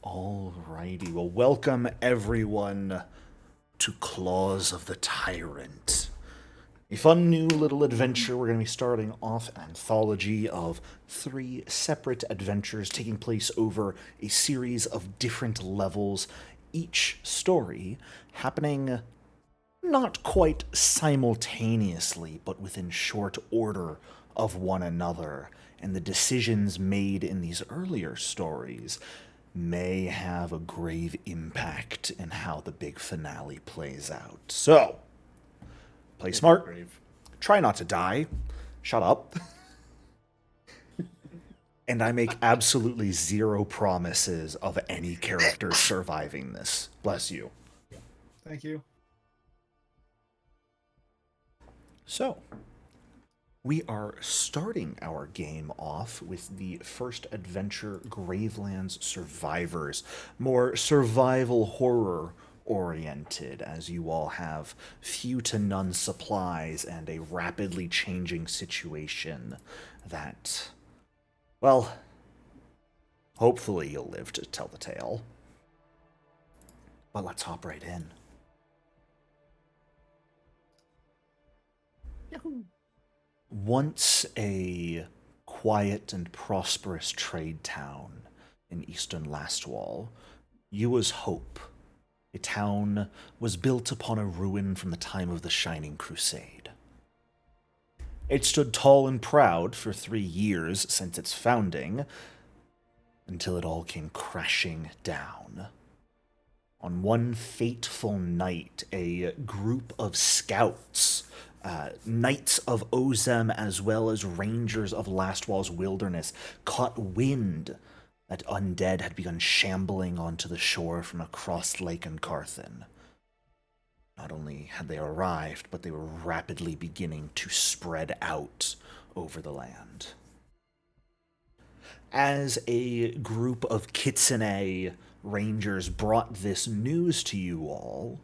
Alrighty, well, welcome everyone to Claws of the Tyrant. A fun new little adventure. We're going to be starting off an anthology of 3 separate adventures taking place over a series of different levels, each story happening not quite simultaneously, but within short order of one another. And the decisions made in these earlier stories may have a grave impact in how the big finale plays out. So, play smart, try not to die, shut up, and I make absolutely zero promises of any character surviving this. Bless you. Thank you. So, we are starting our game off with the first adventure, Gravelands Survivors. More survival horror oriented, as you all have few to none supplies and a rapidly changing situation that, well, hopefully you'll live to tell the tale. But let's hop right in. Yahoo! Once a quiet and prosperous trade town in eastern Lastwall, Yua's Hope, a town was built upon a ruin from the time of the Shining Crusade. It stood tall and proud for 3 years since its founding, until it all came crashing down. On one fateful night, a group of scouts, knights of Ozem as well as rangers of Lastwall's wilderness, caught wind that Undead had begun shambling onto the shore from across Lake Carthen. Not only had they arrived, but they were rapidly beginning to spread out over the land. As a group of Kitsune rangers brought this news to you all,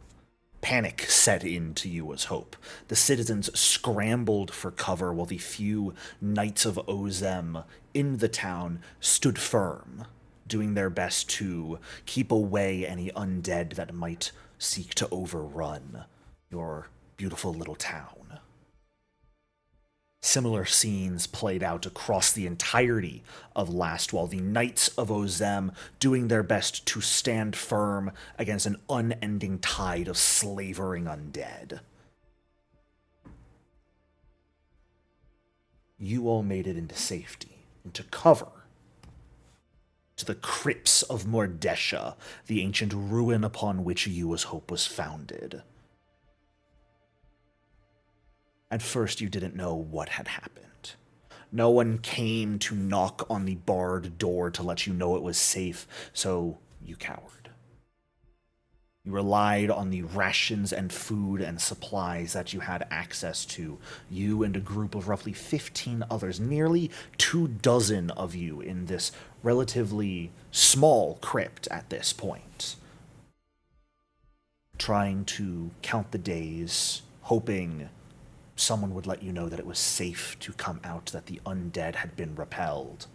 panic set into Yua's Hope. The citizens scrambled for cover while the few knights of Ozem in the town stood firm, doing their best to keep away any undead that might seek to overrun your beautiful little town. Similar scenes played out across the entirety of Lastwall, the Knights of Ozem doing their best to stand firm against an unending tide of slavering undead. You all made it into safety, into cover, to the crypts of Mordesha, the ancient ruin upon which Yua's Hope was founded. At first, you didn't know what had happened. No one came to knock on the barred door to let you know it was safe, so you cowered. You relied on the rations and food and supplies that you had access to, you and a group of roughly 15 others, nearly 24 of you in this relatively small crypt at this point. Trying to count the days, hoping someone would let you know that it was safe to come out, that the undead had been repelled.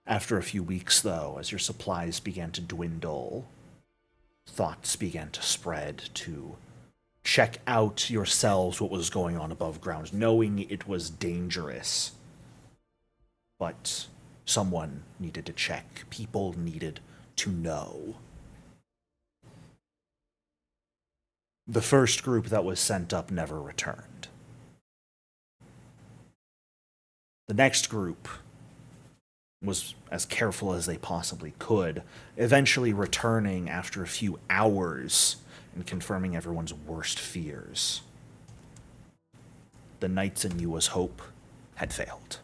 After a few weeks, though, as your supplies began to dwindle, thoughts began to spread to check out yourselves what was going on above ground, knowing it was dangerous. But someone needed to check. People needed to know. The first group that was sent up never returned. The next group was as careful as they possibly could, eventually returning after a few hours and confirming everyone's worst fears. The Knights in Yua's Hope had failed.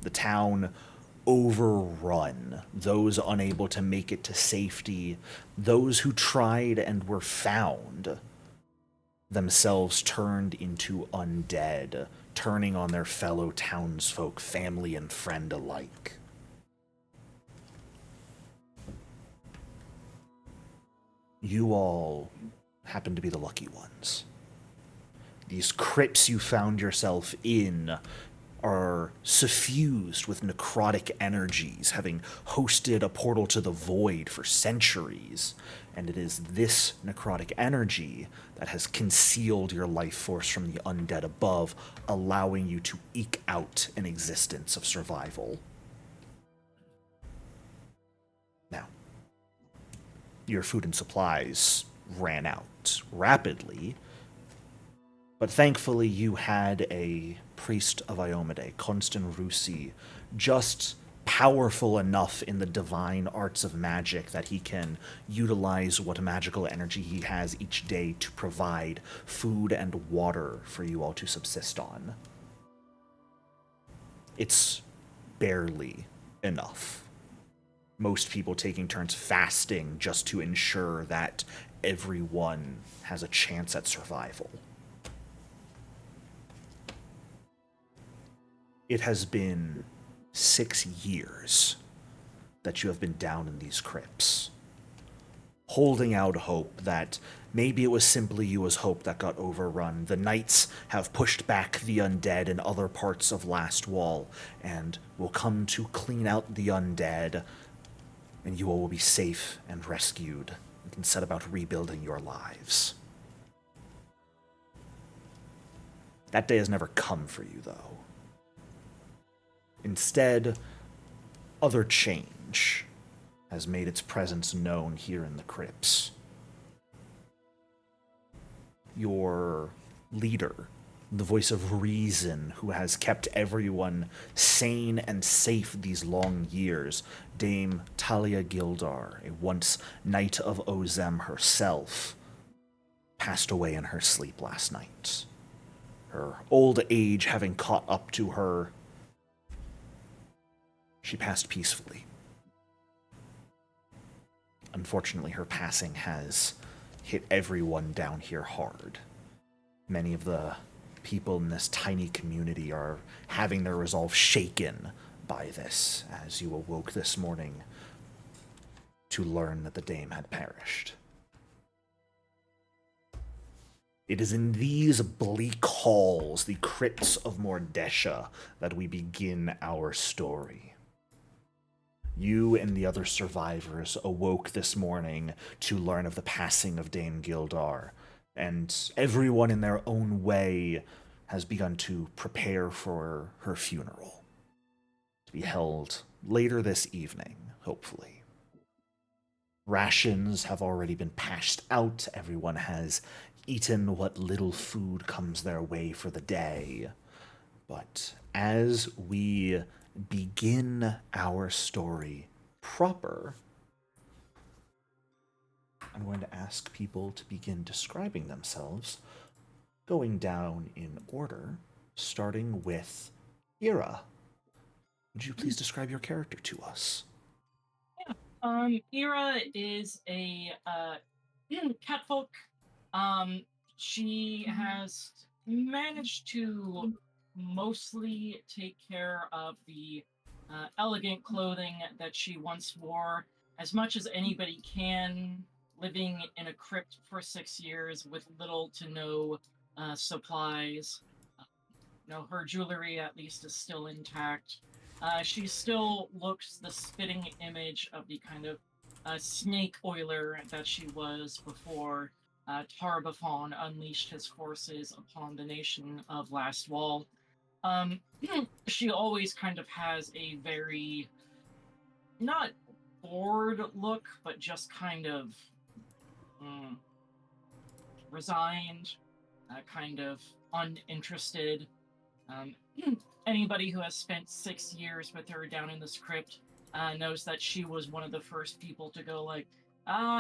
The town overrun, those unable to make it to safety, those who tried and were found, themselves turned into undead, turning on their fellow townsfolk, family and friend alike. You all happen to be the lucky ones. These crypts you found yourself in are suffused with necrotic energies, having hosted a portal to the void for centuries. And it is this necrotic energy that has concealed your life force from the undead above, allowing you to eke out an existence of survival. Now, your food and supplies ran out rapidly, but thankfully you had a priest of Iomade, Constant Rusi, just powerful enough in the divine arts of magic that he can utilize what magical energy he has each day to provide food and water for you all to subsist on. It's barely enough. Most people taking turns fasting just to ensure that everyone has a chance at survival. It has been 6 years that you have been down in these crypts, holding out hope that maybe it was simply you as hope that got overrun. The knights have pushed back the undead in other parts of Last Wall and will come to clean out the undead, and you all will be safe and rescued and can set about rebuilding your lives. That day has never come for you, though. Instead, other change has made its presence known here in the crypts. Your leader, the voice of reason, who has kept everyone sane and safe these long years, Dame Talia Gildar, a once knight of Ozem herself, passed away in her sleep last night. Her old age having caught up to her, she passed peacefully. Unfortunately, her passing has hit everyone down here hard. Many of the people in this tiny community are having their resolve shaken by this as you awoke this morning to learn that the dame had perished. It is in these bleak halls, the crypts of Mordesha, that we begin our story. You and the other survivors awoke this morning to learn of the passing of Dame Gildar, and everyone in their own way has begun to prepare for her funeral, to be held later this evening, hopefully. Rations have already been passed out. Everyone has eaten what little food comes their way for the day. But as we begin our story proper, I'm going to ask people to begin describing themselves, going down in order, starting with Ira. Would you please describe your character to us? Ira is a catfolk. She has managed to mostly take care of the elegant clothing that she once wore as much as anybody can, living in a crypt for 6 years with little to no supplies. Her jewelry at least is still intact. She still looks the spitting image of the kind of snake oiler that she was before Tar Baphon unleashed his forces upon the nation of Last Wall. Um, she always kind of has a very, not bored look, but just kind of mm, resigned, kind of uninterested. Um, Anybody who has spent 6 years with her down in the script knows that she was one of the first people to go like,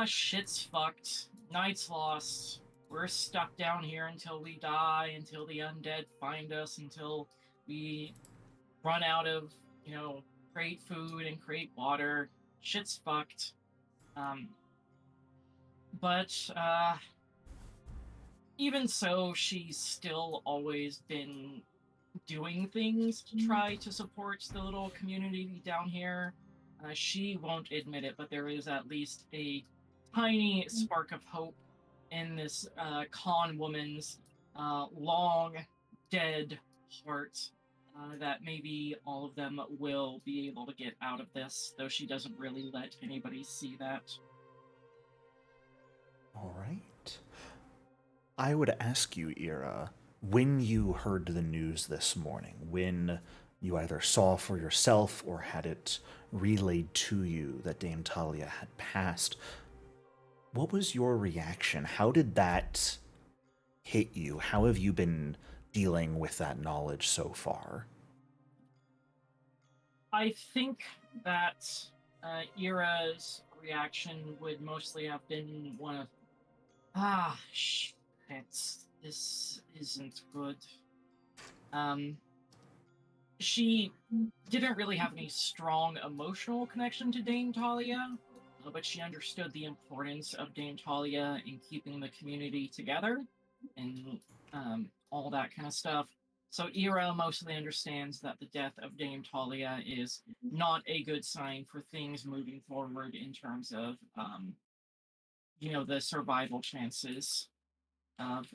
shit's fucked, night's lost, we're stuck down here until we die, until the undead find us, until we run out of, great food and great water. Shit's fucked. Um, but even so, she's still always been doing things to try to support the little community down here. She won't admit it, but there is at least a tiny spark of hope in this con woman's long dead heart. that maybe all of them will be able to get out of this, though she doesn't really let anybody see that. All right. I would ask you, Ira, when you heard the news this morning, when you either saw for yourself or had it relayed to you that Dame Talia had passed, what was your reaction? How did that hit you? How have you been dealing with that knowledge so far? I think that Ira's reaction would mostly have been one of, shit, this isn't good. Um, she didn't really have any strong emotional connection to Dame Talia, but she understood the importance of Dame Talia in keeping the community together and all that kind of stuff. So Ira mostly understands that the death of Dame Talia is not a good sign for things moving forward in terms of, the survival chances of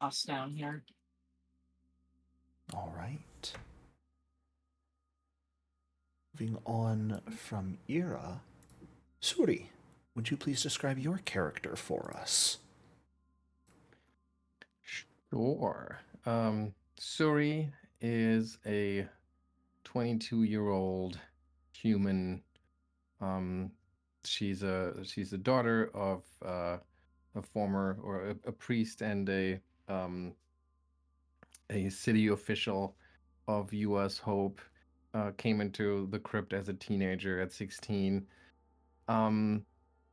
us down here. All right. Moving on from Ira, Suri, would you please describe your character for us? Sure. Suri is a 22-year-old human. Um, she's a daughter of a former or a priest and a city official of U.S. Hope. Came into the crypt as a teenager at 16. Um,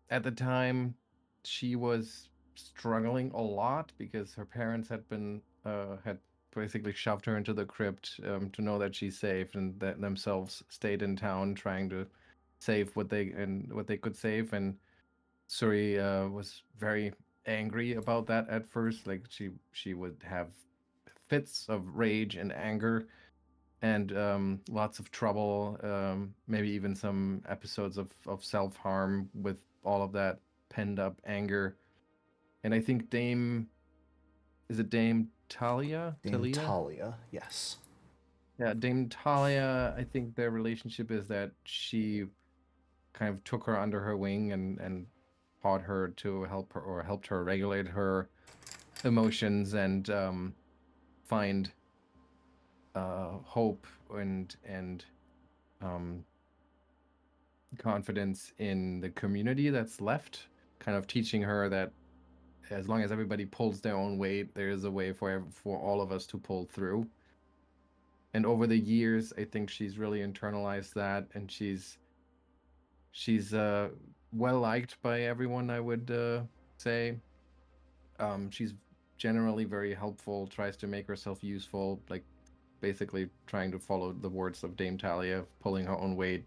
at the time, she was struggling a lot because her parents had basically shoved her into the crypt to know that she's safe, and that themselves stayed in town trying to save what they could save. And Suri was very angry about that at first. Like she would have fits of rage and anger and lots of trouble, maybe even some episodes of self-harm with all of that penned up anger. And I think is it Dame Talia? Dame Talia? Talia, yes. Yeah, Dame Talia, I think their relationship is that she kind of took her under her wing and taught her to help her, or helped her regulate her emotions and find hope and um, confidence in the community that's left, kind of teaching her that as long as everybody pulls their own weight, there is a way for all of us to pull through. And over the years, I think she's really internalized that, and she's well liked by everyone, I would say. She's generally very helpful, tries to make herself useful, like basically trying to follow the words of Dame Talia, pulling her own weight.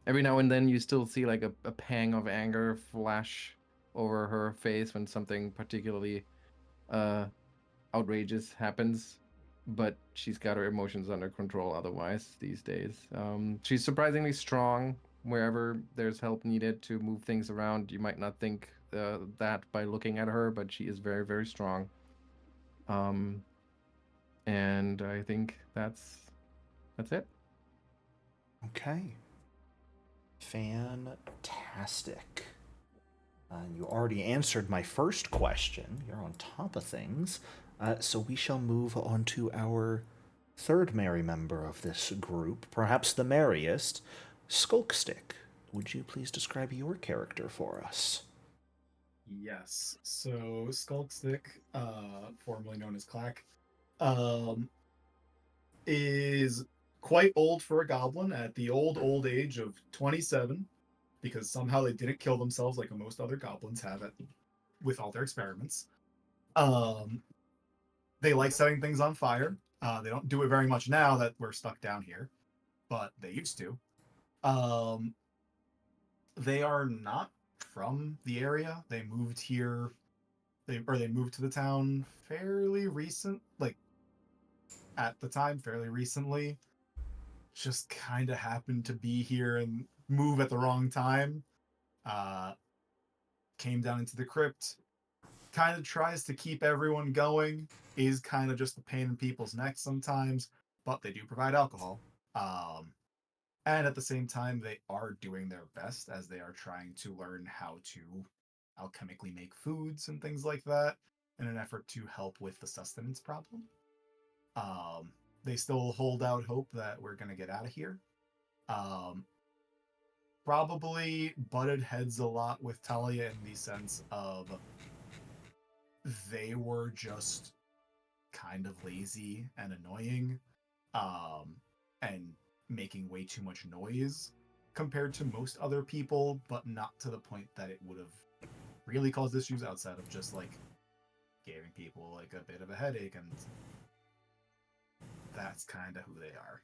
Every now and then you still see like a pang of anger flash over her face when something particularly uh outrageous happens, but she's got her emotions under control otherwise these days. She's surprisingly strong wherever there's help needed to move things around. You might not think that by looking at her, but she is very, very strong. Um, and I think that's it. Okay. Fantastic. You already answered my first question. You're on top of things. So we shall move on to our third merry member of this group, perhaps the merriest, Skulkstick. Would you please describe your character for us? Yes. So Skulkstick, formerly known as Clack, um, is quite old for a goblin at the old age of 27, because somehow they didn't kill themselves like most other goblins have it with all their experiments. Um, they like setting things on fire. They don't do it very much now that we're stuck down here, but they used to. Um, they are not from the area. They moved here. They moved to the town fairly recent, like at the time, fairly recently. Just kind of happened to be here and move at the wrong time. Uh, Came down into the crypt. Kind of tries to keep everyone going. Is kind of just a pain in people's necks sometimes, but they do provide alcohol. And at the same time, they are doing their best as they are trying to learn how to alchemically make foods and things like that in an effort to help with the sustenance problem. They still hold out hope that we're going to get out of here. Probably butted heads a lot with Talia in the sense of they were just kind of lazy and annoying, and making way too much noise compared to most other people, but not to the point that it would have really caused issues outside of just like giving people like a bit of a headache, and that's kind of who they are.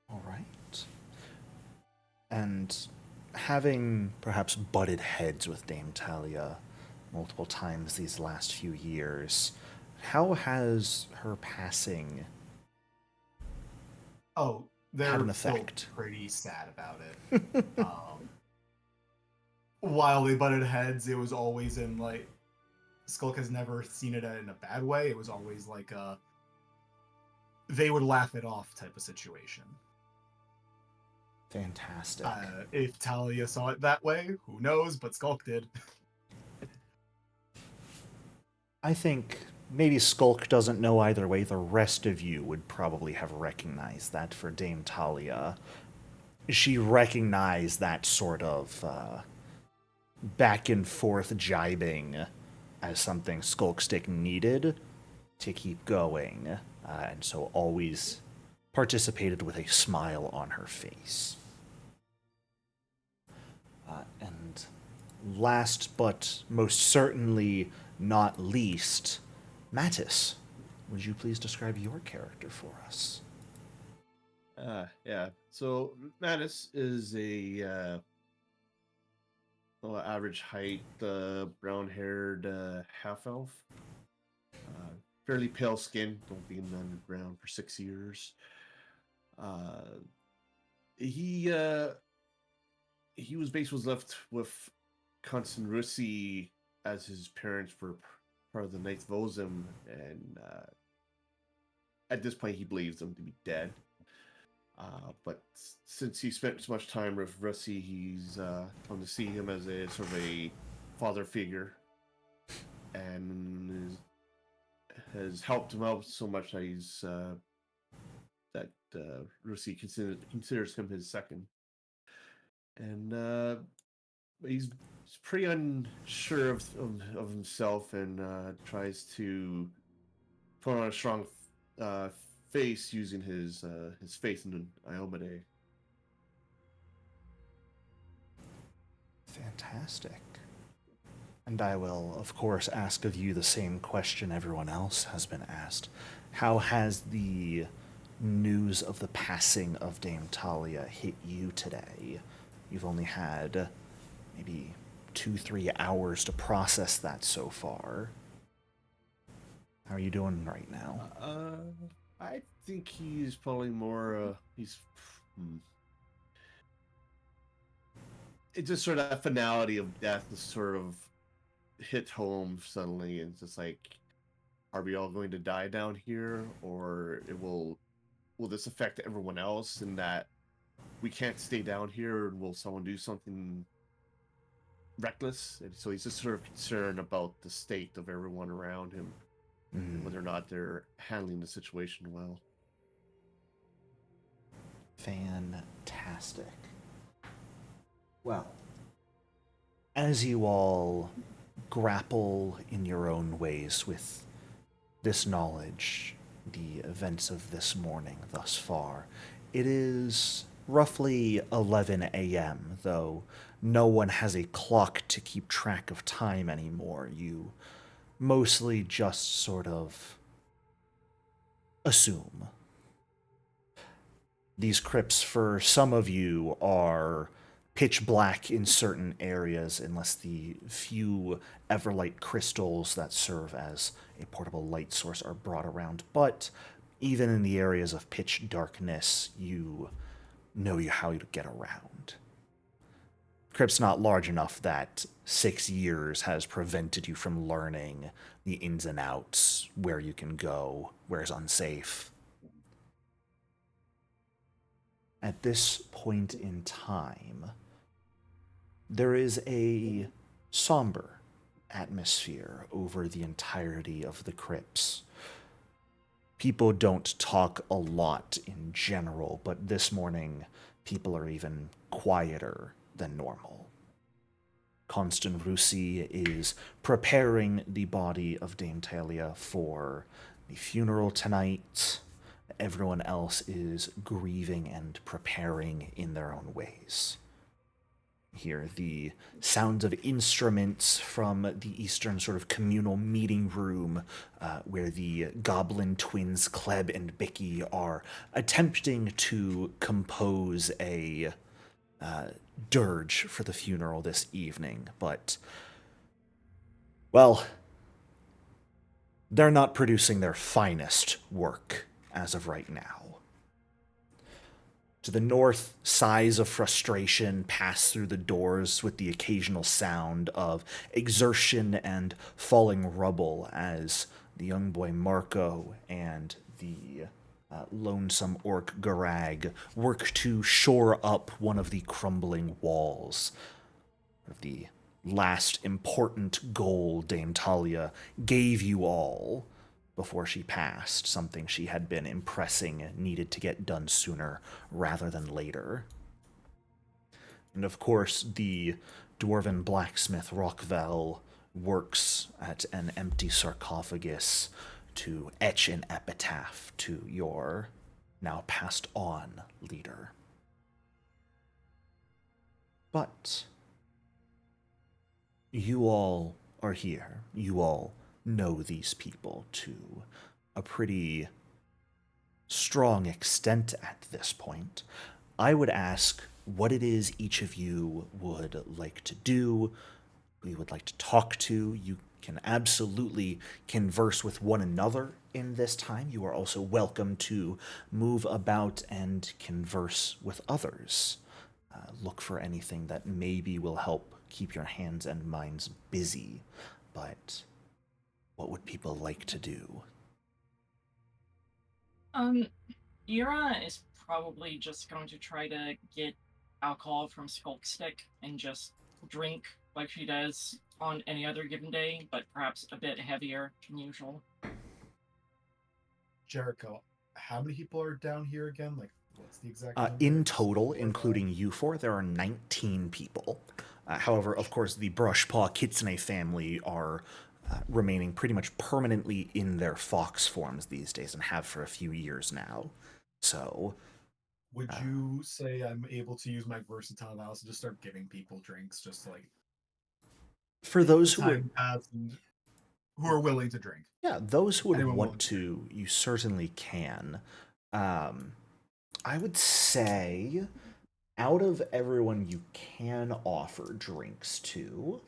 All right. And having perhaps butted heads with Dame Talia multiple times these last few years, how has her passing Oh, had an they're still effect? pretty sad about it. While they butted heads, it was always in like Skulk has never seen it in a bad way. It was always like a they would laugh it off type of situation. Fantastic. If Talia saw it that way, who knows? But Skulk did. I think maybe Skulk doesn't know either way. The rest of you would probably have recognized that for Dame Talia. She recognized that sort of back and forth jibing as something Skulkstick needed to keep going, and so always participated with a smile on her face. And last but most certainly not least, Mattis, would you please describe your character for us? Yeah. So Mattis is a average height, brown-haired half elf. Fairly pale skin, don't being underground for 6 years. He was left with Constant Russi as his parents for part of the Ninth Vosum, and at this point he believes them to be dead. But since he spent so much time with Russi, he's come to see him as a sort of a father figure, and has helped him out so much that Russi considers him his second. And he's pretty unsure of himself, and tries to put on a strong face using his faith in Iomade. Fantastic. And I will, of course, ask of you the same question everyone else has been asked. How has the news of the passing of Dame Talia hit you today? You've only had maybe 2-3 hours to process that so far. How are you doing right now? I think he's probably more. It's just sort of that finality of death is sort of hit home suddenly, and it's just like, are we all going to die down here, or will this affect everyone else, in that we can't stay down here, and will someone do something reckless? And so he's just sort of concerned about the state of everyone around him, and whether or not they're handling the situation well. Fantastic. Well, as you all grapple in your own ways with this knowledge, the events of this morning thus far, it is roughly 11 a.m., though no one has a clock to keep track of time anymore. You mostly just sort of assume. These crypts, for some of you, are pitch black in certain areas, unless the few Everlight crystals that serve as a portable light source are brought around. But even in the areas of pitch darkness, you know how to get around. crypt's not large enough that 6 years has prevented you from learning the ins and outs, where you can go, where's unsafe. At this point in time, there is a somber atmosphere over the entirety of the crypts. People don't talk a lot in general, but this morning, people are even quieter than normal. Constant Russi is preparing the body of Dame Talia for the funeral tonight. Everyone else is grieving and preparing in their own ways. Hear the sounds of instruments from the eastern sort of communal meeting room where the goblin twins Kleb and Bicky are attempting to compose a dirge for the funeral this evening, but, well, they're not producing their finest work as of right now. To the north, sighs of frustration pass through the doors with the occasional sound of exertion and falling rubble as the young boy Marco and the lonesome orc Garag work to shore up one of the crumbling walls. The last important goal Dame Talia gave you all before she passed, something she had been impressing needed to get done sooner rather than later. And of course, the dwarven blacksmith Rockvel works at an empty sarcophagus to etch an epitaph to your now passed on leader. But you all are here. You all know these people to a pretty strong extent at this point. I would ask what it is each of you would like to do, who you would like to talk to. You can absolutely converse with one another in this time. You are also welcome to move about and converse with others. Look for anything that maybe will help keep your hands and minds busy, but what would people like to do? Ira is probably just going to try to get alcohol from Skulkstick and just drink like she does on any other given day, but perhaps a bit heavier than usual. Jericho, how many people are down here again? Like, what's the exact In number? total, including you four, there are 19 people. However, of course, the Brushpaw Kitsune family are remaining pretty much permanently in their fox forms these days and have for a few years now. So, Would you say I'm able to use my versatile house and just start giving people drinks, just like for those who time pass and who are willing to drink? Yeah, those who would Anyone want willing to, you certainly can. I would say, out of everyone you can offer drinks to,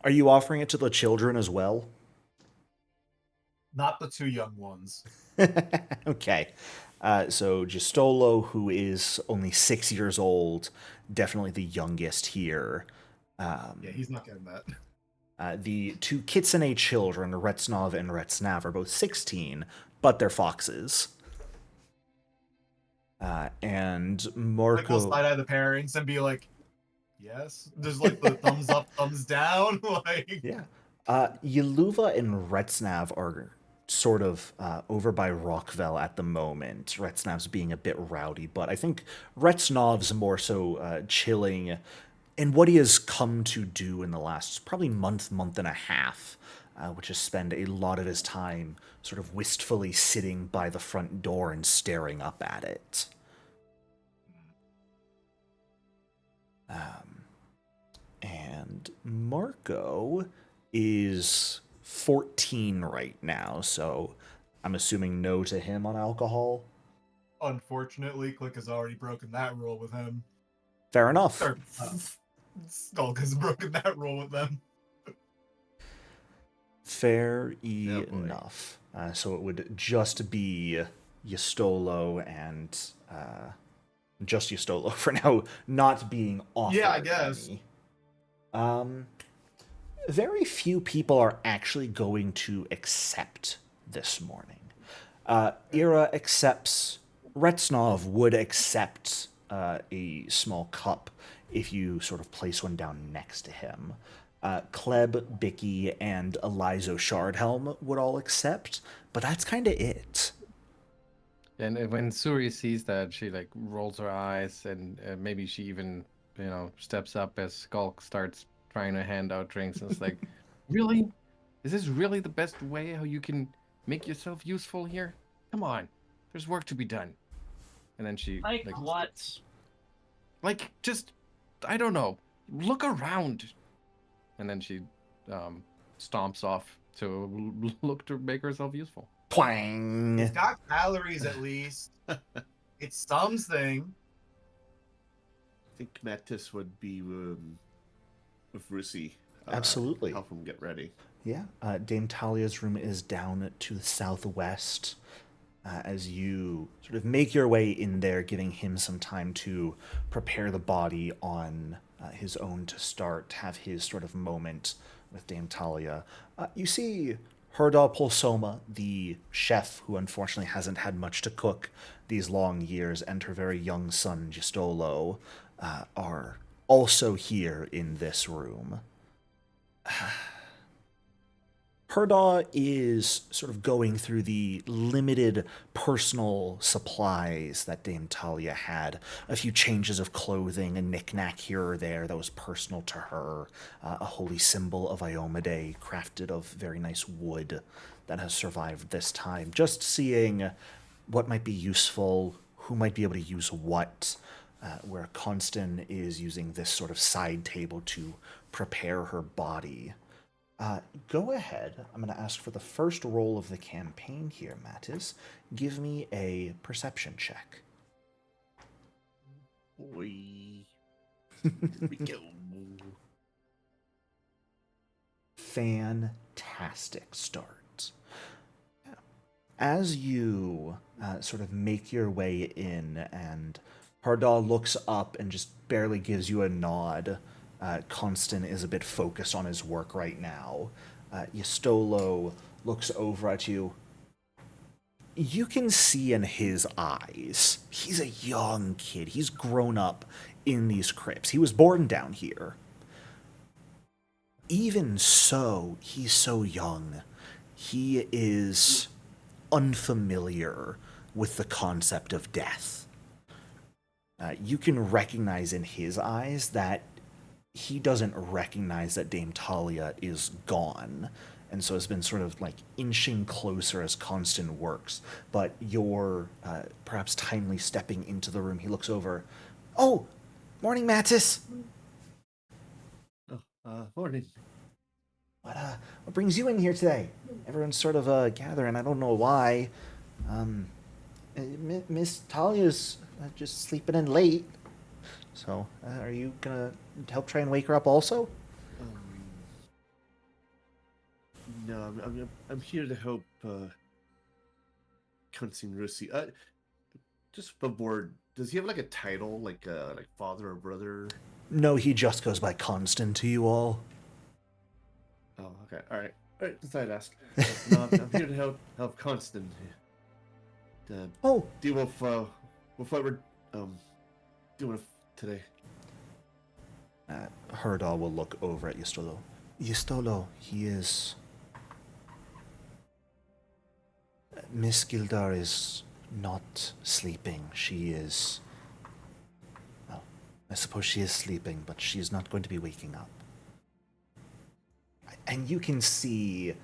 are you offering it to the children as well? Not the two young ones. Okay. So Gistolo, who is only 6 years old, definitely the youngest here. Yeah, he's not getting that. The two Kitsune children, Retsnov and Retsnav, are both 16, but they're foxes. And Marco... Like, we'll side-eye the parents and be like, yes? There's like the thumbs up, thumbs down. Like, yeah. Yeluva and Retsnav are sort of over by Rockvel at the moment. Retsnav's being a bit rowdy, but I think Retsnav's more so chilling in what he has come to do in the last probably month and a half, which is spend a lot of his time sort of wistfully sitting by the front door and staring up at it. And Marco is 14 right now, so I'm assuming no to him on alcohol. unfortunately, Click has already broken that rule with him. Fair enough. Or, Skulk has broken that rule with them. Fair boy. enough. So it would just be Yastolo and Just Yustolo for now, not being offered. Yeah, I guess. Any. Very few people are actually going to accept this morning. Ira accepts. Retsnov would accept a small cup if you sort of place one down next to him. Kleb, Bicky, and Elizo Shardhelm would all accept, but that's kind of it. And when Suri sees that, she like rolls her eyes, and maybe she even, steps up as Skulk starts trying to hand out drinks. And it's like, really? Is this really the best way how you can make yourself useful here? Come on, there's work to be done. And then she Like what? like just, I don't know, look around. And then she stomps off to look to make herself useful. Twang. It's got calories at least. It's something. I think Mattis would be with Rusi. Absolutely. Help him get ready. Yeah, Dame Talia's room is down to the southwest. As you sort of make your way in there, giving him some time to prepare the body on his own to start, have his sort of moment with Dame Talia. You see Herdal Polsoma, the chef who unfortunately hasn't had much to cook these long years, and her very young son, Gistolo, are also here in this room. Herdaw is sort of going through the limited personal supplies that Dame Talia had. A few changes of clothing, a knick-knack here or there that was personal to her, a holy symbol of Iomade crafted of very nice wood that has survived this time. Just seeing what might be useful, who might be able to use what, where Constant is using this sort of side table to prepare her body. Go ahead. I'm going to ask for the first roll of the campaign here, Mattis. Give me a perception check. Boy. Here we go. Fantastic start. As you sort of make your way in, and Hardal looks up and just barely gives you a nod. Constant is a bit focused on his work right now. Yastolo looks over at you. You can see in his eyes, he's a young kid. He's grown up in these crypts. He was born down here. Even so, he's so young. He is unfamiliar with the concept of death. You can recognize in his eyes that he doesn't recognize that Dame Talia is gone, and so has been sort of like inching closer as Constant works. But you're perhaps timely stepping into the room. He looks over. Oh, morning, Mattis. Morning. What brings you in here today? Everyone's sort of gathering. I don't know why. Miss Talia's just sleeping in late. So, are you gonna help try and wake her up also? No, I'm here to help Constant Rusi. Just aboard. Does he have like a title, like father or brother? No, he just goes by Constant to you all. Oh, okay. All right. Just thought I'd ask. No, I'm here to help Constant. Deal with what we're doing today. Herdal will look over at Yastolo. Yastolo, he is... Miss Gildar is not sleeping. She is... Well, I suppose she is sleeping, but she is not going to be waking up. And you can see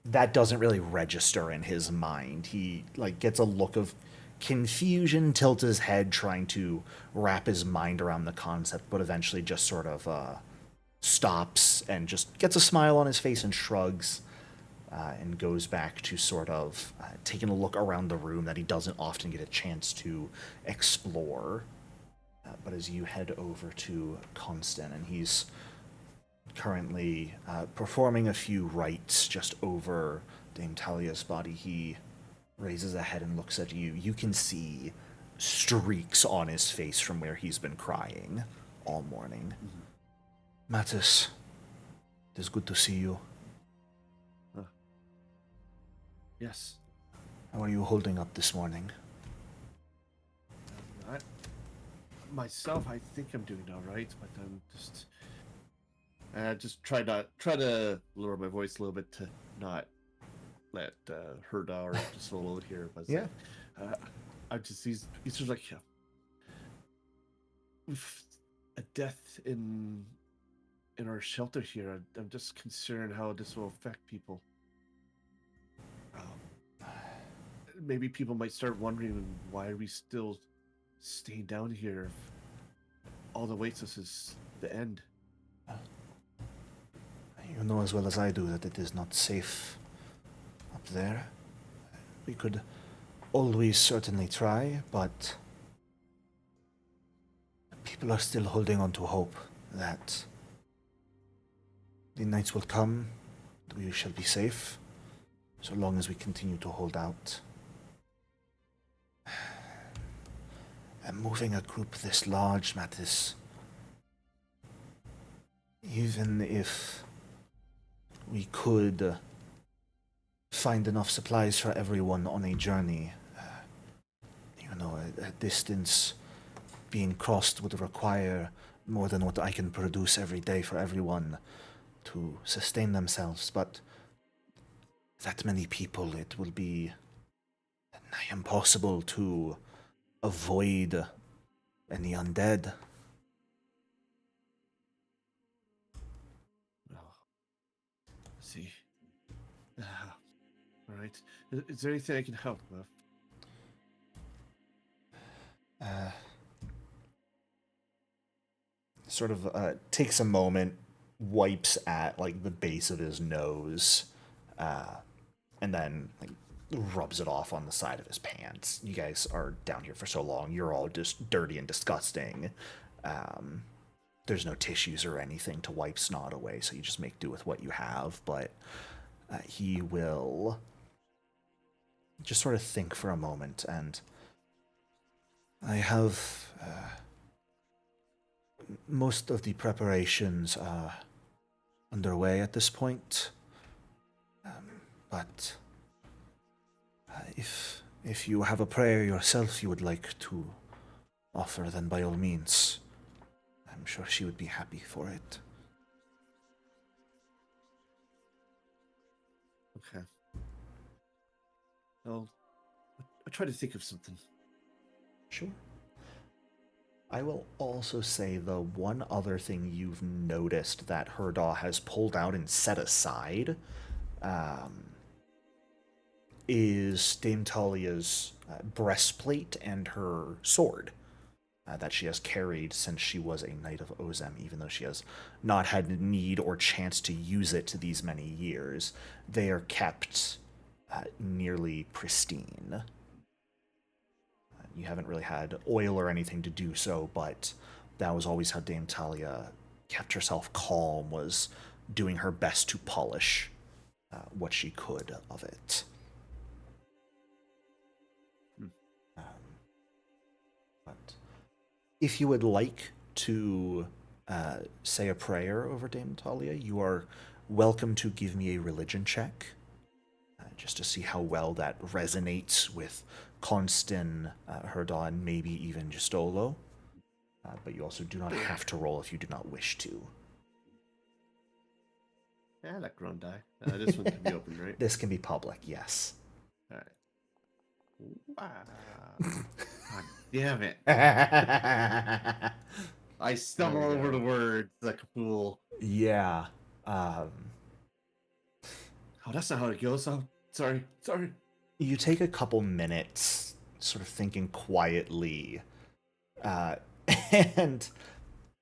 that doesn't really register in his mind. He, gets a look of confusion, tilts his head, trying to wrap his mind around the concept, but eventually just sort of stops and just gets a smile on his face and shrugs, and goes back to sort of taking a look around the room that he doesn't often get a chance to explore. But as you head over to Constant, and he's currently performing a few rites just over Dame Talia's body, he raises a head and looks at you. You can see streaks on his face from where he's been crying all morning. Mattis, it is good to see you. Yes. How are you holding up this morning? Myself, I think I'm doing all right, but I'm just try to lower my voice a little bit to not let Herda or just solo here. But Yeah. I'm just he's just like with a death in our shelter here. I'm just concerned how this will affect people. Maybe people might start wondering why are we still staying down here if all that waits us is the end. You know as well as I do that it is not safe up there. We could always certainly try, but people are still holding on to hope that the nights will come, that we shall be safe, so long as we continue to hold out. And moving a group this large, Mattis, even if we could find enough supplies for everyone on a journey, a distance being crossed would require more than what I can produce every day for everyone to sustain themselves, but that many people, it will be nigh impossible to avoid any undead. See. All right. Is there anything I can help with? Sort of takes a moment, wipes at like the base of his nose, and then like rubs it off on the side of his pants. You guys are down here for so long, you're all just dirty and disgusting. There's no tissues or anything to wipe snot away, so you just make do with what you have, but he will just sort of think for a moment, and I have most of the preparations are underway at this point, but if you have a prayer yourself you would like to offer, then by all means, I'm sure she would be happy for it. Okay. I'll try to think of something. Sure. I will also say the one other thing you've noticed that Herdaw has pulled out and set aside is Dame Talia's breastplate and her sword that she has carried since she was a Knight of Ozem, even though she has not had need or chance to use it these many years. They are kept nearly pristine. You haven't really had oil or anything to do so, but that was always how Dame Talia kept herself calm, was doing her best to polish what she could of it. But if you would like to say a prayer over Dame Talia, you are welcome to give me a religion check, just to see how well that resonates with Constan, Herdaw, and maybe even Justolo. But you also do not have to roll if you do not wish to. Yeah, I like grown die. This one can be open, right? This can be public, yes. All right. Wow. God damn it. I stumble over the words like a fool. Yeah. Oh, that's not how it goes. Oh, sorry. You take a couple minutes sort of thinking quietly, and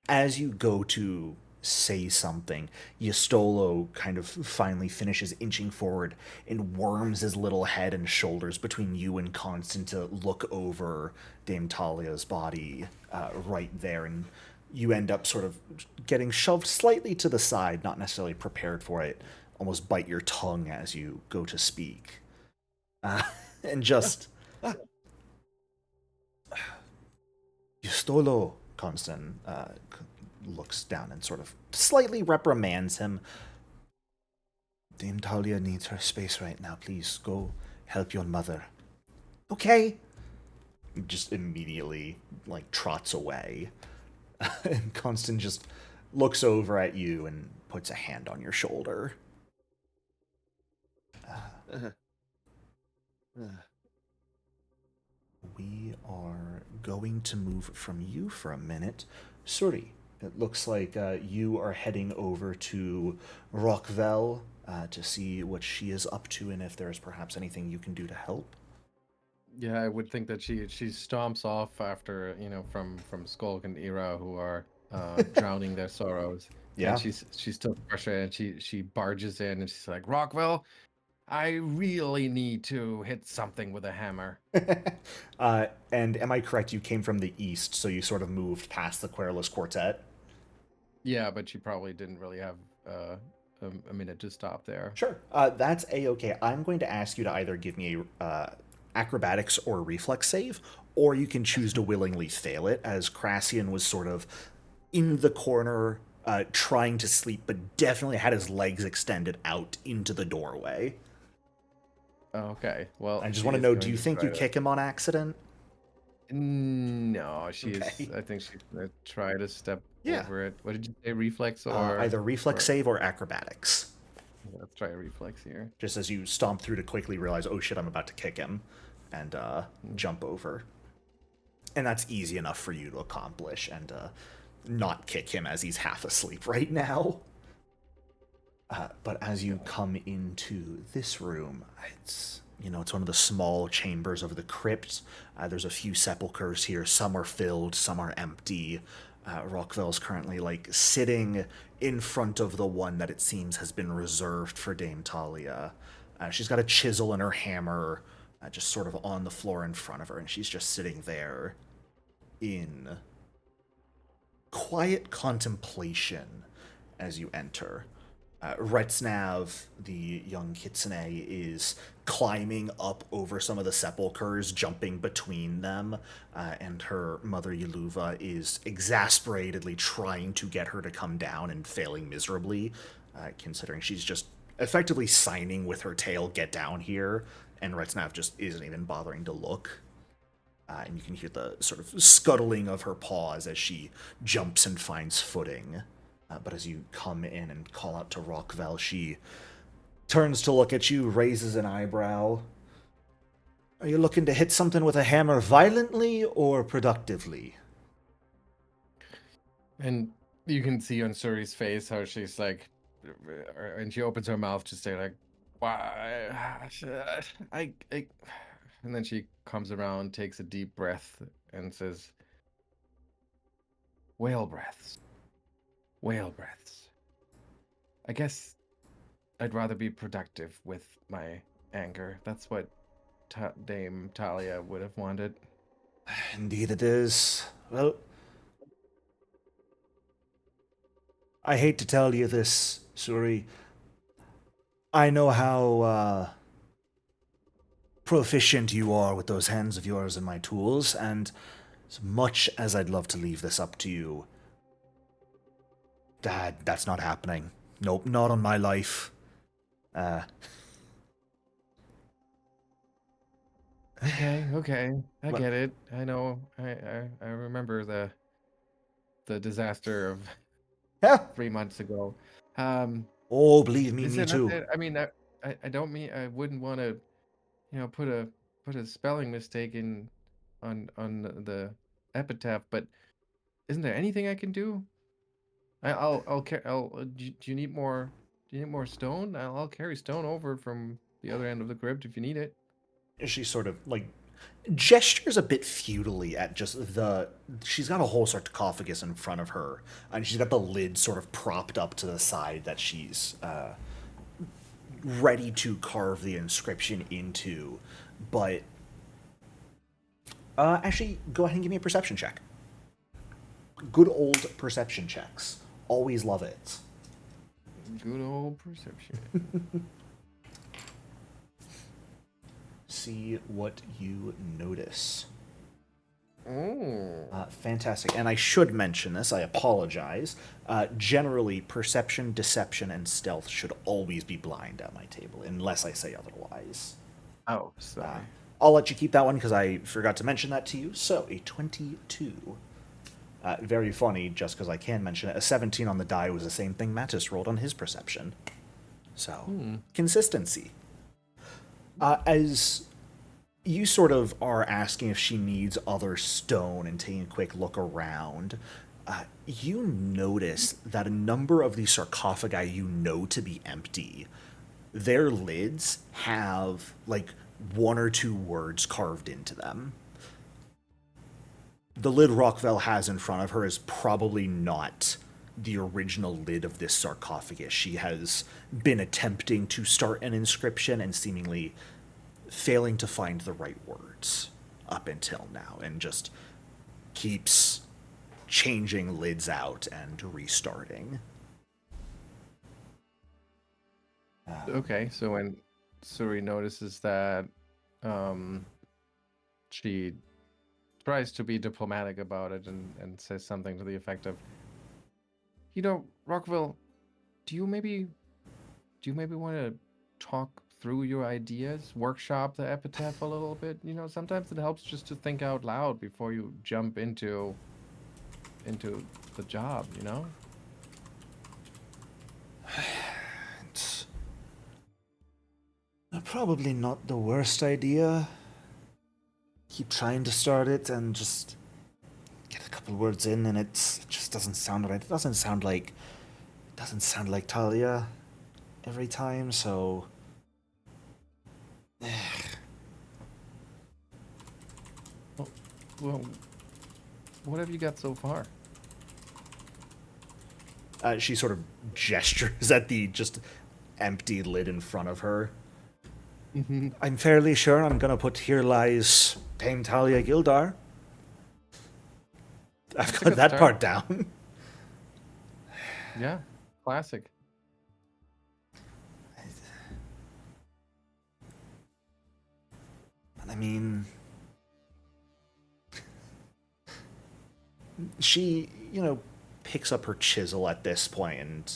as you go to say something, Yastolo kind of finally finishes inching forward and worms his little head and shoulders between you and Constant to look over Dame Talia's body right there, and you end up sort of getting shoved slightly to the side, not necessarily prepared for it, almost bite your tongue as you go to speak. And just Stolo, Constant looks down and sort of slightly reprimands him. Dame Talia needs her space right now. Please go help your mother. Okay. Just immediately, like, trots away. And Constant just looks over at you and puts a hand on your shoulder. We are going to move from you for a minute. Suri, it looks like you are heading over to Rockville to see what she is up to and if there is perhaps anything you can do to help. Yeah, I would think that she stomps off after, from Skulk and Ira, who are drowning their sorrows. Yeah. And she's still frustrated, and she barges in and she's like, Rockwell, I really need to hit something with a hammer. And am I correct, you came from the east, so you sort of moved past the Querulous Quartet? Yeah, but she probably didn't really have a minute to stop there. Sure. That's A-okay. I'm going to ask you to either give me a acrobatics or a reflex save, or you can choose to willingly fail it, as Crassian was sort of in the corner trying to sleep, but definitely had his legs extended out into the doorway. Okay, well, I just she want to is know, going do you to think try you to- kick him on accident? No, she Okay. is. I think she's gonna try to step Yeah. over it. What did you say? Reflex or Either reflex or- save or acrobatics. Let's try a reflex here. Just as you stomp through to quickly realize, oh shit, I'm about to kick him, and jump over. And that's easy enough for you to accomplish and not kick him as he's half asleep right now. But as you come into this room, it's one of the small chambers of the crypt. There's a few sepulchers here. Some are filled, some are empty. Rockville's currently sitting in front of the one that it seems has been reserved for Dame Talia. She's got a chisel and her hammer just sort of on the floor in front of her, and she's just sitting there in quiet contemplation as you enter. Retznav, the young kitsune, is climbing up over some of the sepulchers, jumping between them, and her mother Yeluva is exasperatedly trying to get her to come down and failing miserably, considering she's just effectively signing with her tail, "Get down here," and Retznav just isn't even bothering to look. And you can hear the sort of scuttling of her paws as she jumps and finds footing. But as you come in and call out to Rockville, she turns to look at you, raises an eyebrow. Are you looking to hit something with a hammer violently or productively? And you can see on Suri's face how she's like, and she opens her mouth to say why, and then she comes around, takes a deep breath, and says, whale breaths. Whale breaths. I guess I'd rather be productive with my anger. That's what Dame Talia would have wanted. Indeed it is. Well, I hate to tell you this, Suri. I know how proficient you are with those hands of yours and my tools, and as much as I'd love to leave this up to you, Dad, that's not happening. Nope, not on my life. Okay. I What? get it. I know. I remember the disaster of Yeah. 3 months ago. Oh, believe me, Is me there too. nothing? I mean, I don't mean I wouldn't want to, put a spelling mistake in on the epitaph, but isn't there anything I can do? Do you need more? Do you need more stone? I'll carry stone over from the other end of the crypt if you need it. She sort of gestures a bit futilely at just she's got a whole sarcophagus in front of her, and she's got the lid sort of propped up to the side that she's ready to carve the inscription into. But actually, go ahead and give me a perception check. Good old perception checks. Always love it. Good old perception. See what you notice. Oh. Fantastic. And I should mention this, I apologize. Generally, perception, deception, and stealth should always be blind at my table, unless I say otherwise. Oh, sorry. I'll let you keep that one because I forgot to mention that to you. So, a 22. Very funny, just because I can mention it. A 17 on the die was the same thing Mattis rolled on his perception. So, consistency. As you sort of are asking if she needs other stone and taking a quick look around, you notice that a number of these sarcophagi you know to be empty, their lids have, like, one or two words carved into them. The lid Rockville has in front of her is probably not the original lid of this sarcophagus. She has been attempting to start an inscription and seemingly failing to find the right words up until now, and just keeps changing lids out and restarting. Okay, so when Suri notices that, she tries to be diplomatic about it and says something to the effect of, you know, Rockville, do you maybe want to talk through your ideas, workshop the epitaph a little bit? You know, sometimes it helps just to think out loud before you jump into the job, you know? It's probably not the worst idea. Keep trying to start it and just get a couple words in, and it just doesn't sound right. It doesn't sound like Talia every time. So, Well, what have you got so far? she sort of gestures at the just empty lid in front of her. I'm fairly sure I'm gonna put "Here lies Dame Talia Gildar." I've That's a got good that start. part down. Yeah, classic. I mean, she, picks up her chisel at this point, and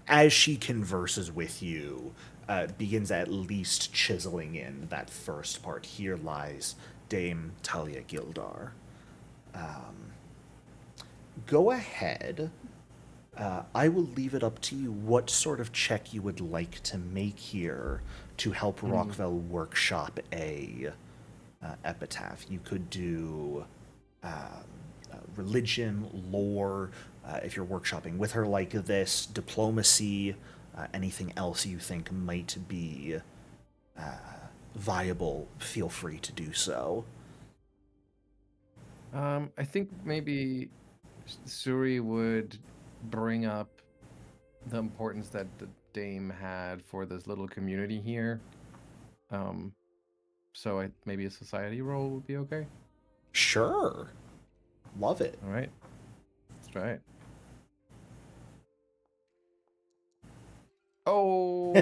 as she converses with you, begins at least chiseling in that first part. Here lies Dame Talia Gildar. Go ahead. I will leave it up to you what sort of check you would like to make here to help Rockville workshop a epitaph. You could do religion, lore, if you're workshopping with her like this, diplomacy, anything else you think might be viable, feel free to do so. I think maybe Suri would bring up the importance that the Dame had for this little community here. So maybe a society role would be okay. Sure. Love it. All right. That's right. Oh,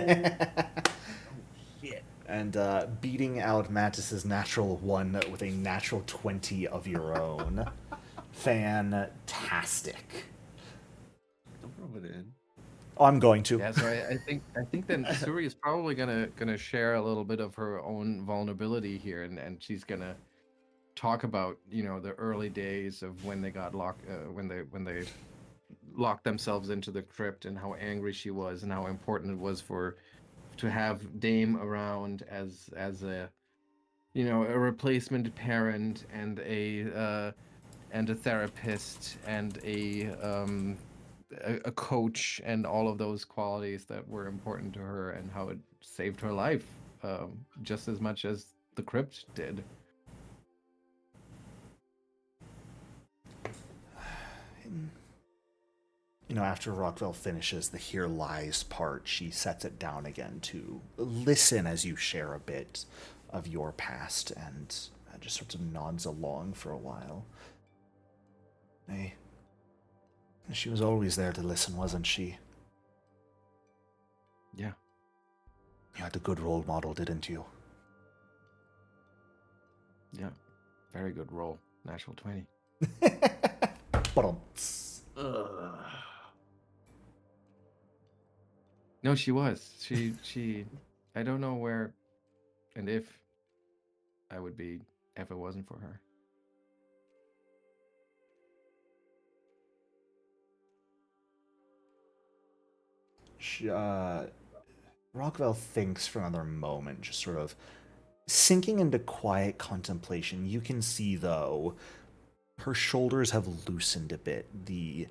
Shit. And beating out Mattis's natural 1 with a natural 20 of your own. Fantastic. Don't rub it in. Oh, I'm going to. yeah. So I think then Suri is probably gonna share a little bit of her own vulnerability here, and she's gonna talk about, you know, the early days of when they got locked, when they locked themselves into the crypt, and how angry she was, and how important it was to have Dame around as a, you know, a replacement parent and a therapist and a coach, and all of those qualities that were important to her, and how it saved her life just as much as the crypt did. After Rockville finishes the "Here lies" part, she sets it down again to listen as you share a bit of your past, and just sort of nods along for a while. Hey, she was always there to listen, wasn't she? Yeah. You had a good role model, didn't you? Yeah. Very good roll. Natural 20. Ba-dum-ts. No, she was. She. I don't know where and if I would be if it wasn't for her. Rockwell thinks for another moment, just sort of sinking into quiet contemplation. You can see, though, her shoulders have loosened a bit. The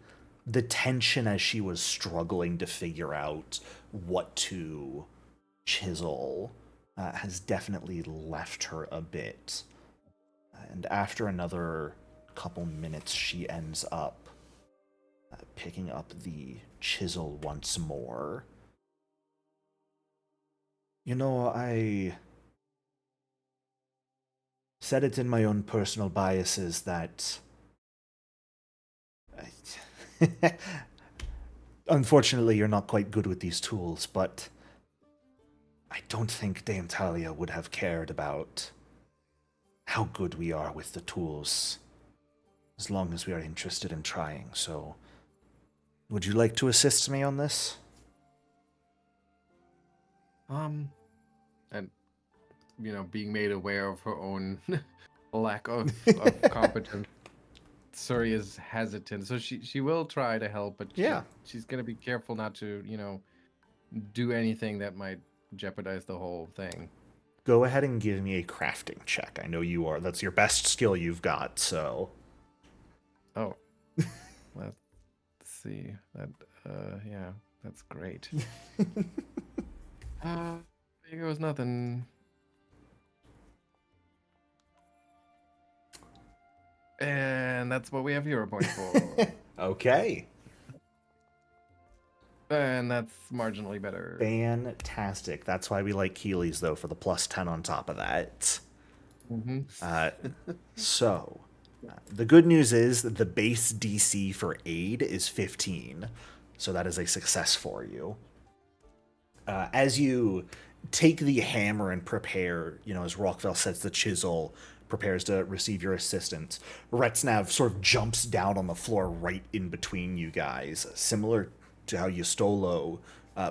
tension as she was struggling to figure out what to chisel has definitely left her a bit. And after another couple minutes, she ends up picking up the chisel once more. You know, I said it in my own personal biases that unfortunately, you're not quite good with these tools, but I don't think Dame Talia would have cared about how good we are with the tools, as long as we are interested in trying. So, would you like to assist me on this? And being made aware of her own lack of competence, Suri is hesitant, so she will try to help, but Yeah. she's gonna be careful not to do anything that might jeopardize the whole thing. Go ahead and give me a crafting check. I know you are. That's your best skill you've got, so. Oh, let's see that. Yeah, that's great. Here goes nothing. And that's what we have hero points for. Okay. And that's marginally better. Fantastic. That's why we like Keeley's, though, for the plus 10 on top of that. Mm-hmm. So, the good news is that the base DC for aid is 15. So that is a success for you. As you take the hammer and prepare, as Rockville sets the chisel, prepares to receive your assistance, Retznav sort of jumps down on the floor right in between you guys, similar to how Yustolo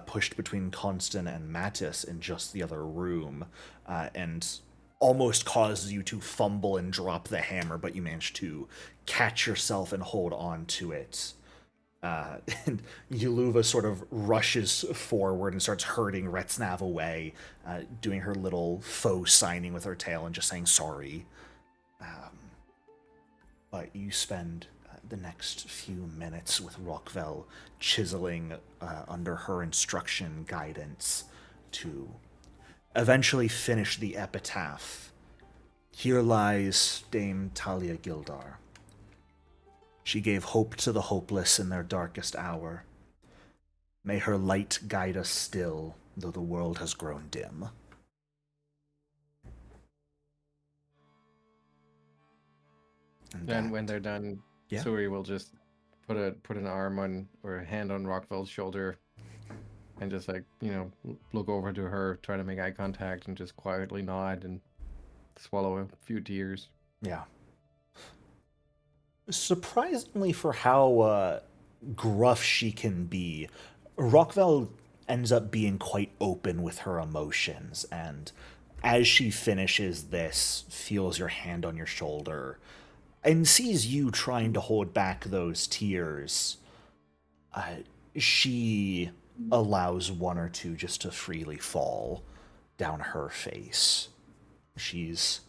pushed between Constant and Mattis in just the other room, and almost causes you to fumble and drop the hammer, but you manage to catch yourself and hold on to it. And Yuluva sort of rushes forward and starts herding Retznav away, doing her little faux signing with her tail and just saying sorry. But you spend the next few minutes with Rockville chiseling under her instruction guidance to eventually finish the epitaph. Here lies Dame Talia Gildar. She gave hope to the hopeless in their darkest hour. May her light guide us still, though the world has grown dim. And when they're done, Yeah. Suri will just put an arm on or a hand on Rockville's shoulder and just look over to her, try to make eye contact, and just quietly nod and swallow a few tears. Yeah. Surprisingly for how gruff she can be, Rockville ends up being quite open with her emotions, and as she finishes this, feels your hand on your shoulder, and sees you trying to hold back those tears, she allows one or two just to freely fall down her face. She's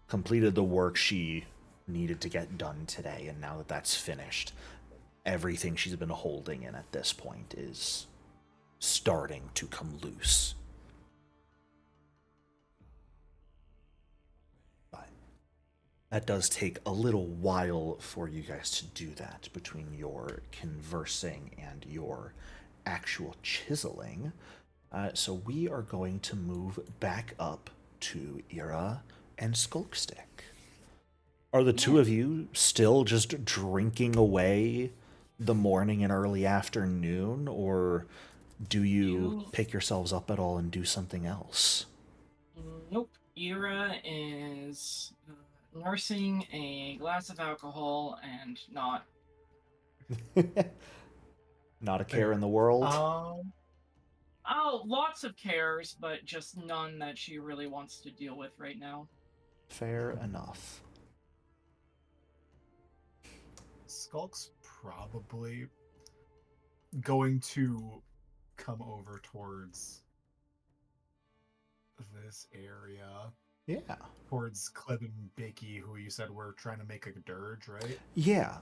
completed the work she needed to get done today, and now that that's finished, everything she's been holding in at this point is starting to come loose. But that does take a little while for you guys to do that between your conversing and your actual chiseling. So we are going to move back up to Ira and Skulkstick. Are the two of you still just drinking away the morning and early afternoon, or do you pick yourselves up at all and do something else? Nope. Ira is nursing a glass of alcohol and not. Not a care in the world. Oh, lots of cares, but just none that she really wants to deal with right now. Fair enough. Skulk's probably going to come over towards this area. Yeah. Towards Kleb and Bicky, who you said were trying to make a dirge, right? Yeah.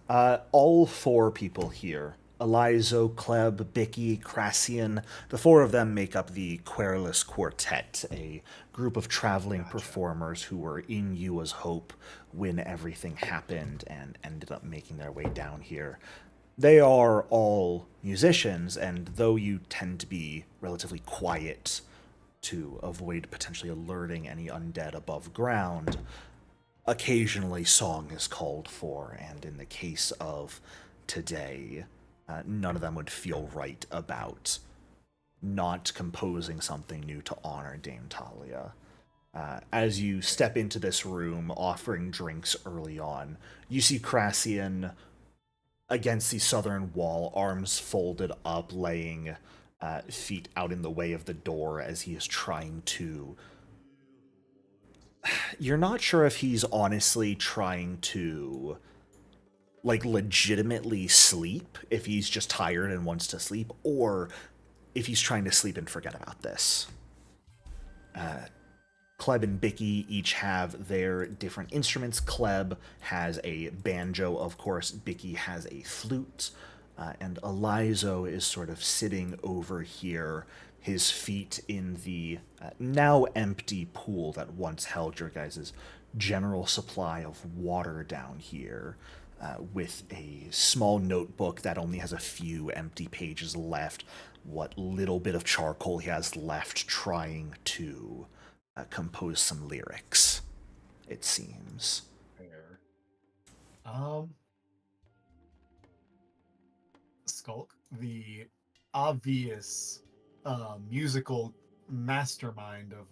All four people here. Elizo, Kleb, Bicky, Crassian. The four of them make up the Querulous Quartet, a group of traveling performers who were in Yua's Hope when everything happened and ended up making their way down here. They are all musicians, and though you tend to be relatively quiet to avoid potentially alerting any undead above ground, occasionally song is called for, and in the case of today, none of them would feel right about not composing something new to honor Dame Talia. As you step into this room, offering drinks early on, you see Crassian against the southern wall, arms folded up, laying feet out in the way of the door as he is trying to... You're not sure if he's honestly trying to, like, legitimately sleep, if he's just tired and wants to sleep, or if he's trying to sleep and forget about this. Kleb and Bicky each have their different instruments. Kleb has a banjo, of course. Bicky has a flute. And Elizo is sort of sitting over here, his feet in the now empty pool that once held your guys' general supply of water down here, with a small notebook that only has a few empty pages left, what little bit of charcoal he has left trying to compose some lyrics, it seems. Fair. Skulk, the obvious musical mastermind of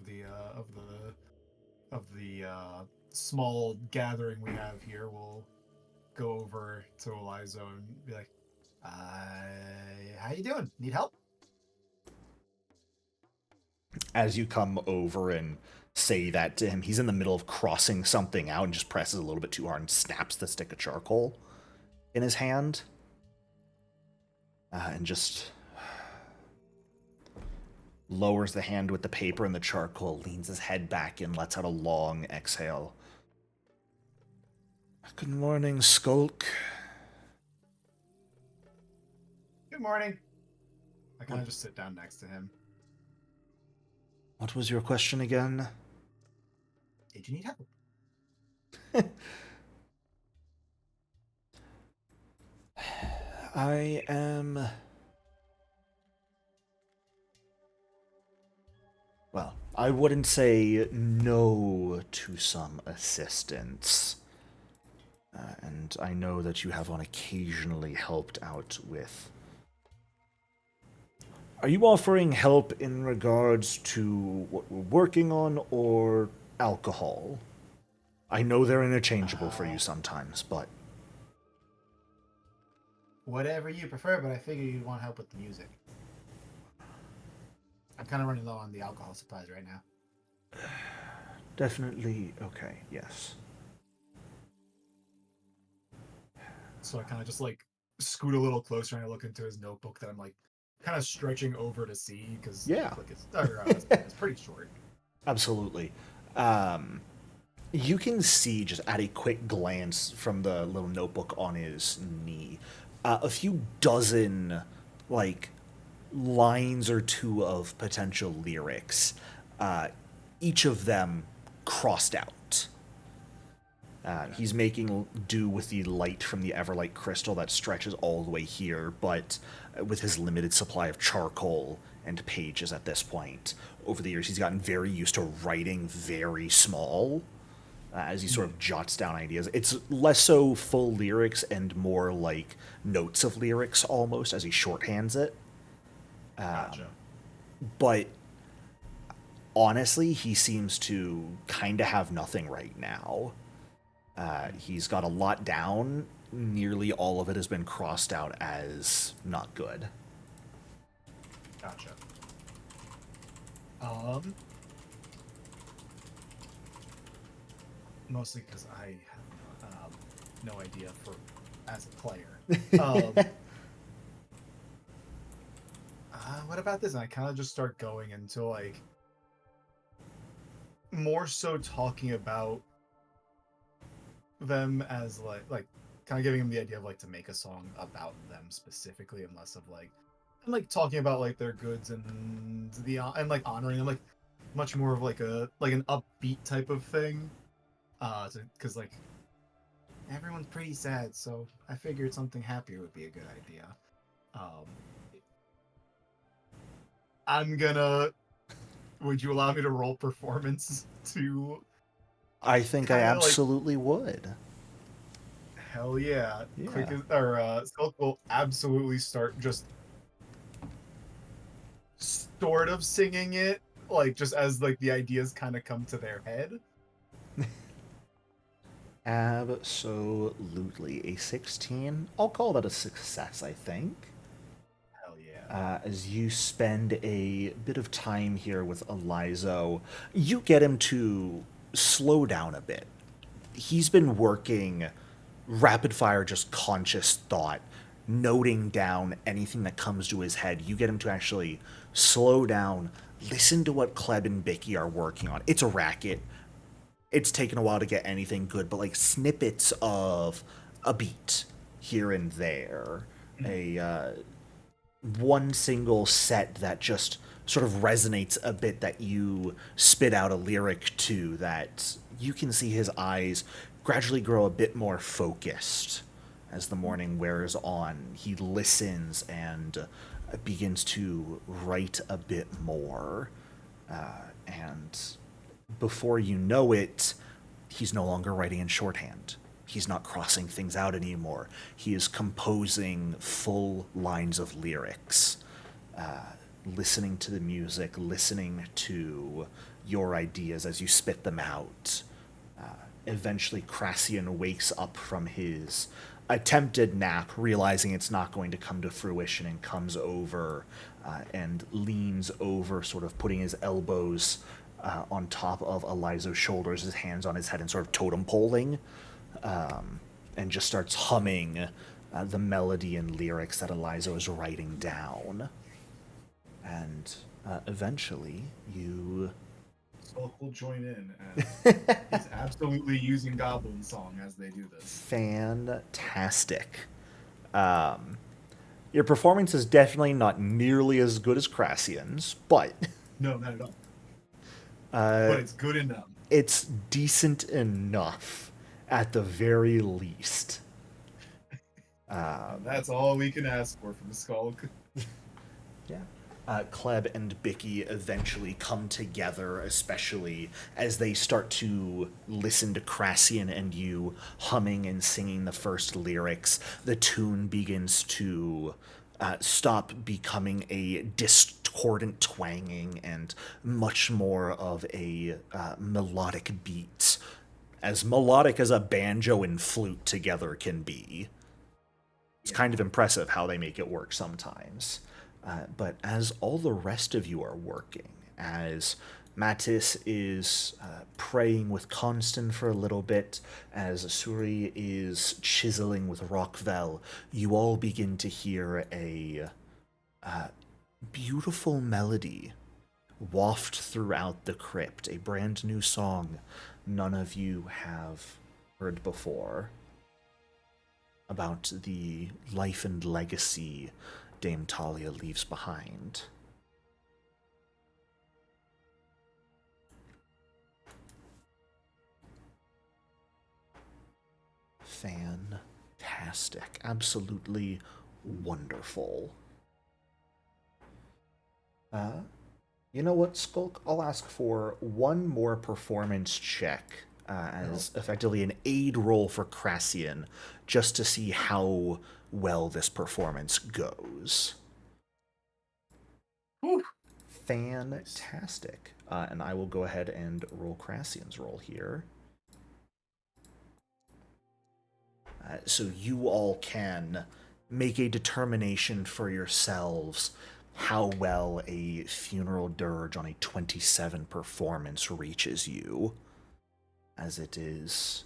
the small gathering we have here, will go over to Elizo and be like, "How you doing? Need help?" As you come over and say that to him, he's in the middle of crossing something out and just presses a little bit too hard and snaps the stick of charcoal in his hand. And just lowers the hand with the paper and the charcoal, leans his head back and lets out a long exhale. Good morning, Skulk. Good morning. I kind of just sit down next to him. What was your question again? Did you need help? I am... Well, I wouldn't say no to some assistance. And I know that you have on occasionally helped out with... Are you offering help in regards to what we're working on, or alcohol? I know they're interchangeable for you sometimes, but... Whatever you prefer, but I figure you'd want help with the music. I'm kind of running low on the alcohol supplies right now. Definitely okay, yes. So I kind of just like scoot a little closer and I look into his notebook that I'm like kind of stretching over to see, because Yeah. it's pretty short. Absolutely. You can see, just at a quick glance from the little notebook on his knee, a few dozen, like, lines or two of potential lyrics, each of them crossed out. He's making do with the light from the Everlight crystal that stretches all the way here, but with his limited supply of charcoal and pages at this point, over the years he's gotten very used to writing very small as he sort of jots down ideas. It's less so full lyrics and more like notes of lyrics almost, as he shorthands it. Gotcha. But honestly, he seems to kind of have nothing right now. He's got a lot down. Nearly all of it has been crossed out as not good. Gotcha. Mostly because I have no idea for as a player. What about this? And I kind of just start going into like more so talking about them as like kind of giving them the idea of like to make a song about them specifically, and less of like and like talking about like their goods and and like honoring them, like much more of like an upbeat type of thing. Because like everyone's pretty sad, so I figured something happier would be a good idea. Um, I'm gonna. Would you allow me to roll performance to? I think I Kinda like- absolutely would. Hell yeah! Yeah. Quick Skulk will absolutely start just sort of singing it, like just as like the ideas kind of come to their head. Absolutely. A 16? I'll call that a success, I think. Hell yeah! As you spend a bit of time here with Elizo, you get him to slow down a bit. He's been working rapid fire, just conscious thought, noting down anything that comes to his head. You get him to actually slow down, listen to what Kleb and Bicky are working on. It's a racket. It's taken a while to get anything good, but like snippets of a beat here and there. One single set that just sort of resonates a bit that you spit out a lyric to that you can see his eyes gradually grow a bit more focused as the morning wears on. He listens and begins to write a bit more. And before you know it, he's no longer writing in shorthand. He's not crossing things out anymore. He is composing full lines of lyrics, listening to the music, listening to your ideas as you spit them out. Eventually, Crassian wakes up from his attempted nap, realizing it's not going to come to fruition, and comes over and leans over, sort of putting his elbows on top of Elizo's shoulders, his hands on his head, and sort of totem poling, and just starts humming the melody and lyrics that Elizo is writing down. And eventually, you... Skulk will join in, and he's absolutely using Goblin Song as they do this. Fantastic. Your performance is definitely not nearly as good as Crassian's, but... No, not at all. But it's good enough. It's decent enough, at the very least. That's all we can ask for from Skulk. Yeah. Kleb and Bicky eventually come together, especially as they start to listen to Crassian and you humming and singing the first lyrics. The tune begins to stop becoming a discordant twanging and much more of a melodic beat. As melodic as a banjo and flute together can be. It's kind of impressive how they make it work sometimes. But as all the rest of you are working, as Mattis is praying with Constant for a little bit, as Suri is chiseling with Rockvel, you all begin to hear a beautiful melody waft throughout the crypt, a brand new song none of you have heard before, about the life and legacy Dame Talia leaves behind. Fantastic. Absolutely wonderful. You know what, Skulk? I'll ask for one more performance check as effectively an aid roll for Crassian, just to see how well this performance goes. Whew. Fantastic. And I will go ahead and roll Crassian's roll here. so you all can make a determination for yourselves how well a funeral dirge on a 27 performance reaches you, as it is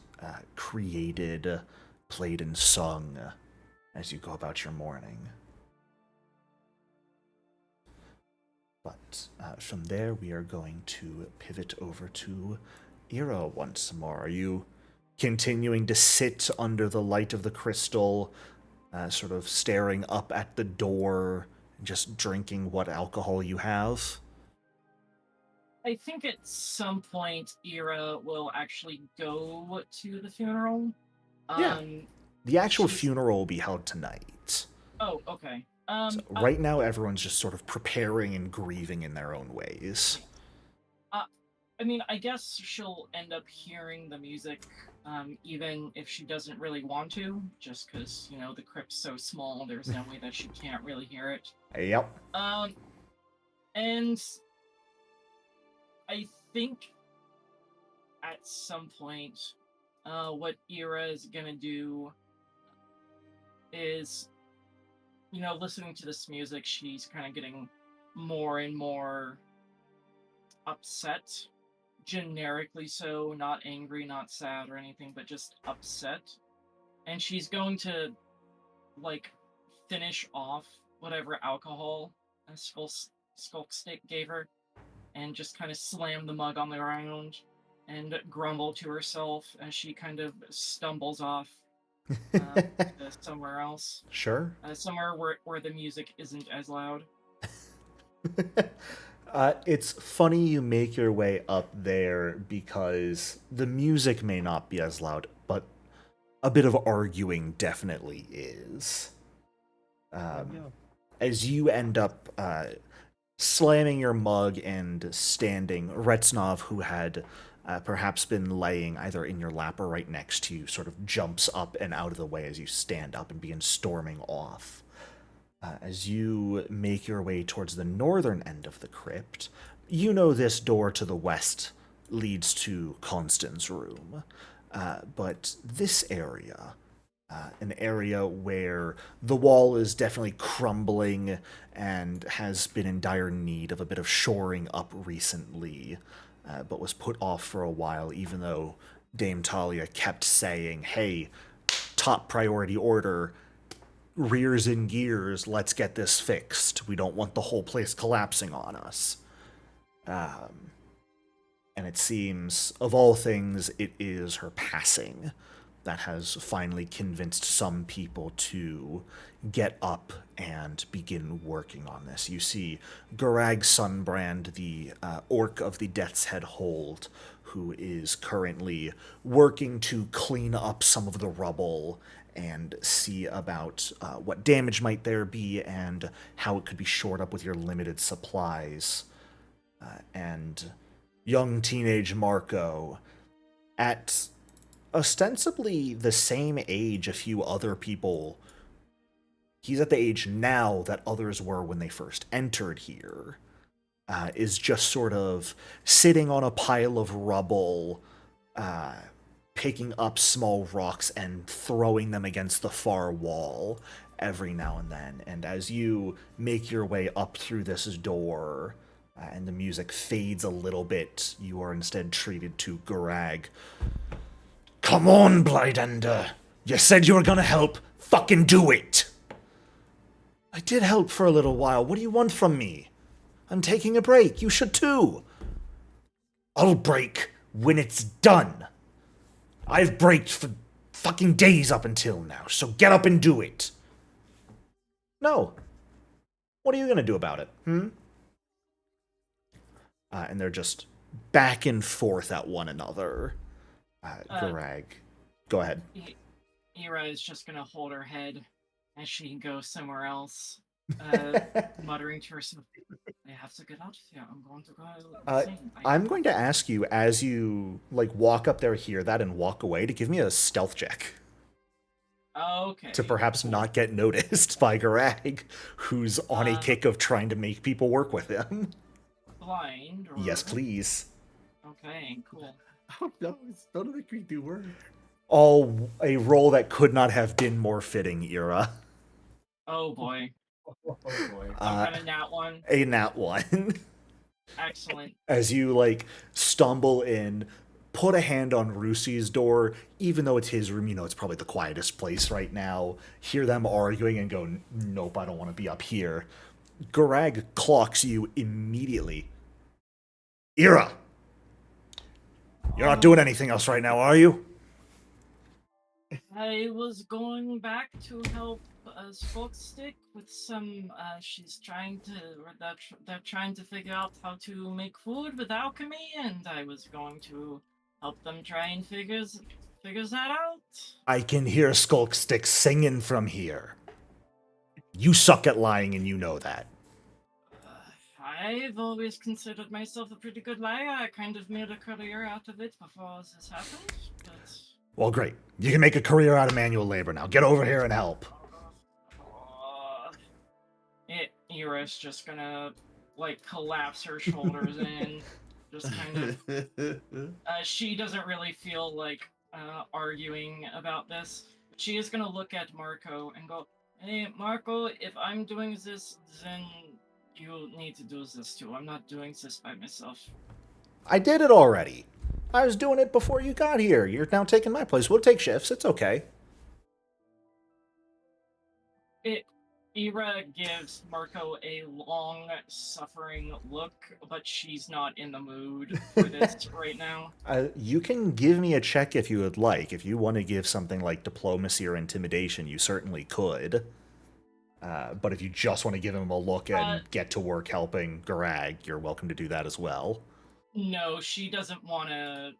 created, played, and sung as you go about your morning. But from there, we are going to pivot over to Ira once more. Are you continuing to sit under the light of the crystal, sort of staring up at the door, just drinking what alcohol you have? I think at some point Ira will actually go to the funeral. Yeah. The actual she's- funeral will be held tonight. Oh, okay. So right now, everyone's just sort of preparing and grieving in their own ways. I mean, I guess she'll end up hearing the music, even if she doesn't really want to, just because, you know, the crypt's so small, there's no way that she can't really hear it. Yep. And I think at some point, what Ira is gonna do is, you know, listening to this music, she's kind of getting more and more upset. Generically so, not angry, not sad or anything, but just upset. And she's going to, like, finish off whatever alcohol Skulkstick gave her, and just kind of slam the mug on the ground and grumble to herself as she kind of stumbles off to somewhere else. Sure. Somewhere where the music isn't as loud. It's funny you make your way up there because the music may not be as loud, but a bit of arguing definitely is. As you end up slamming your mug and standing, Retznov, who had perhaps been laying either in your lap or right next to you, sort of jumps up and out of the way as you stand up and begin storming off. As you make your way towards the northern end of the crypt, you know this door to the west leads to Constance's room. But this area, an area where the wall is definitely crumbling and has been in dire need of a bit of shoring up recently, but was put off for a while, even though Dame Talia kept saying, hey, top priority order, rears in gears, let's get this fixed. We don't want the whole place collapsing on us. And it seems, of all things, it is her passing that has finally convinced some people to get up and begin working on this. You see Gurag Sunbrand, the orc of the Death's Head Hold, who is currently working to clean up some of the rubble and see about what damage might there be and how it could be shored up with your limited supplies. And young teenage Marco, at ostensibly the same age a few other people, he's at the age now that others were when they first entered here, is just sort of sitting on a pile of rubble, picking up small rocks and throwing them against the far wall every now and then. And as you make your way up through this door, and the music fades a little bit, you are instead treated to Gurag. Come on, Blightender! You said you were gonna help. Fucking do it! I did help for a little while. What do you want from me? I'm taking a break. You should too. I'll break when it's done. I've braked for fucking days up until now, so get up and do it. No. What are you gonna do about it, and they're just back and forth at one another. Gurag, go ahead. Ira is just gonna hold her head as she goes somewhere else, muttering to herself, I have to get out of here. I'm going to go insane. I'm going to ask you, as you walk up there, hear that, and walk away, to give me a stealth check. Okay. To perhaps not get noticed by Gurag, who's on a kick of trying to make people work with him. Blind? Or... Yes, please. Okay, cool. Oh no, it's none of the creepy work. Oh, a roll that could not have been more fitting, Ira. Oh boy. Oh boy. Some kind of nat one. A nat one. Excellent. As you like stumble in, put a hand on Rusi's door, even though it's his room, you know it's probably the quietest place right now. Hear them arguing and go, nope, I don't want to be up here. Garag clocks you immediately. Ira! You're not doing anything else right now, are you? I was going back to help Stick with some. She's trying to. They're trying to figure out how to make food with alchemy, and I was going to help them try and figures that out. I can hear Skulkstick singing from here. You suck at lying and you know that. I've always considered myself a pretty good liar. I kind of made a career out of it before this happened, but. Well, great. You can make a career out of manual labor now. Get over here and help. Ira's just gonna like collapse her shoulders and just kind of. She doesn't really feel like arguing about this. But she is gonna look at Marco and go, "Hey, Marco, if I'm doing this, then you need to do this too. I'm not doing this by myself." I did it already. I was doing it before you got here. You're now taking my place. We'll take shifts. It's okay. Ira gives Marco a long, suffering look, but she's not in the mood for this right now. You can give me a check if you would like. If you want to give something like diplomacy or intimidation, you certainly could. But if you just want to give him a look and get to work helping Garag, you're welcome to do that as well. No, she doesn't want to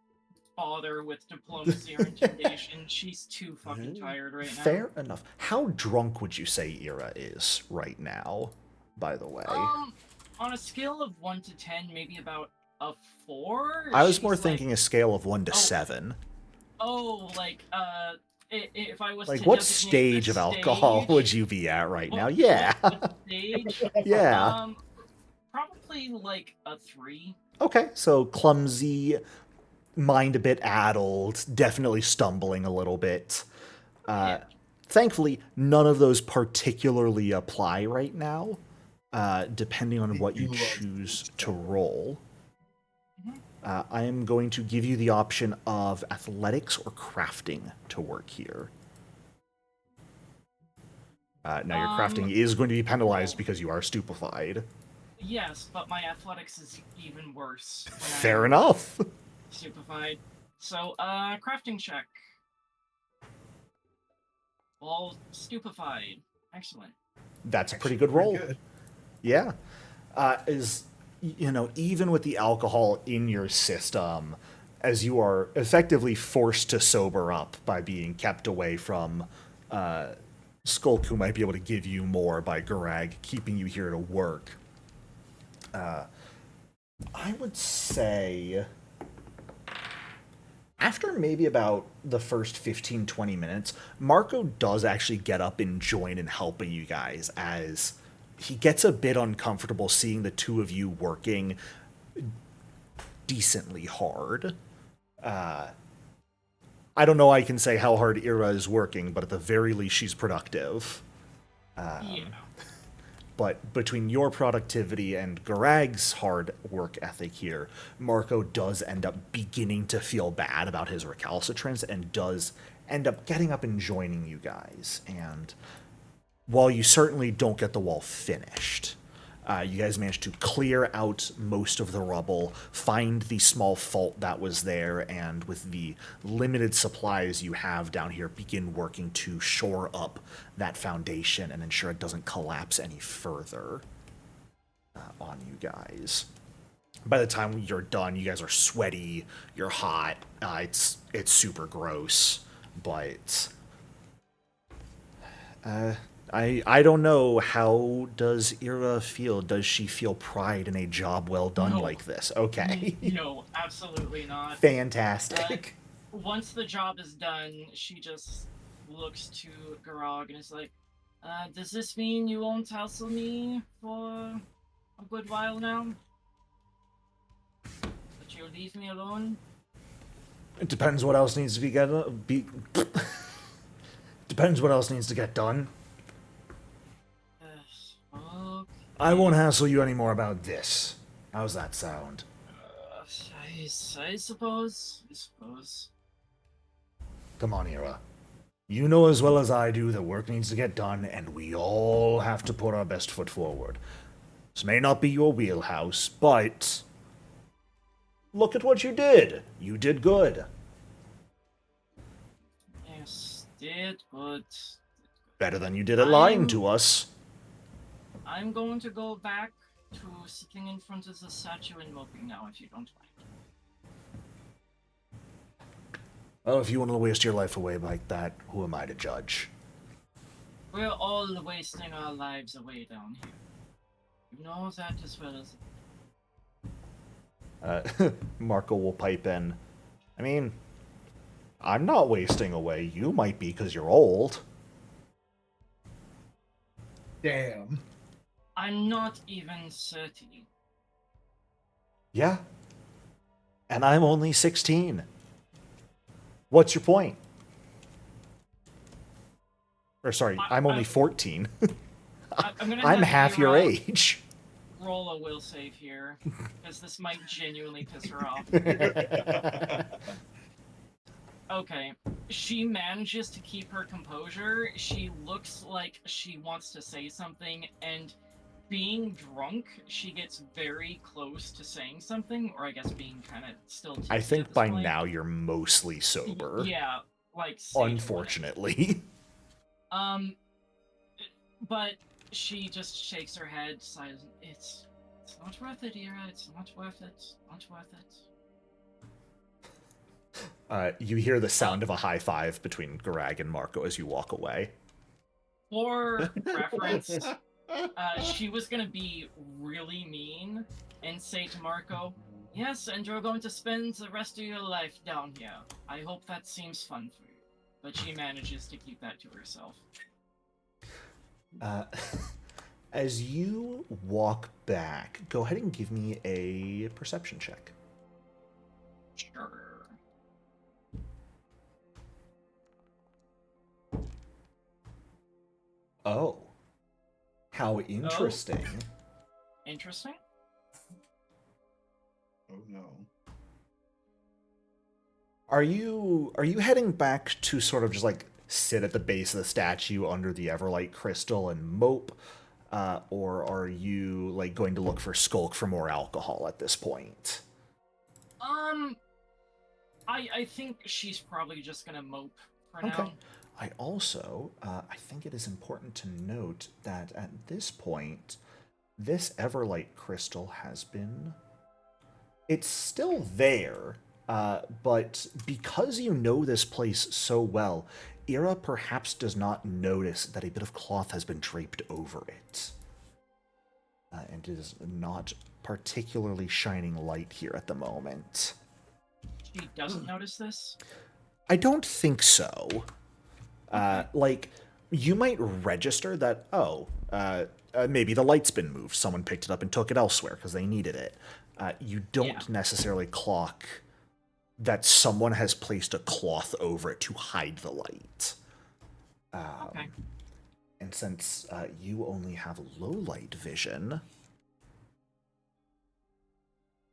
bother with diplomacy or intimidation. She's too fucking tired right now. Fair enough. How drunk would you say Ira is right now, by the way? On a scale of 1 to 10, maybe about a 4? I was more thinking a scale of 1 to 7. Oh, like, if I was like, to what designate stage a of alcohol stage- would you be at right now? what- Yeah. what stage? Yeah. Probably like a 3. Okay, so clumsy, mind a bit addled, definitely stumbling a little bit. Thankfully, none of those particularly apply right now, depending on what you choose to roll. I am going to give you the option of athletics or crafting to work here. Now, your crafting is going to be penalized because you are stupefied. Yes, but my athletics is even worse. Fair enough. Stupefied. So, crafting check. All stupefied. Excellent. That's a pretty good roll. Good. Yeah. Even with the alcohol in your system, as you are effectively forced to sober up by being kept away from Skulk, who might be able to give you more by Garag keeping you here to work. I would say after maybe about the first 15, 20 minutes, Marco does actually get up and join in helping you guys, as he gets a bit uncomfortable seeing the two of you working decently hard. I don't know I can say how hard Ira is working, but at the very least she's productive. Yeah. But between your productivity and Garag's hard work ethic here, Marco does end up beginning to feel bad about his recalcitrance and does end up getting up and joining you guys. And while you certainly don't get the wall finished, you guys managed to clear out most of the rubble, find the small fault that was there, and with the limited supplies you have down here, begin working to shore up that foundation and ensure it doesn't collapse any further on you guys. By the time you're done, you guys are sweaty, you're hot, it's super gross, but I don't know. How does Ira feel? Does she feel pride in a job well done like this? Okay. No, absolutely not. Fantastic. Once the job is done, she just looks to Garag and is like, does this mean you won't hassle me for a good while now? That you'll leave me alone? It depends what else needs to depends what else needs to get done. Okay. I won't hassle you anymore about this. How's that sound? I suppose. I suppose. Come on, Ira. You know as well as I do that work needs to get done, and we all have to put our best foot forward. This may not be your wheelhouse, but look at what you did. You did good. Yes, did good. Better than you did at lying I'm- to us. I'm going to go back to sitting in front of the statue and moping now, if you don't mind. Well, if you want to waste your life away like that, who am I to judge? We're all wasting our lives away down here. You know that as well as... Marco will pipe in. I mean, I'm not wasting away. You might be because you're old. Damn. I'm not even 30. Yeah. And I'm only 16. What's your point? Or sorry, I'm only 14. I'm gonna I'm have half your Ira age. roll a will save here, because this might genuinely piss her off. Okay, she manages to keep her composure. She looks like she wants to say something, and being drunk, she gets very close to saying something, or I guess being kind of still tipsy I at think this by point. now you're mostly sober. Yeah, like sage whatever. Unfortunately. But she just shakes her head, sighs. It's not worth it, Ira. It's not worth it. Not worth it. You hear the sound of a high five between Garag and Marco as you walk away. For reference, she was gonna be really mean and say to Marco, "Yes, and you're going to spend the rest of your life down here. I hope that seems fun for you." But she manages to keep that to herself. As you walk back, go ahead and give me a perception check. Sure. Oh. How interesting. Interesting. Oh no. Are you heading back to sort of just like sit at the base of the statue under the Everlight crystal and mope? Or are you like going to look for Skulk for more alcohol at this point? I think she's probably just gonna mope for Okay. now. I also, I think it is important to note that at this point, this Everlight crystal has been... It's still there, but because you know this place so well, Ira perhaps does not notice that a bit of cloth has been draped over it. And it is not particularly shining light here at the moment. She doesn't notice this? I don't think so. Like, you might register that, maybe the light's been moved. Someone picked it up and took it elsewhere because they needed it. You don't necessarily clock that someone has placed a cloth over it to hide the light. Okay. And since you only have low light vision,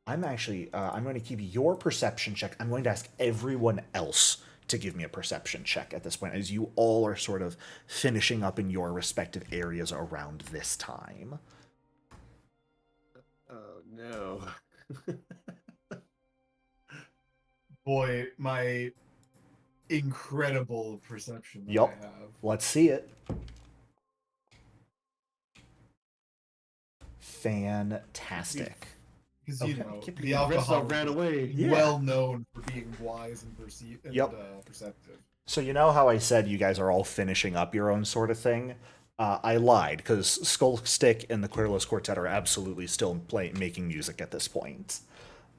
I'm actually, I'm going to keep your perception check. I'm going to ask everyone else to give me a perception check at this point, as you all are sort of finishing up in your respective areas around this time. Oh no. Boy, my incredible perception that Yup. I have. Let's see it. Fantastic. Because Okay. you know Keep the The rest alcohol all ran away. Yeah. well known for being wise and perceptive. So you know how I said you guys are all finishing up your own sort of thing? I lied, because Skullstick and the Querulous Quartet are absolutely still making music at this point.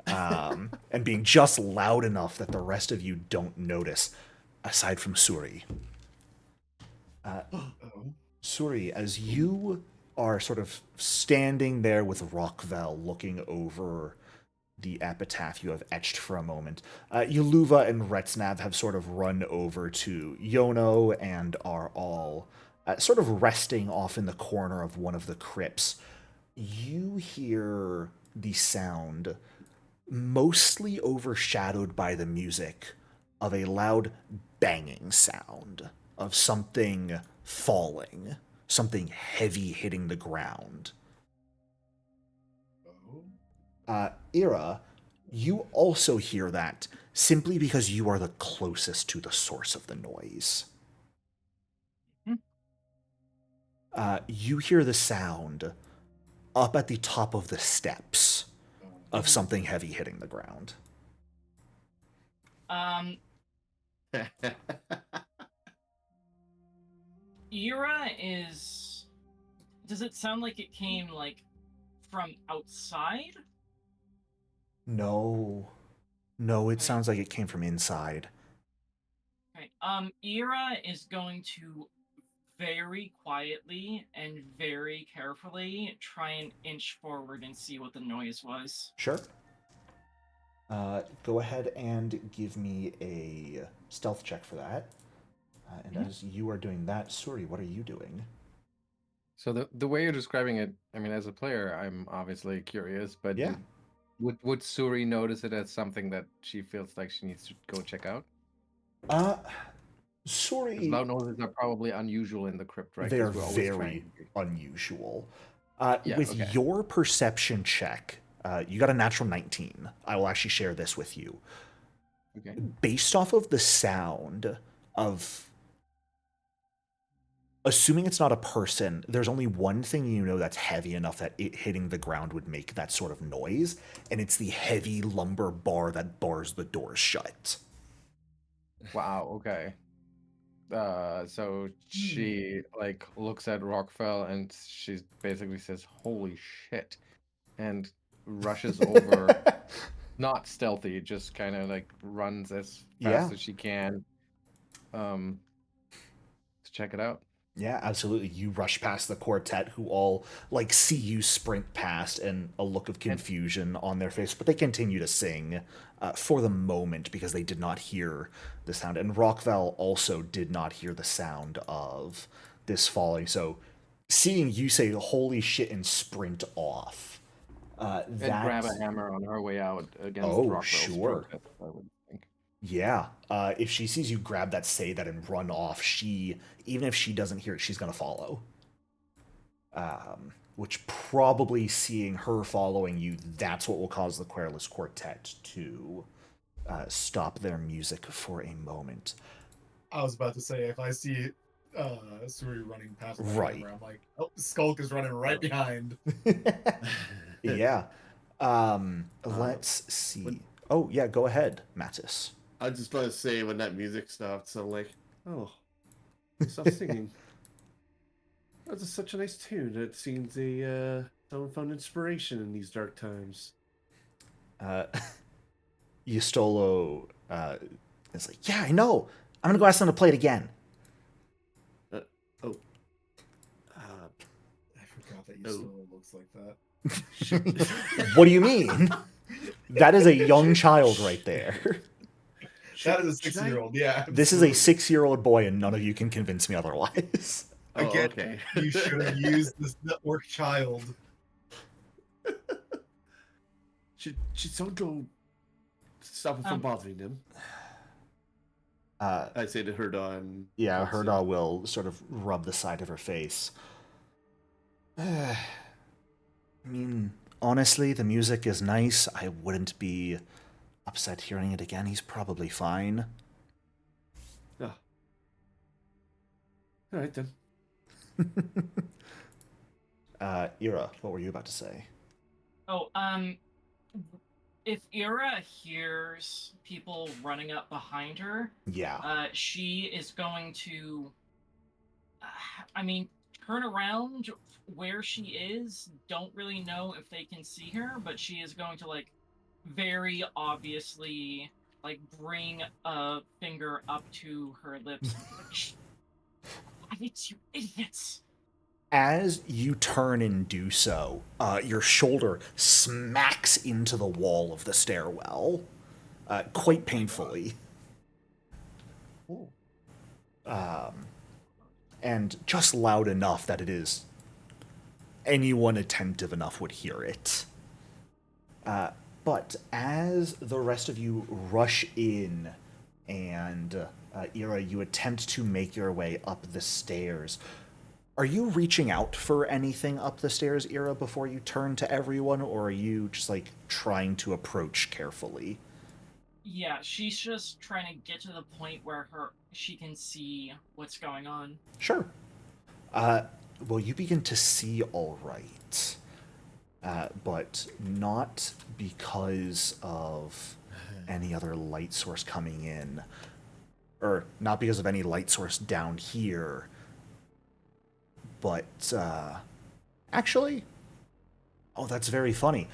And being just loud enough that the rest of you don't notice, aside from Suri. Oh. Suri, as you are sort of standing there with Rockvel looking over the epitaph you have etched for a moment. Yuluva and Retsnav have sort of run over to Yono and are all sort of resting off in the corner of one of the crypts. You hear the sound, mostly overshadowed by the music, of a loud banging sound of something falling, something heavy hitting the ground. Ira, you also hear that simply because you are the closest to the source of the noise. You hear the sound up at the top of the steps of something heavy hitting the ground. Ira is... Does it sound like it came, like, from outside? No. No, it sounds like it came from inside. Okay. Ira is going to very quietly and very carefully try and inch forward and see what the noise was. Sure. Go ahead and give me a stealth check for that. And as you are doing that, Suri, what are you doing? So the way you're describing it, I mean, as a player, I'm obviously curious, but Yeah. would Suri notice it as something that she feels like she needs to go check out? Suri... Because loud noises are probably unusual in the crypt, right? They're 'Cause we're always very trying- unusual. Yeah, With okay. your perception check, you got a natural 19. I will actually share this with you. Okay. Based off of the sound of... Assuming it's not a person, there's only one thing you know that's heavy enough that it hitting the ground would make that sort of noise, and it's the heavy lumber bar that bars the doors shut. Wow, okay. So she like looks at Rockfell and she basically says, "Holy shit," and rushes over, not stealthy, just kind of like runs as fast Yeah. as she can, to check it out. Yeah, absolutely. You rush past the quartet who all like see you sprint past and a look of confusion on their face, but they continue to sing for the moment because they did not hear the sound. And Rockval also did not hear the sound of this falling. So seeing you say holy shit and sprint off, And grab a hammer on her way out against Oh, Rockwell's sure. protest, I would think. Yeah, if she sees you grab that, say that, and run off, even if she doesn't hear it, she's gonna follow. Which probably seeing her following you, that's what will cause the Querulous Quartet to stop their music for a moment. I was about to say, if I see Suri running past my Right. camera, I'm like, oh, Skulk is running right behind. Yeah. Let's see. Oh, yeah, go ahead, Mattis. I just want to say when that music stopped, so I'm like, oh, they stopped singing. That's such a nice tune. It seems someone found inspiration in these dark times. Yustolo is like, yeah, I know. I'm gonna go ask them to play it again. Oh. I forgot that Yustolo looks like that. What do you mean? That is a young child right there. That is a 6-year-old, yeah. This is a absolutely. 6-year-old boy, and none of you can convince me otherwise. Oh, Again, okay. you should have used this network child. Should someone go stop him from bothering them? I say to Herda. Yeah, Herda will sort of rub the side of her face. I mean, honestly, the music is nice. I wouldn't be upset hearing it again. He's probably fine. Oh. All right, then. Ira, what were you about to say? Oh, if Ira hears people running up behind her, Yeah. she is going to, turn around where she is. Don't really know if they can see her, but she is going to, like, very obviously, like, bring a finger up to her lips. It's you idiots! As you turn and do so, your shoulder smacks into the wall of the stairwell, quite painfully. Oh. And just loud enough that it is anyone attentive enough would hear it. But as the rest of you rush in and Ira, you attempt to make your way up the stairs. Are you reaching out for anything up the stairs, Ira, before you turn to everyone, or are you just like trying to approach carefully? Yeah, she's just trying to get to the point where she can see what's going on. Sure. Well, you begin to see all right, but not because of any other light source coming in, or not because of any light source down here, but actually, oh, that's very funny.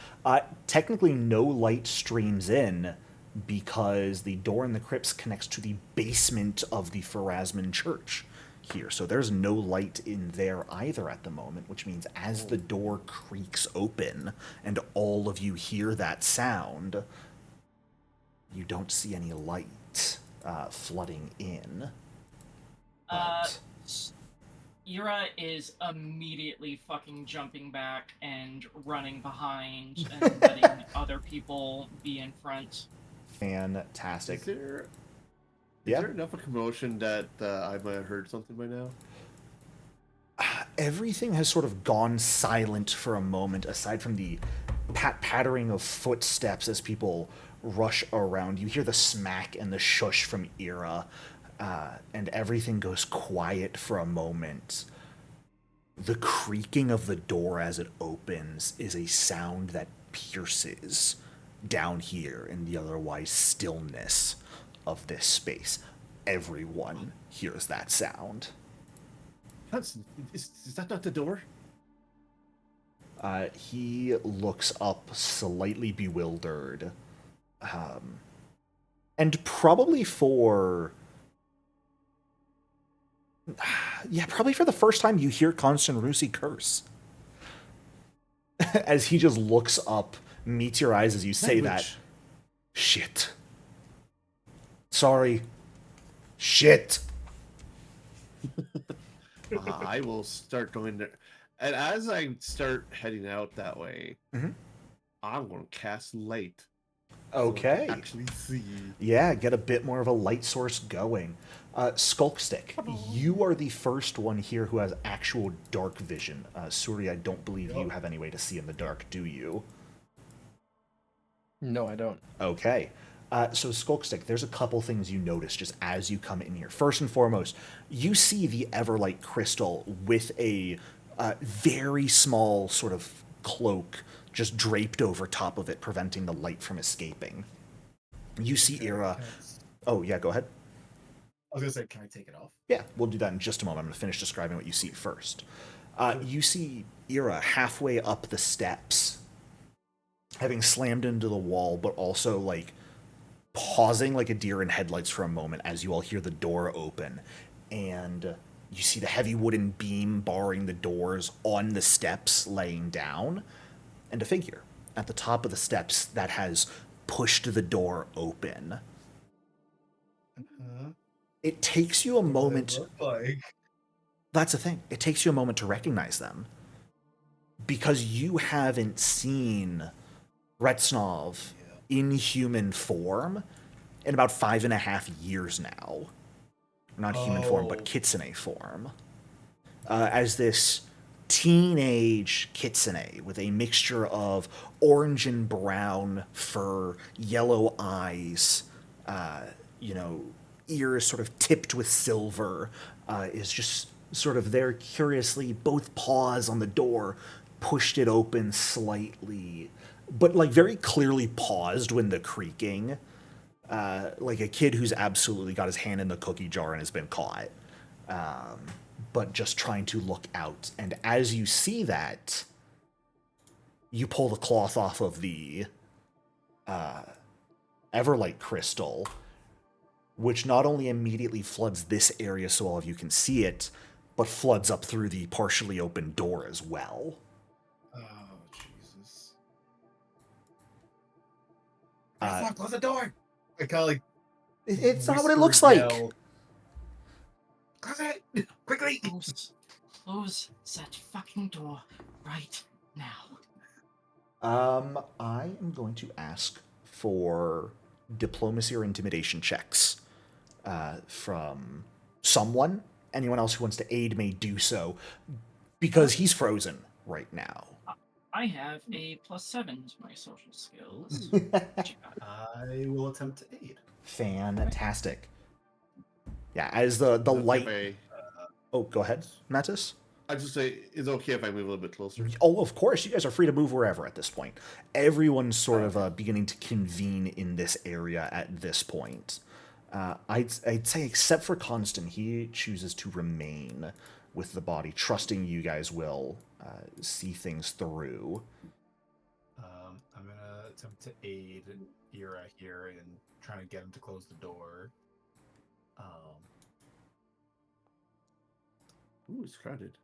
Technically, no light streams in because the door in the crypts connects to the basement of the Pharasman church here. So there's no light in there either at the moment, which means as the door creaks open and all of you hear that sound, you don't see any light flooding in. But... Ira is immediately fucking jumping back and running behind and letting other people be in front. Fantastic. Is there enough of commotion that I might have heard something by now? Everything has sort of gone silent for a moment, aside from the pattering of footsteps as people rush around. You hear the smack and the shush from Ira, and everything goes quiet for a moment. The creaking of the door as it opens is a sound that pierces down here in the otherwise stillness of this space. Everyone hears that sound. Hudson, is that not the door? He looks up slightly bewildered. And probably for... Yeah, probably for the first time you hear Constant Rusi curse. As he just looks up, meets your eyes as you say that. Shit. Sorry. Shit. I will start going there. And as I start heading out that way, I'm going to cast light. Okay. So I can actually see. Yeah, get a bit more of a light source going. Skulkstick, you are the first one here who has actual dark vision. Suri, I don't believe you have any way to see in the dark, do you? No, I don't. Okay. So Skulkstick, there's a couple things you notice just as you come in here. First and foremost, you see the Everlight crystal with a very small sort of cloak just draped over top of it, preventing the light from escaping. You see Ira... Oh, yeah, go ahead. I was going to say, can I take it off? Yeah, we'll do that in just a moment. I'm going to finish describing what you see first. You see Ira halfway up the steps, having slammed into the wall, but also, like, pausing like a deer in headlights for a moment as you all hear the door open. And you see the heavy wooden beam barring the doors on the steps laying down, and a figure at the top of the steps that has pushed the door open. It takes you a moment. That's the thing. It takes you a moment to recognize them. Because you haven't seen Retsnov in human form in about 5.5 years now. Not human form, but kitsune form. As this teenage kitsune with a mixture of orange and brown fur, yellow eyes, ears sort of tipped with silver, is just sort of there curiously, both paws on the door, pushed it open slightly, but like very clearly paused when the creaking, like a kid who's absolutely got his hand in the cookie jar and has been caught, but just trying to look out. And as you see that, you pull the cloth off of the Everlight crystal, which not only immediately floods this area so all of you can see it, but floods up through the partially open door as well. Oh, Jesus. Uh, Close the door! I kind of like it's not what it whisper looks like. yell, close it! Quickly! Close that fucking door right now. I am going to ask for diplomacy or intimidation checks from someone. Anyone else who wants to aid may do so, because he's frozen right now. I have a +7 to my social skills. I will attempt to aid. Fantastic. Yeah, as the light... Oh, go ahead, Mattis. I'd just say, is it okay if I move a little bit closer? Oh, of course. You guys are free to move wherever at this point. Everyone's sort of beginning to convene in this area at this point. I'd say, except for Constant, he chooses to remain with the body, trusting you guys will see things through. I'm going to attempt to aid Ira here in trying to get him to close the door. Ooh, it's crowded.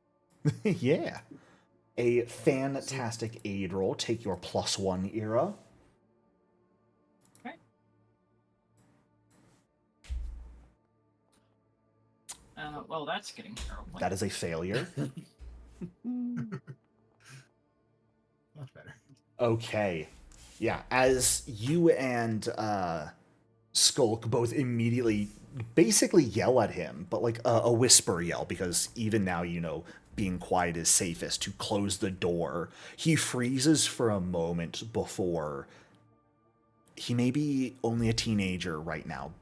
Yeah. A fantastic aid roll. Take your +1, Ira. Okay. Well, that's getting terrible. That is a failure. Much better. Okay. Yeah, as you and Skulk both immediately basically yell at him, but like a whisper yell, because even now, you know, being quiet is safest, to close the door. He freezes for a moment before... He may be only a teenager right now.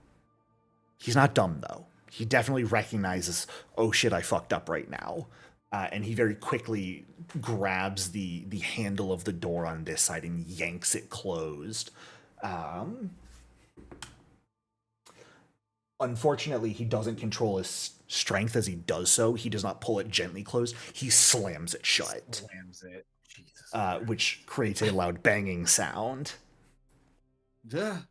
He's not dumb, though. He definitely recognizes, oh shit, I fucked up right now. And he very quickly grabs the handle of the door on this side and yanks it closed. Unfortunately, he doesn't control his strength as he does so. He does not pull it gently closed. He slams it shut. Slams it. Jesus. Which creates a loud banging sound. Yeah.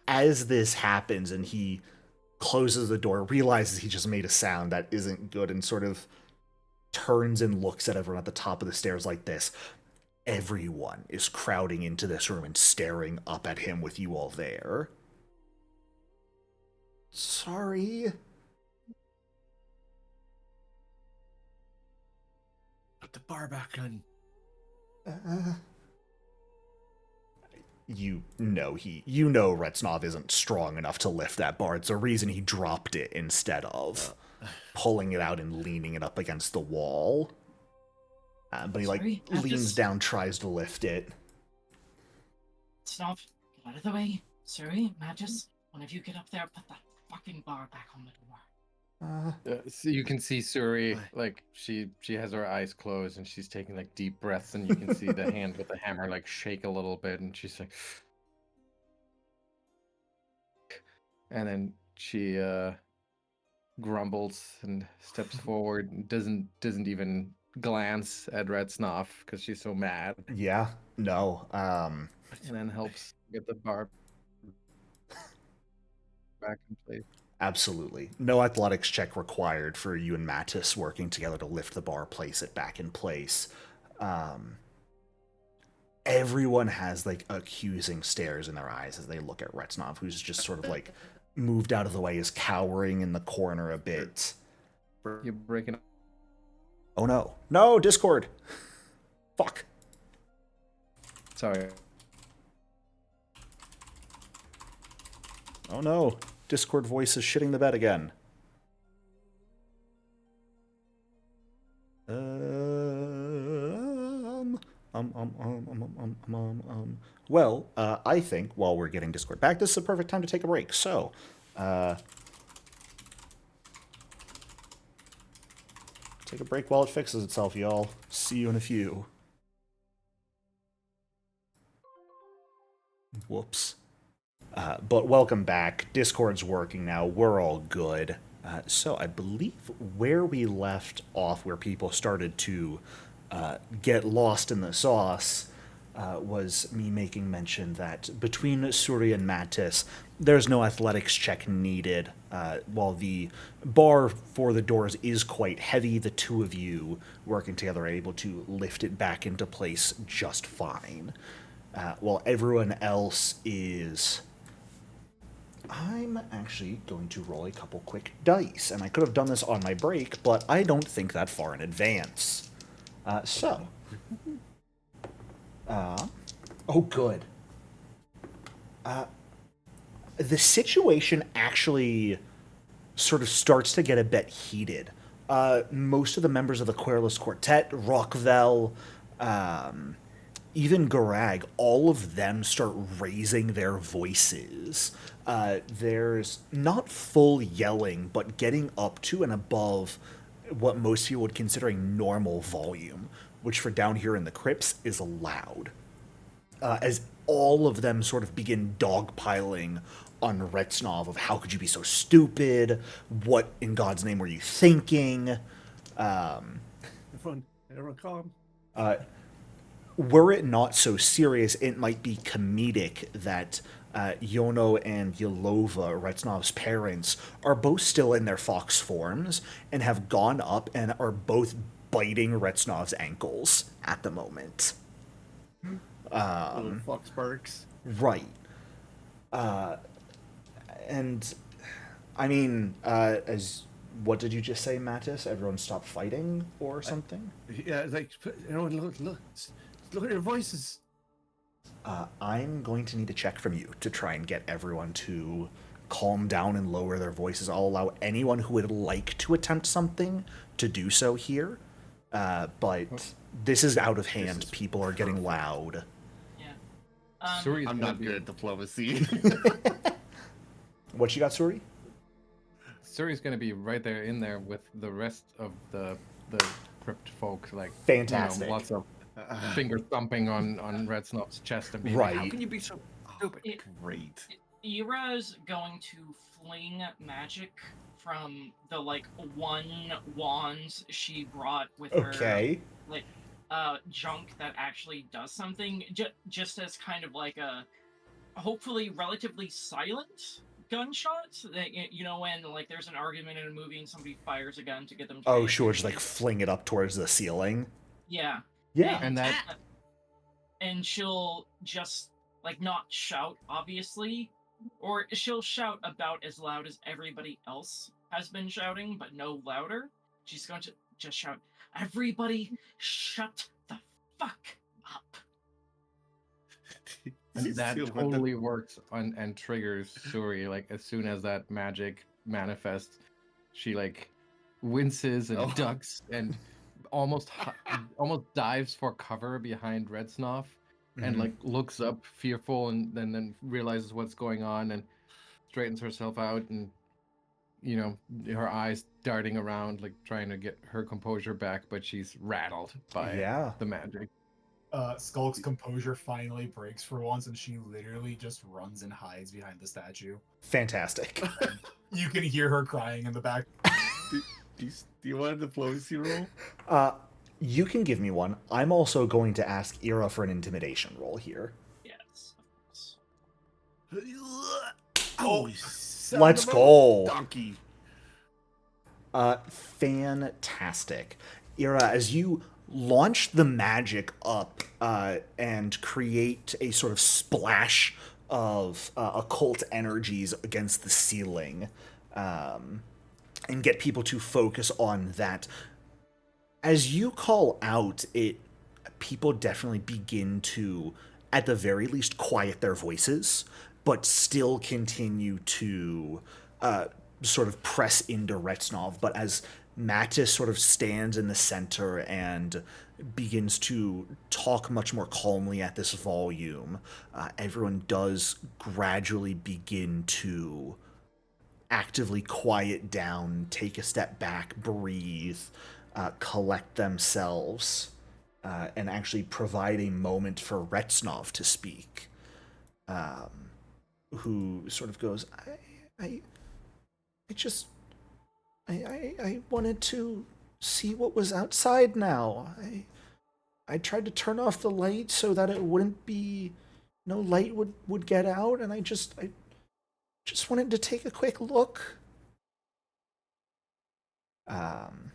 As this happens and he closes the door, realizes he just made a sound that isn't good, and sort of turns and looks at everyone at the top of the stairs like this. Everyone is crowding into this room and staring up at him with you all there. Sorry. Put the bar back on. You know Retznov isn't strong enough to lift that bar. It's a reason he dropped it instead of pulling it out and leaning it up against the wall. But he leans down, tries to lift it. Stop. Get out of the way. Sorry, Magus. One of you get up there, put that fucking bar back on the door. So you can see Suri, like she has her eyes closed and she's taking like deep breaths, and you can see the hand with the hammer like shake a little bit, and she's like, and then she grumbles and steps forward and doesn't even glance at Retznov because she's so mad. Yeah, no. And then helps get the bar back in place. Absolutely. No athletics check required for you and Mattis working together to lift the bar, place it back in place. Everyone has like accusing stares in their eyes as they look at Retznov, who's just sort of like moved out of the way, is cowering in the corner a bit. You're breaking up. Oh no. No, Discord. Fuck. Sorry. Oh no. Discord voice is shitting the bed again. Well, I think while we're getting Discord back, this is a perfect time to take a break. So, take a break while it fixes itself, y'all. See you in a few. Whoops. But welcome back. Discord's working now. We're all good. So I believe where we left off, where people started to get lost in the sauce, was me making mention that between Suri and Mattis, there's no athletics check needed While the bar for the doors is quite heavy, the two of you working together are able to lift it back into place just fine. While everyone else is... I'm actually going to roll a couple quick dice, and I could have done this on my break, but I don't think that far in advance. Oh, good. The situation actually sort of starts to get a bit heated. Most of the members of the Querulous Quartet, Rockvel, even Garag, all of them start raising their voices. There's not full yelling, but getting up to and above what most people would consider a normal volume, which for down here in the crypts is loud. As all of them sort of begin dogpiling on Retznov of how could you be so stupid? What in God's name were you thinking? Everyone calm. Were it not so serious, it might be comedic that Yono and Yelova, Retznov's parents, are both still in their fox forms and have gone up and are both biting Retznov's ankles at the moment. Little fox barks. Right. And, I mean, as... What did you just say, Mattis? Everyone stop fighting or something? Yeah, like, everyone look at your voices. I'm going to need a check from you to try and get everyone to calm down and lower their voices. I'll allow anyone who would like to attempt something to do so here, but this is out of hand. People are getting loud. Yeah. Suri's I'm gonna not be- good at diplomacy. What you got, Suri? Suri's gonna be right there in there with the rest of the crypt folk, like Fantastic. lots of finger thumping on Redsnop's chest and being like, how Right. can you be so stupid? Great. Ira's going to fling magic from the one wand she brought with her Okay. junk that actually does something, just as kind of like a hopefully relatively silent gunshot. That when there's an argument in a movie and somebody fires a gun to get them to Oh, pay sure, just attention. fling it up towards the ceiling. Yeah. Yeah. And that And she'll just not shout, obviously, or she'll shout about as loud as everybody else has been shouting, but no louder. She's going to just shout, "Everybody, shut the fuck up!" And that totally works and triggers Suri. Like, as soon as that magic manifests, she winces and ducks and almost dives for cover behind Redsnoff and looks up fearful and then realizes what's going on and straightens herself out and her eyes darting around trying to get her composure back, but she's rattled by the magic. Skulk's composure finally breaks for once, and she literally just runs and hides behind the statue. Fantastic. You can hear her crying in the back. Do you want a diplomacy roll? You can give me one. I'm also going to ask Ira for an intimidation roll here. Yes, of course. Oh, Let's go. Donkey. Fantastic. Ira, as you launch the magic up and create a sort of splash of occult energies against the ceiling and get people to focus on that, as you call out, people definitely begin to, at the very least, quiet their voices, but still continue to sort of press into Retznov. But as Mattis sort of stands in the center and begins to talk much more calmly at this volume, everyone does gradually begin to actively quiet down, take a step back, breathe, collect themselves, and actually provide a moment for Retznov to speak, who sort of goes, I wanted to see what was outside now. I tried to turn off the light so that it wouldn't be, no light would get out, and I just wanted to take a quick look. And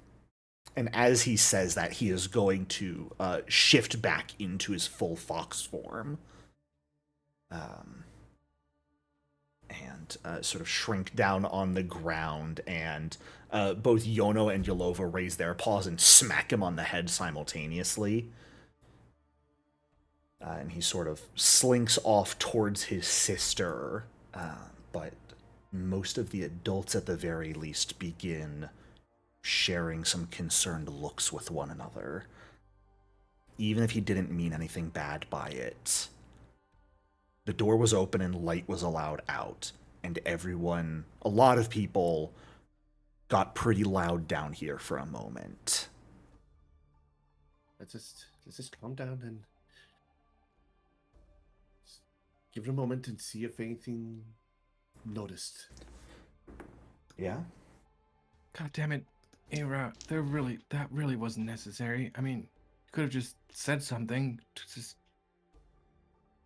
as he says that, he is going to shift back into his full fox form. And sort of shrink down on the ground, and both Yono and Yolova raise their paws and smack him on the head simultaneously. And he sort of slinks off towards his sister, but most of the adults at the very least begin sharing some concerned looks with one another. Even if he didn't mean anything bad by it. The door was open and light was allowed out, and everyone, a lot of people, got pretty loud down here for a moment. Let's just calm down and give it a moment and see if anything noticed. Yeah? God damn it, Era, that really wasn't necessary. I mean, you could have just said something. Just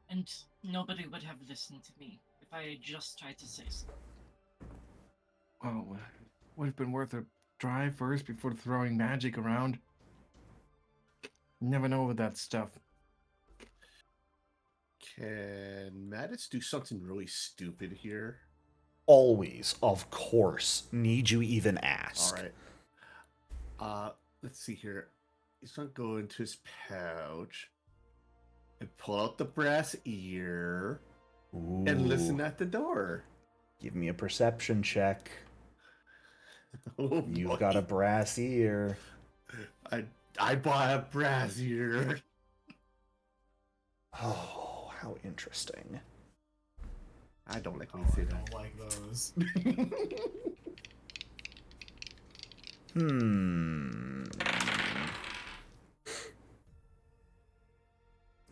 And nobody would have listened to me if I had just tried to say so. well, would have been worth a try first before throwing magic around. You never know with that stuff. Can Mattis do something really stupid here? Always, of course. Need you even ask? All right. Let's see here. He's gonna go into his pouch and pull out the brass ear and listen Ooh. at the door. Give me a perception check. Oh, You've boy. got a brass ear. I bought a brass ear. Oh, how interesting. I don't like Oh, when you I say that. don't like those.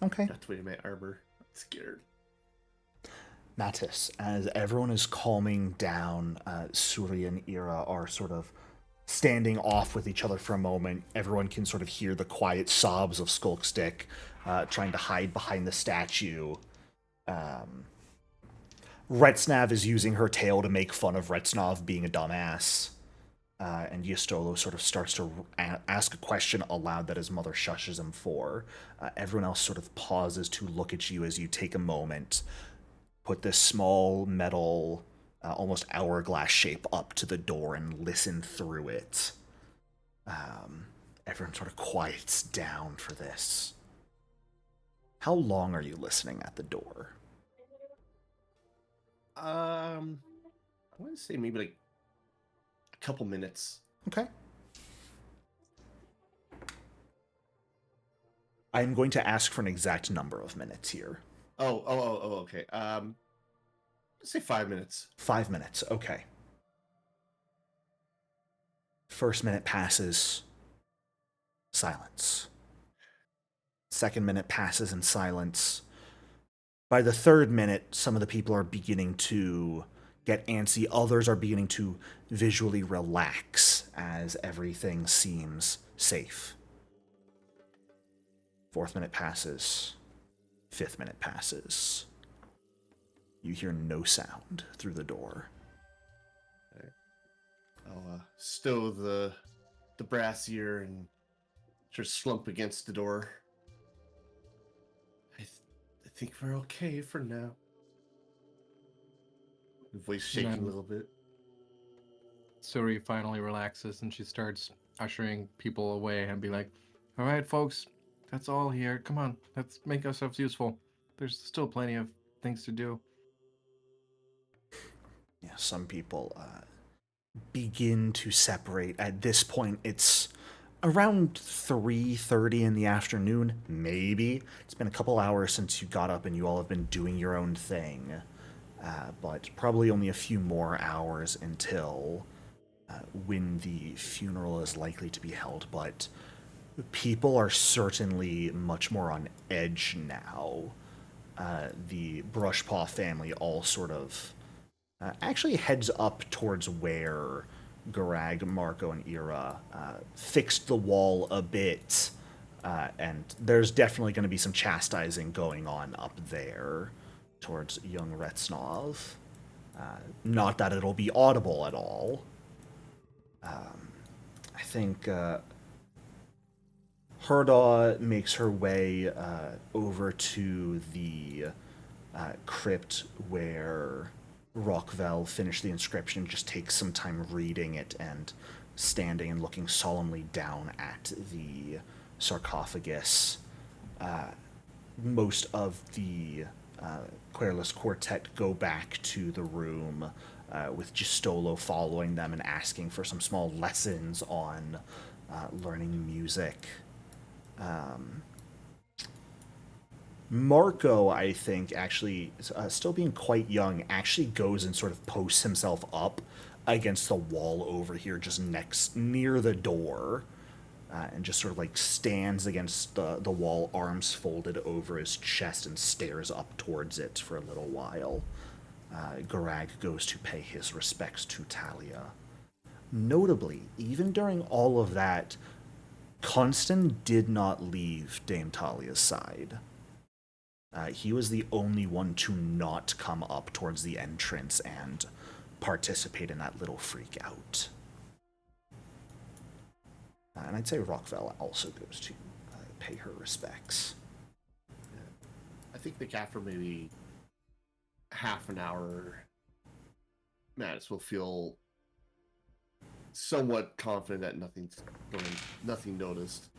Okay. That's way my armor. I'm scared. Mattis, as everyone is calming down, Suri and Ira are sort of standing off with each other for a moment. Everyone can sort of hear the quiet sobs of Skulkstick trying to hide behind the statue. Retsnav is using her tail to make fun of Retsnav being a dumbass. And Yastolo sort of starts to ask a question aloud that his mother shushes him for. Everyone else sort of pauses to look at you as you take a moment, put this small metal, almost hourglass shape up to the door and listen through it. Everyone sort of quiets down for this. How long are you listening at the door? I want to say maybe like a couple minutes. Okay. I'm going to ask for an exact number of minutes here. Oh, okay. Let's say 5 minutes. 5 minutes, okay. First minute passes, silence. Second minute passes in silence. By the third minute, some of the people are beginning to get antsy. Others are beginning to visually relax as everything seems safe. Fourth minute passes. Fifth minute passes. You hear no sound through the door. I'll stow the brass ear and just slump against the door. I think we're okay for now. The voice shaking a little bit. Suri finally relaxes and she starts ushering people away and be like, all right, folks, that's all here. Come on, let's make ourselves useful. There's still plenty of things to do. Yeah, some people begin to separate. At this point, it's around 3:30 in the afternoon, maybe. It's been a couple hours since you got up and you all have been doing your own thing. But probably only a few more hours until when the funeral is likely to be held. But people are certainly much more on edge now. The Brushpaw family all sort of actually heads up towards where Garag, Marco, and Ira fixed the wall a bit. And there's definitely going to be some chastising going on up there towards young Retsnov. Not that it'll be audible at all. think Herdaw makes her way over to the crypt where Rockvel finished the inscription, just takes some time reading it and standing and looking solemnly down at the sarcophagus. Most of the Querulous Quartet go back to the room with Gistolo following them and asking for some small lessons on learning music. Marco, I think, actually, still being quite young, actually goes and sort of posts himself up against the wall over here, just near the door, and just sort of like stands against the wall, arms folded over his chest, and stares up towards it for a little while. Garag goes to pay his respects to Talia. Notably, even during all of that, Constan did not leave Dame Talia's side. He was the only one to not come up towards the entrance and participate in that little freak out. And I'd say Rockvel also goes to pay her respects. I think after maybe half an hour, Mattis will feel somewhat confident that nothing noticed.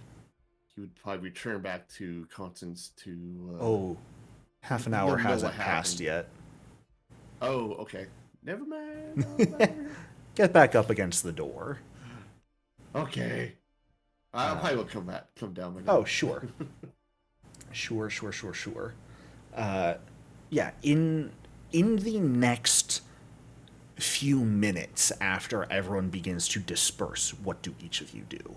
He would probably return back to Constance to... half an hour know hasn't what passed happened. yet. Oh, okay. Never mind. Get back up against the door. Okay. I probably will come down. Oh, sure. Sure. Yeah, in the next few minutes after everyone begins to disperse, what do each of you do?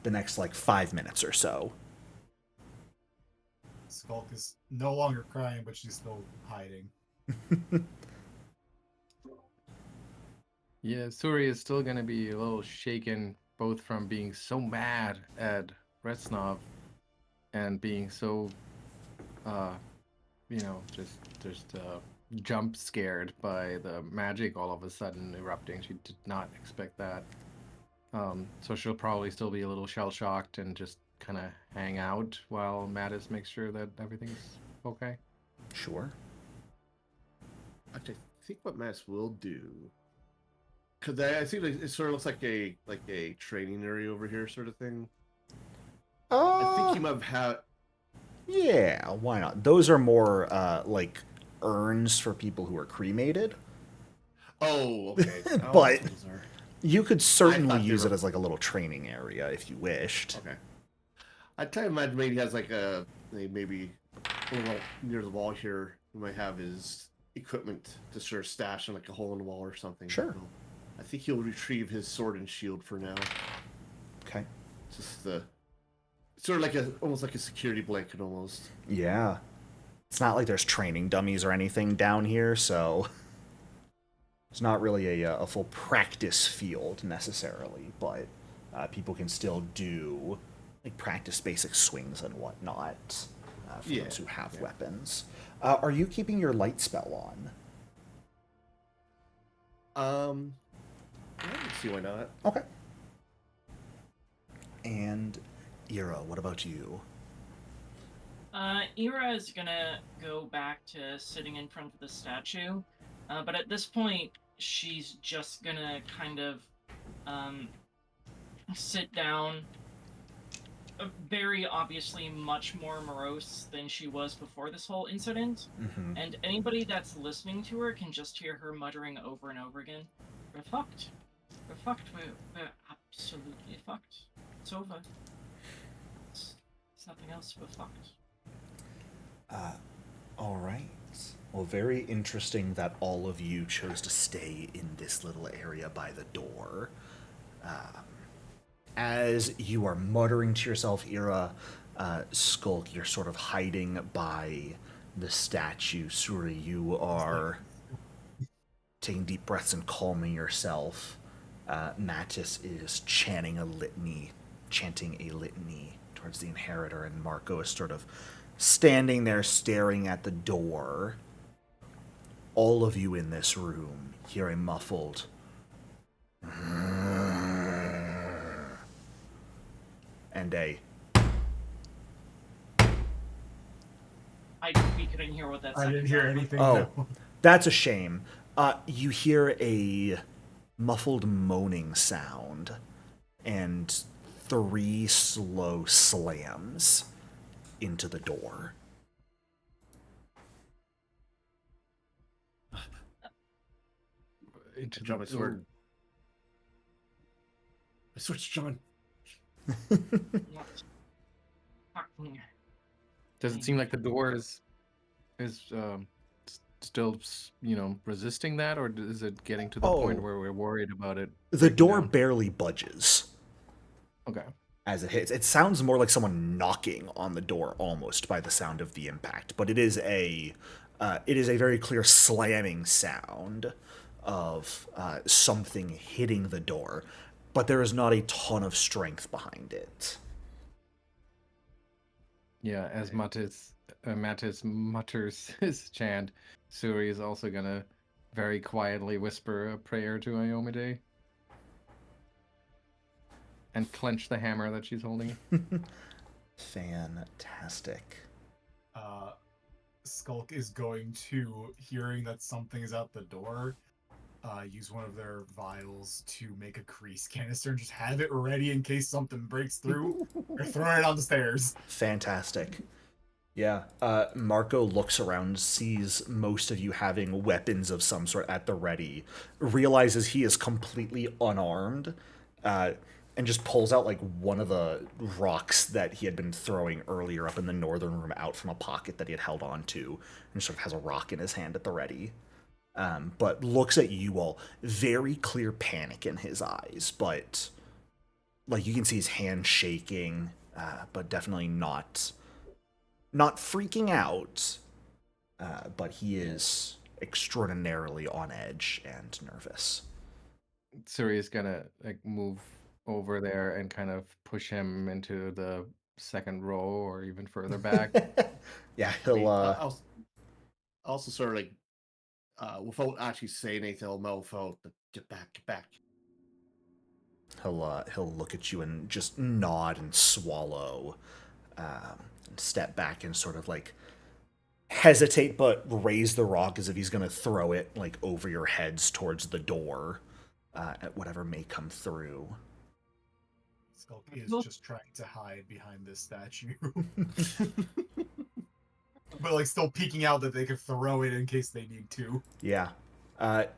The next, 5 minutes or so. Skulk is no longer crying, but she's still hiding. Yeah, Suri is still gonna be a little shaken, both from being so mad at Resnov and being so, just jump scared by the magic all of a sudden erupting. She did not expect that. So she'll probably still be a little shell-shocked and just kind of hang out while Mattis makes sure that everything's okay. Sure. Actually, I think what Mattis will do, because I think it sort of looks like a training area over here, sort of thing. I think he might have had. Yeah, why not? Those are more urns for people who are cremated. Oh, okay. But those are... you could certainly they use were- it as a little training area if you wished. Okay. I kind of imagine maybe he has maybe a little near the wall here. He might have his equipment to sort of stash in a hole in the wall or something. Sure. So I think he'll retrieve his sword and shield for now. Okay. Just sort of almost like a security blanket almost. Yeah. It's not like there's training dummies or anything down here, so it's not really a full practice field necessarily, but people can still do practice basic swings and whatnot for those who have weapons. Are you keeping your light spell on? Let's see, why not? Okay. And Ira, what about you? Ira is gonna go back to sitting in front of the statue, but at this point, she's just gonna kind of sit down, very obviously much more morose than she was before this whole incident, Mm-hmm. and anybody that's listening to her can just hear her muttering over and over again, "We're fucked. We're fucked. We're absolutely fucked. It's over. It's nothing else. We're fucked." All right. Well, very interesting that all of you chose to stay in this little area by the door. As you are muttering to yourself, Ira, Skulk, you're sort of hiding by the statue. Suri, you are taking deep breaths and calming yourself. Mattis is chanting a litany towards the Inheritor, and Marco is sort of standing there staring at the door. All of you in this room hear a muffled and a We couldn't hear what that I second didn't hear sound was. anything. Oh. No. That's a shame. You hear a muffled moaning sound and 3 slow slams into the door. Into Drop my the sword. My sword's John. What? Fucking- Does it seem like the door is still resisting that, or is it getting to the point Oh. where we're worried about it? The breaking door down? barely budges Okay. as it hits. It sounds more like someone knocking on the door almost by the sound of the impact, but it is a very clear slamming sound of something hitting the door, but there is not a ton of strength behind it. Yeah, as Mattis mutters his chant, Suri is also gonna very quietly whisper a prayer to Iomide and clench the hammer that she's holding. Fantastic. Skulk is going to, hearing that something is out the door, use one of their vials to make a crease canister and just have it ready in case something breaks through. Or throw it on the stairs. Fantastic. Yeah. Marco looks around, sees most of you having weapons of some sort at the ready, realizes he is completely unarmed, and just pulls out like one of the rocks that he had been throwing earlier up in the northern room out from a pocket that he had held on to, and sort of has a rock in his hand at the ready. But looks at you all, very clear panic in his eyes, but like you can see his hand shaking, but definitely not freaking out, but he is extraordinarily on edge and nervous. Suri is gonna move over there and kind of push him into the second row or even further back. Yeah, I mean, he'll I'll also sort of like, without actually saying anything, I'll mouth out, get back, get back. he'll look at you and just nod and swallow, and step back and sort of like hesitate but raise the rock as if he's gonna throw it like over your heads towards the door, at whatever may come through. Skulk is just trying to hide behind this statue. But like still peeking out that they could throw it in case they need to. Yeah.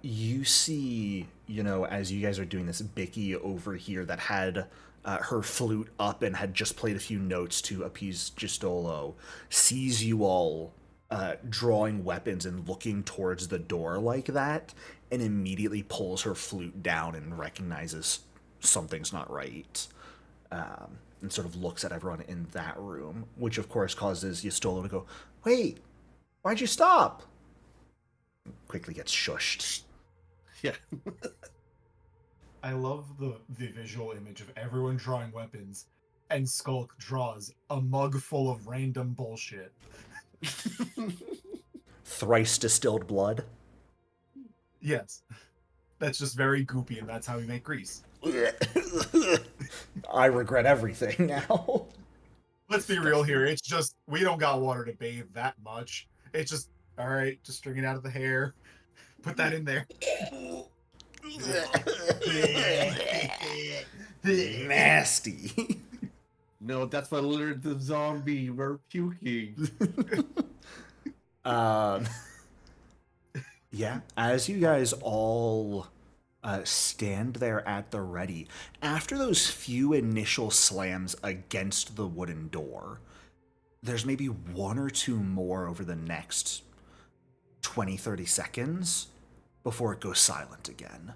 You see, as you guys are doing this, Bicky over here that had her flute up and had just played a few notes to appease Gistolo, sees you all drawing weapons and looking towards the door like that, and immediately pulls her flute down and recognizes something's not right. And sort of looks at everyone in that room, which of course causes Gistolo to go, "Wait, why'd you stop?" Quickly gets shushed. Yeah. I love the visual image of everyone drawing weapons, and Skulk draws a mug full of random bullshit. Thrice distilled blood. Yes. That's just very goopy, and that's how we make grease. I regret everything now. Let's be real here. It's just, we don't got water to bathe that much. It's just, all right, just string it out of the hair. Put that in there. Nasty. No, that's what lured the zombie. We're puking. Yeah, as you guys all stand there at the ready, after those few initial slams against the wooden door, there's maybe one or two more over the next 20, 30 seconds before it goes silent again.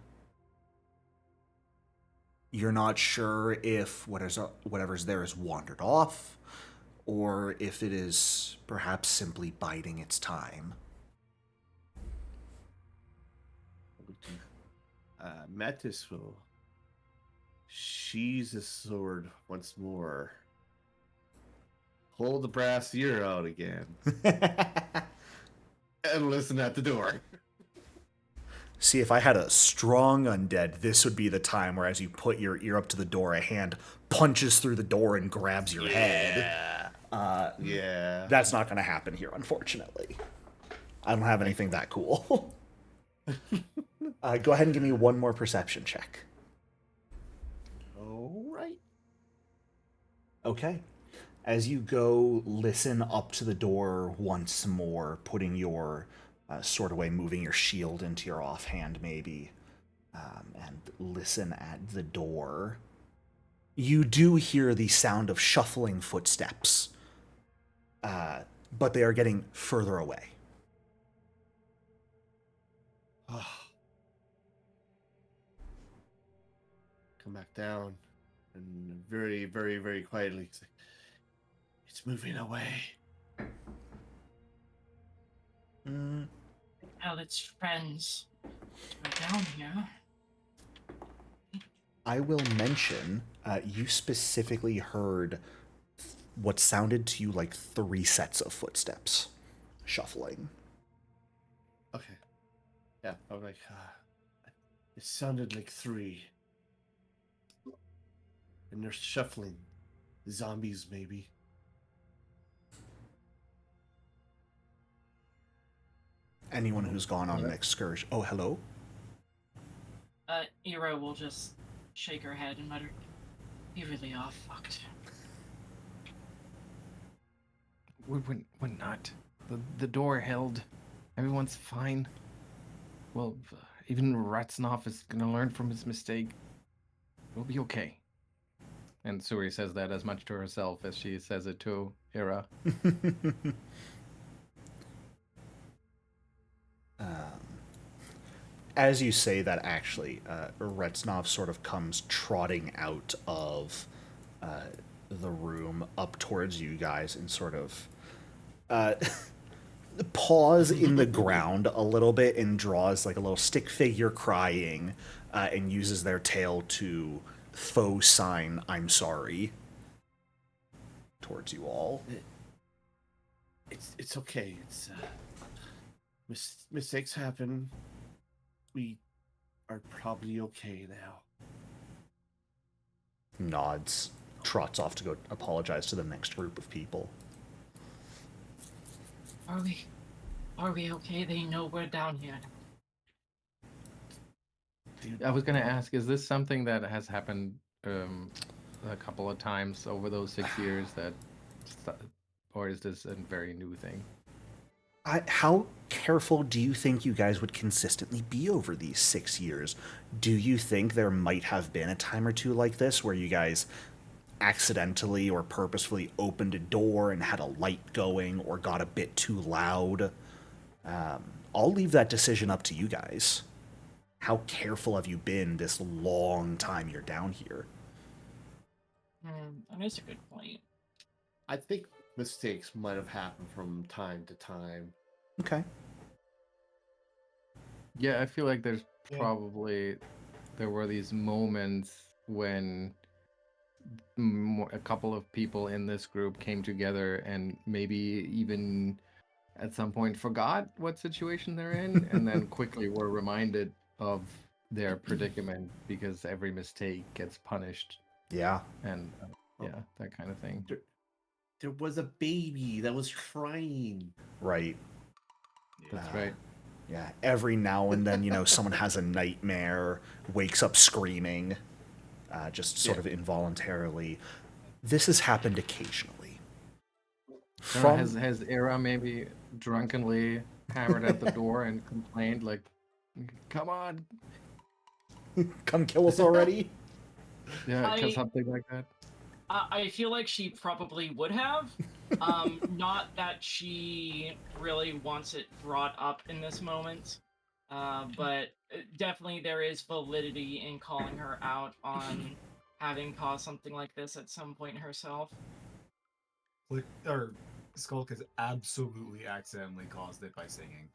You're not sure if whatever's there has wandered off, or if it is perhaps simply biding its time. Metis will sheathe his sword once more. Pull the brass ear out again. And listen at the door. See, if I had a strong undead, this would be the time where, as you put your ear up to the door, a hand punches through the door and grabs your head. Yeah. That's not going to happen here, unfortunately. I don't have anything that cool. Go ahead and give me one more perception check. All right. Okay. As you go listen up to the door once more, putting your sword away, moving your shield into your offhand, maybe, and listen at the door, you do hear the sound of shuffling footsteps, but they are getting further away. Come back down, and very, very, very quietly say, "It's moving away." Well, it's friends. We're down here. I will mention, you specifically heard what sounded to you like 3 sets of footsteps shuffling. Okay. Yeah, I'm like, it sounded like 3. And they're shuffling. Zombies, maybe. Anyone who's gone on an excursion. Oh, hello? Ira will just shake her head and mutter, "You really are fucked." We're not. The door held. Everyone's fine. Well, even Ratsnov is gonna learn from his mistake. We'll be okay. And Suri says that as much to herself as she says it to Ira. As you say that, actually, Retsnov sort of comes trotting out of the room up towards you guys and sort of paws in the ground a little bit and draws like a little stick figure crying and uses their tail to faux sign "I'm sorry" towards you all. It's okay. It's mistakes happen. We are probably okay now. Nods, trots off to go apologize to the next group of people. Are we okay? They know we're down here. I was gonna ask, is this something that has happened a couple of times over those 6 years or is this a very new thing? How careful do you think you guys would consistently be over these 6 years? Do you think there might have been a time or two like this where you guys accidentally or purposefully opened a door and had a light going or got a bit too loud? I'll leave that decision up to you guys. How careful have you been this long time you're down here? That is a good point. I think mistakes might have happened from time to time. Okay. Yeah, I feel like there were these moments when a couple of people in this group came together and maybe even at some point forgot what situation they're in and then quickly were reminded of their predicament because every mistake gets punished. Yeah. And that kind of thing. There was a baby that was crying. Right. That's right. Yeah, every now and then, someone has a nightmare, wakes up screaming, just sort of involuntarily. This has happened occasionally. Has Ira maybe drunkenly hammered at the door and complained, like, "Come on, come kill us already"? Yeah, something like that. I feel like she probably would have. Not that she really wants it brought up in this moment, but definitely there is validity in calling her out on having caused something like this at some point herself. Skulk has absolutely accidentally caused it by singing.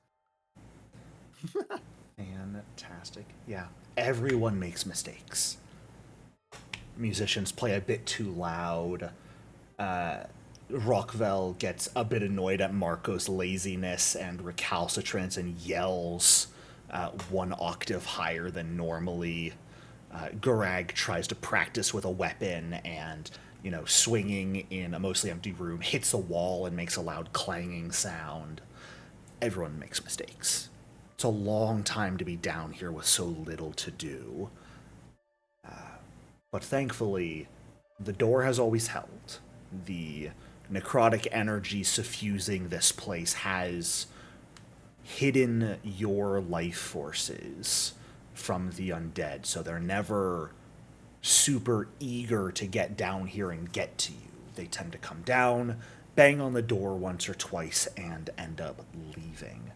Fantastic. Yeah, everyone makes mistakes. Musicians play a bit too loud. Rockville gets a bit annoyed at Marco's laziness and recalcitrance and yells one octave higher than normally. Gurag tries to practice with a weapon and, swinging in a mostly empty room, hits a wall and makes a loud clanging sound. Everyone makes mistakes. It's a long time to be down here with so little to do. But thankfully, the door has always held. The necrotic energy suffusing this place has hidden your life forces from the undead, so they're never super eager to get down here and get to you. They tend to come down, bang on the door once or twice, and end up leaving.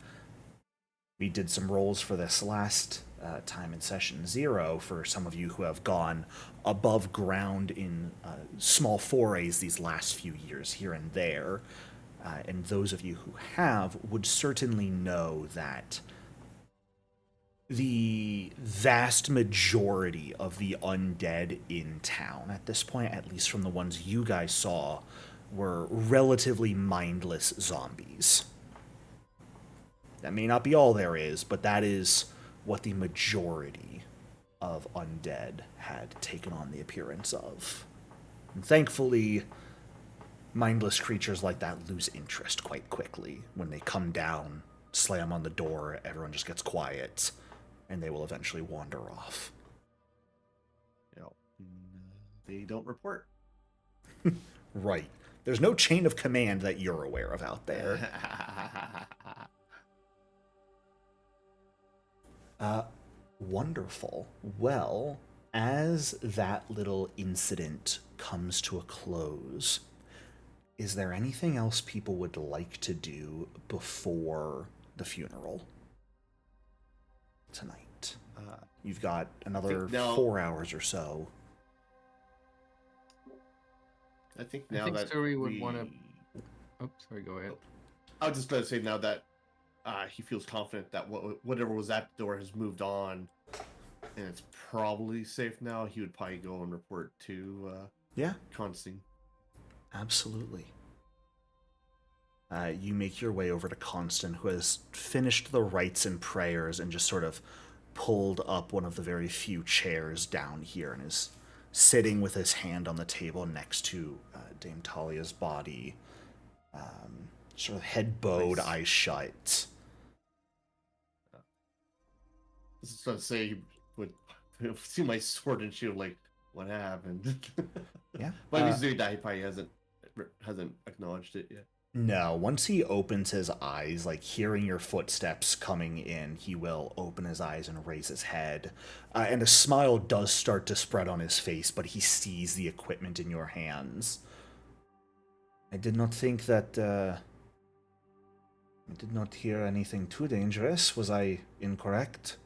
We did some rolls for this last time in session 0 for some of you who have gone above ground in small forays these last few years here and there. And those of you who have would certainly know that the vast majority of the undead in town at this point, at least from the ones you guys saw, were relatively mindless zombies. That may not be all there is, but that is what the majority of undead had taken on the appearance of. And thankfully, mindless creatures like that lose interest quite quickly. When they come down, slam on the door, everyone just gets quiet, and they will eventually wander off. They don't report. Right. There's no chain of command that you're aware of out there. Wonderful. Well, as that little incident comes to a close, is there anything else people would like to do before the funeral tonight? You've got another 4 hours or so. I think Suri would want to... Oh, sorry, go ahead. I was just going to say now that he feels confident that whatever was at the door has moved on and it's probably safe now, he would probably go and report to Constantine. Absolutely. You make your way over to Constant, who has finished the rites and prayers and just sort of pulled up one of the very few chairs down here and is sitting with his hand on the table next to Dame Talia's body, sort of head bowed, eyes shut. I was just going to say, he would see my sword and shield, like, what happened? Yeah. But if he's doing that, he probably hasn't acknowledged it yet. No, once he opens his eyes, like hearing your footsteps coming in, he will open his eyes and raise his head. And a smile does start to spread on his face, but he sees the equipment in your hands. I did not think that, I did not hear anything too dangerous. Was I incorrect?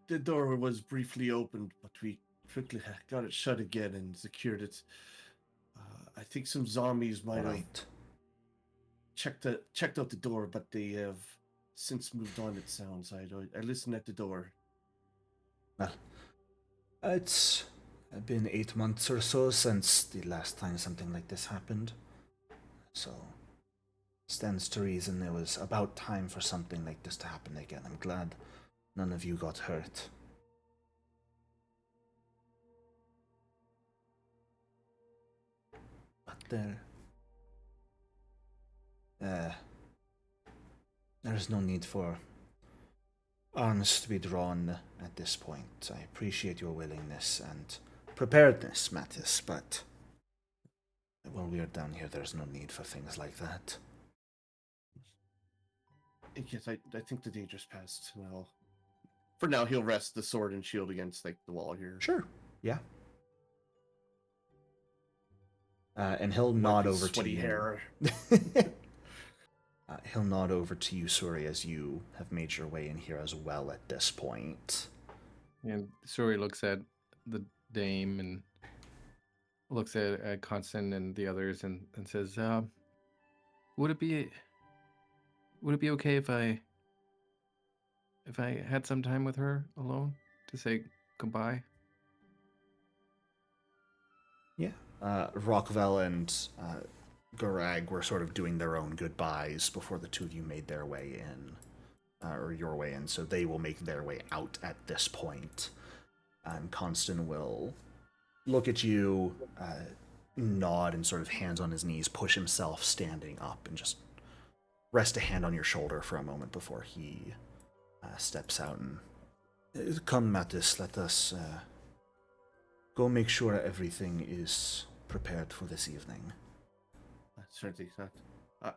The door was briefly opened, but we quickly got it shut again and secured it. I think some zombies might have checked out the door, but they have since moved on, it sounds. I listened at the door. Well, it's been 8 months or so since the last time something like this happened. So, stands to reason it was about time for something like this to happen again. I'm glad none of you got hurt. But there's no need for arms to be drawn at this point. I appreciate your willingness and preparedness, Mattis, but while we are down here, there's no need for things like that. Yes, I think the danger's passed. Well, for now, he'll rest the sword and shield against the wall here. Sure. Yeah. And he'll nod over to you. Hair. He'll nod over to you, Suri, as you have made your way in here as well at this point. And Suri looks at the dame and looks at Constant and the others and says, would it be okay if I had some time with her alone to say goodbye? Yeah. Rockville and Gurag were sort of doing their own goodbyes before the two of you made their way in. or your way in, so they will make their way out at this point. And Constant will look at you, nod, and sort of hands on his knees, push himself standing up, and just rest a hand on your shoulder for a moment before he steps out. And come, Mattis, let us go make sure everything is prepared for this evening. Certainly not.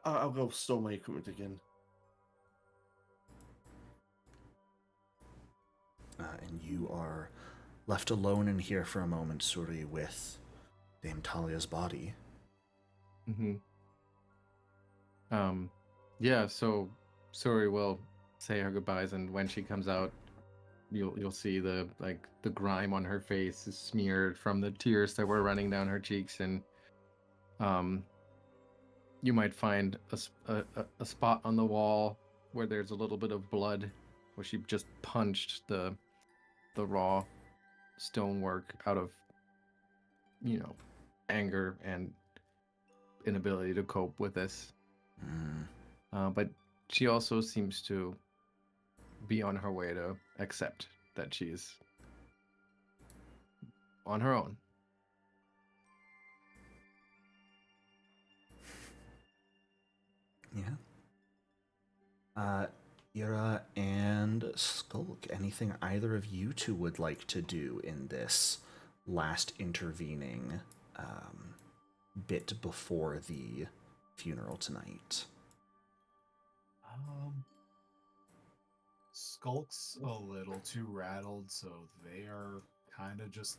I'll go stow my equipment again. And you are left alone in here for a moment, Suri, with Dame Talia's body. Mm-hmm. Yeah, so Suri will say her goodbyes, and when she comes out, you'll see the grime on her face is smeared from the tears that were running down her cheeks, and you might find a spot on the wall where there's a little bit of blood, where she just punched the raw stonework out of, anger and inability to cope with this. But she also seems to be on her way to accept that she's on her own. Yeah. Ira and Skulk, anything either of you two would like to do in this last intervening bit before the funeral tonight? Skulk's a little too rattled, so they are kind of just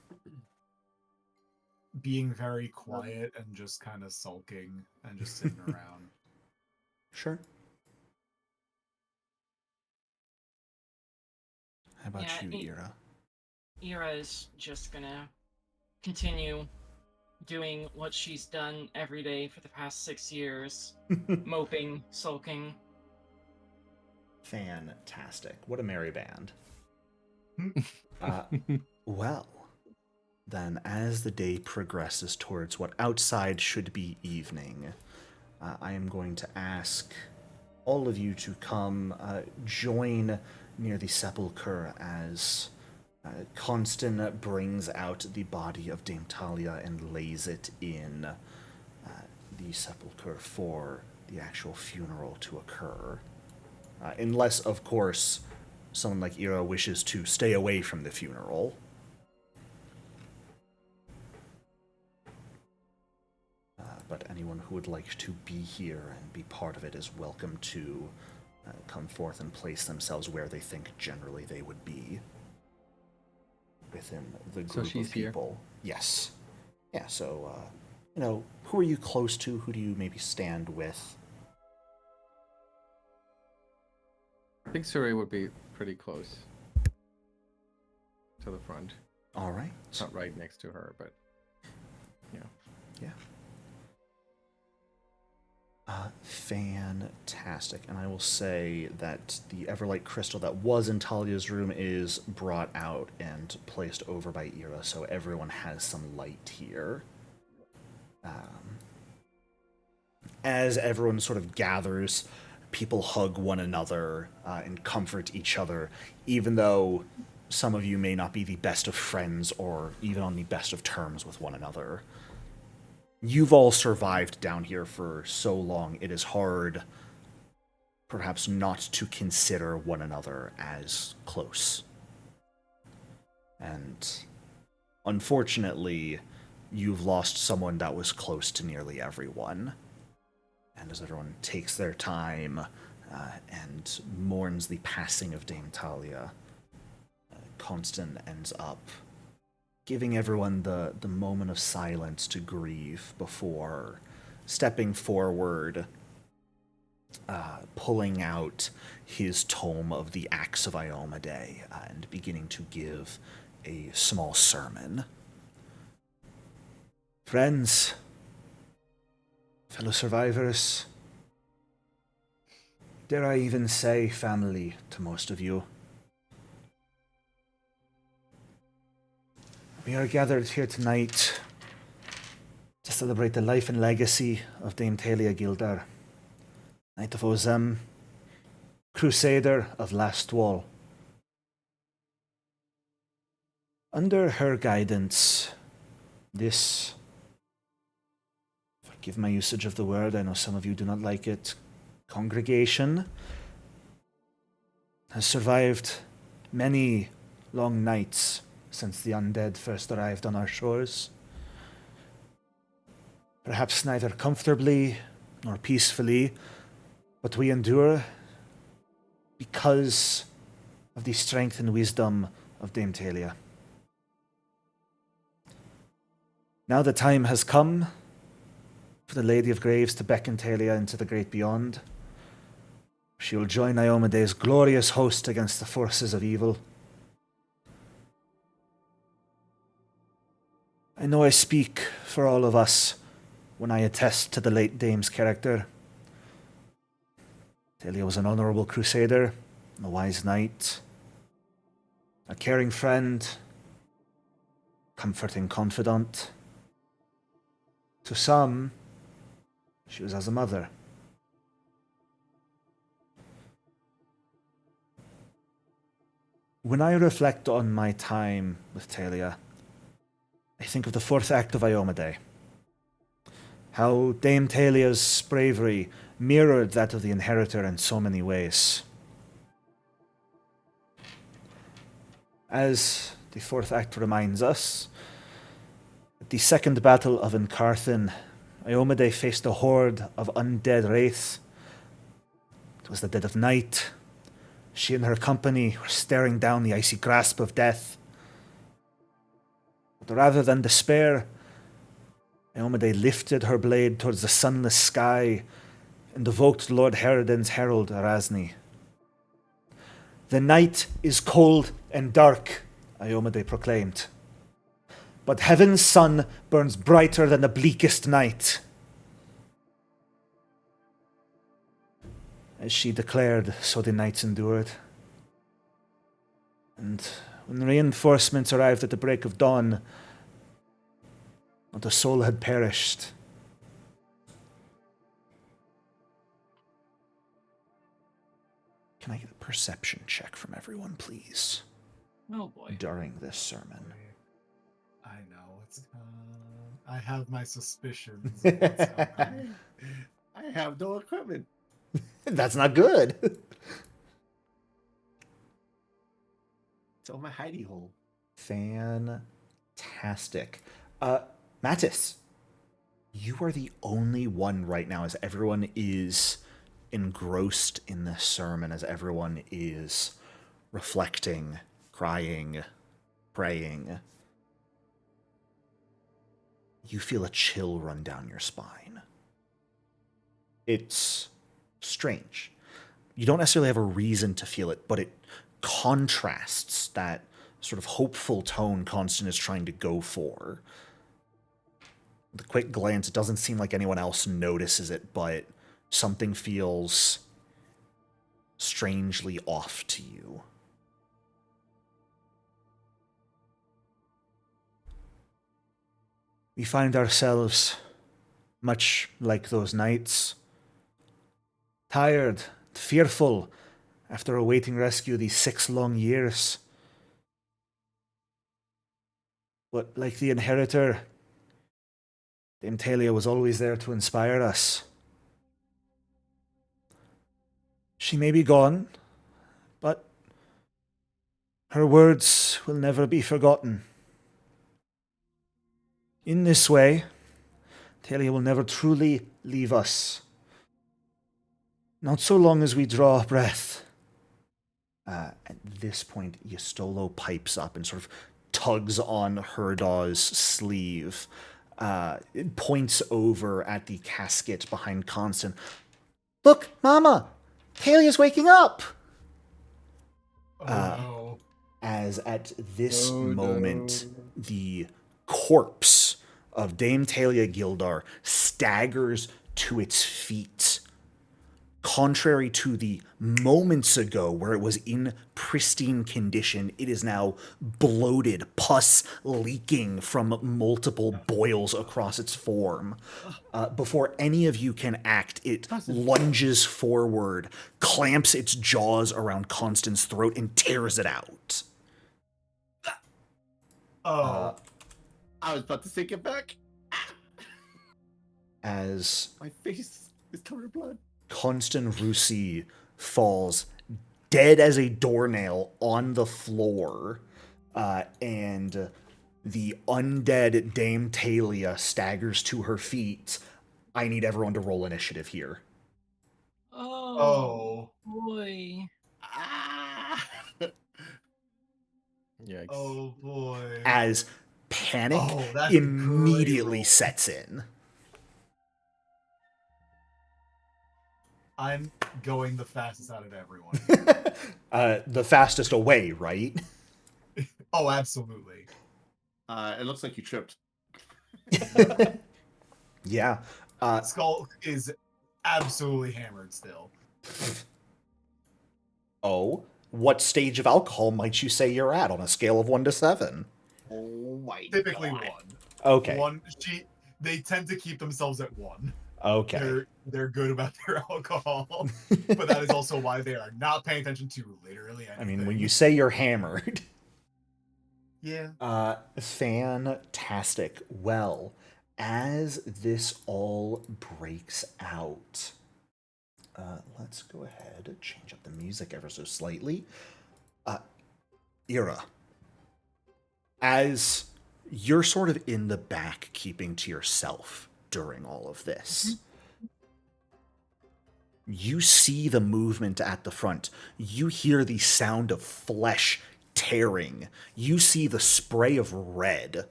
being very quiet and just kind of sulking and just sitting around. Sure. How about you, Ira? Ira is just gonna continue doing what she's done every day for the past 6 years, moping, sulking. Fantastic. What a merry band. Well, then, as the day progresses towards what outside should be evening, I am going to ask all of you to come join near the sepulchre as Constant brings out the body of Dame Talia and lays it in the sepulchre for the actual funeral to occur. Unless, of course, someone like Ira wishes to stay away from the funeral. But anyone who would like to be here and be part of it is welcome to come forth and place themselves where they think generally they would be within the group of people. Here? Yes. Yeah, so, who are you close to? Who do you maybe stand with? I think Suri would be pretty close to the front. All right. Not right next to her, but yeah. Fantastic. And I will say that the Everlight crystal that was in Talia's room is brought out and placed over by Ira, so everyone has some light here. As everyone sort of gathers, people hug one another and comfort each other, even though some of you may not be the best of friends or even on the best of terms with one another. You've all survived down here for so long, it is hard, perhaps, not to consider one another as close. And unfortunately, you've lost someone that was close to nearly everyone. And as everyone takes their time and mourns the passing of Dame Talia, Constant ends up giving everyone the moment of silence to grieve before stepping forward, pulling out his tome of the Acts of Iomedae, and beginning to give a small sermon. Friends, fellow survivors, dare I even say family to most of you, we are gathered here tonight to celebrate the life and legacy of Dame Talia Gildar, Knight of Ozem, crusader of Last Wall. Under her guidance, this, forgive my usage of the word, I know some of you do not like it, congregation has survived many long nights since the undead first arrived on our shores. Perhaps neither comfortably nor peacefully, but we endure because of the strength and wisdom of Dame Talia. Now the time has come for the Lady of Graves to beckon Talia into the great beyond. She will join Iomede's glorious host against the forces of evil. I know I speak for all of us when I attest to the late Dame's character. Talia was an honorable crusader, a wise knight, a caring friend, comforting confidant. To some, she was as a mother. When I reflect on my time with Talia, I think of the fourth act of Iomade. How Dame Talia's bravery mirrored that of the inheritor in so many ways. As the fourth act reminds us, at the second battle of Incarthen, Iomade faced a horde of undead wraiths. It was the dead of night. She and her company were staring down the icy grasp of death. But rather than despair, Iomade lifted her blade towards the sunless sky and evoked Lord Herodin's herald, Erasni. "The night is cold and dark," Iomade proclaimed. "But heaven's sun burns brighter than the bleakest night." As she declared, so the nights endured. And when reinforcements arrived at the break of dawn, not a soul had perished. Can I get a perception check from everyone, please, Oh boy. during this sermon? I know it's. I have my suspicions. of what's happening. I have no equipment. That's not good. It's on my hidey hole. Fantastic. Mattis, you are the only one right now, as everyone is engrossed in this sermon, as everyone is reflecting, crying, praying. You feel a chill run down your spine. It's strange. You don't necessarily have a reason to feel it, but it contrasts that sort of hopeful tone Constant is trying to go for. The quick glance, it doesn't seem like anyone else notices it, but something feels strangely off to you. We find ourselves much like those nights, tired, fearful, after awaiting rescue these 6 long years. But like the inheritor, Dame Talia was always there to inspire us. She may be gone, but her words will never be forgotten. In this way, Talia will never truly leave us. Not so long as we draw a breath. At this point, Yastolo pipes up and sort of tugs on Herdaw's sleeve. It points over at the casket behind Constant. "Look, Mama! Talia's waking up!" Oh no. As at this moment, the corpse of Dame Talia Gildar staggers to its feet, Contrary to the moments ago where it was in pristine condition, it is now bloated, pus leaking from multiple boils across its form. Before any of you can act, it lunges forward, clamps its jaws around Constance's throat, and tears it out. Oh, I was about to say get back. As My face is covered in blood. Constant Russi falls dead as a doornail on the floor, and the undead Dame Talia staggers to her feet. I need everyone to roll initiative here. Oh, boy. Ah! Yikes. oh boy. As panic Oh, that's a great immediately roll. sets in. I'm going the fastest out of everyone. The fastest away, right? Oh, absolutely. It looks like you tripped. Yeah. Skull is absolutely hammered still. Oh, what stage of alcohol might you say you're at on a scale of 1 to 7? Oh my Typically God. 1. Okay. They tend to keep themselves at 1. Okay. They're good about their alcohol, but that is also why they are not paying attention to literally anything. I mean, when you say you're hammered. Yeah. Fantastic. Well, as this all breaks out, let's go ahead and change up the music ever so slightly. Ira, as you're sort of in the back keeping to yourself during all of this, you see the movement at the front. You hear the sound of flesh tearing. You see the spray of red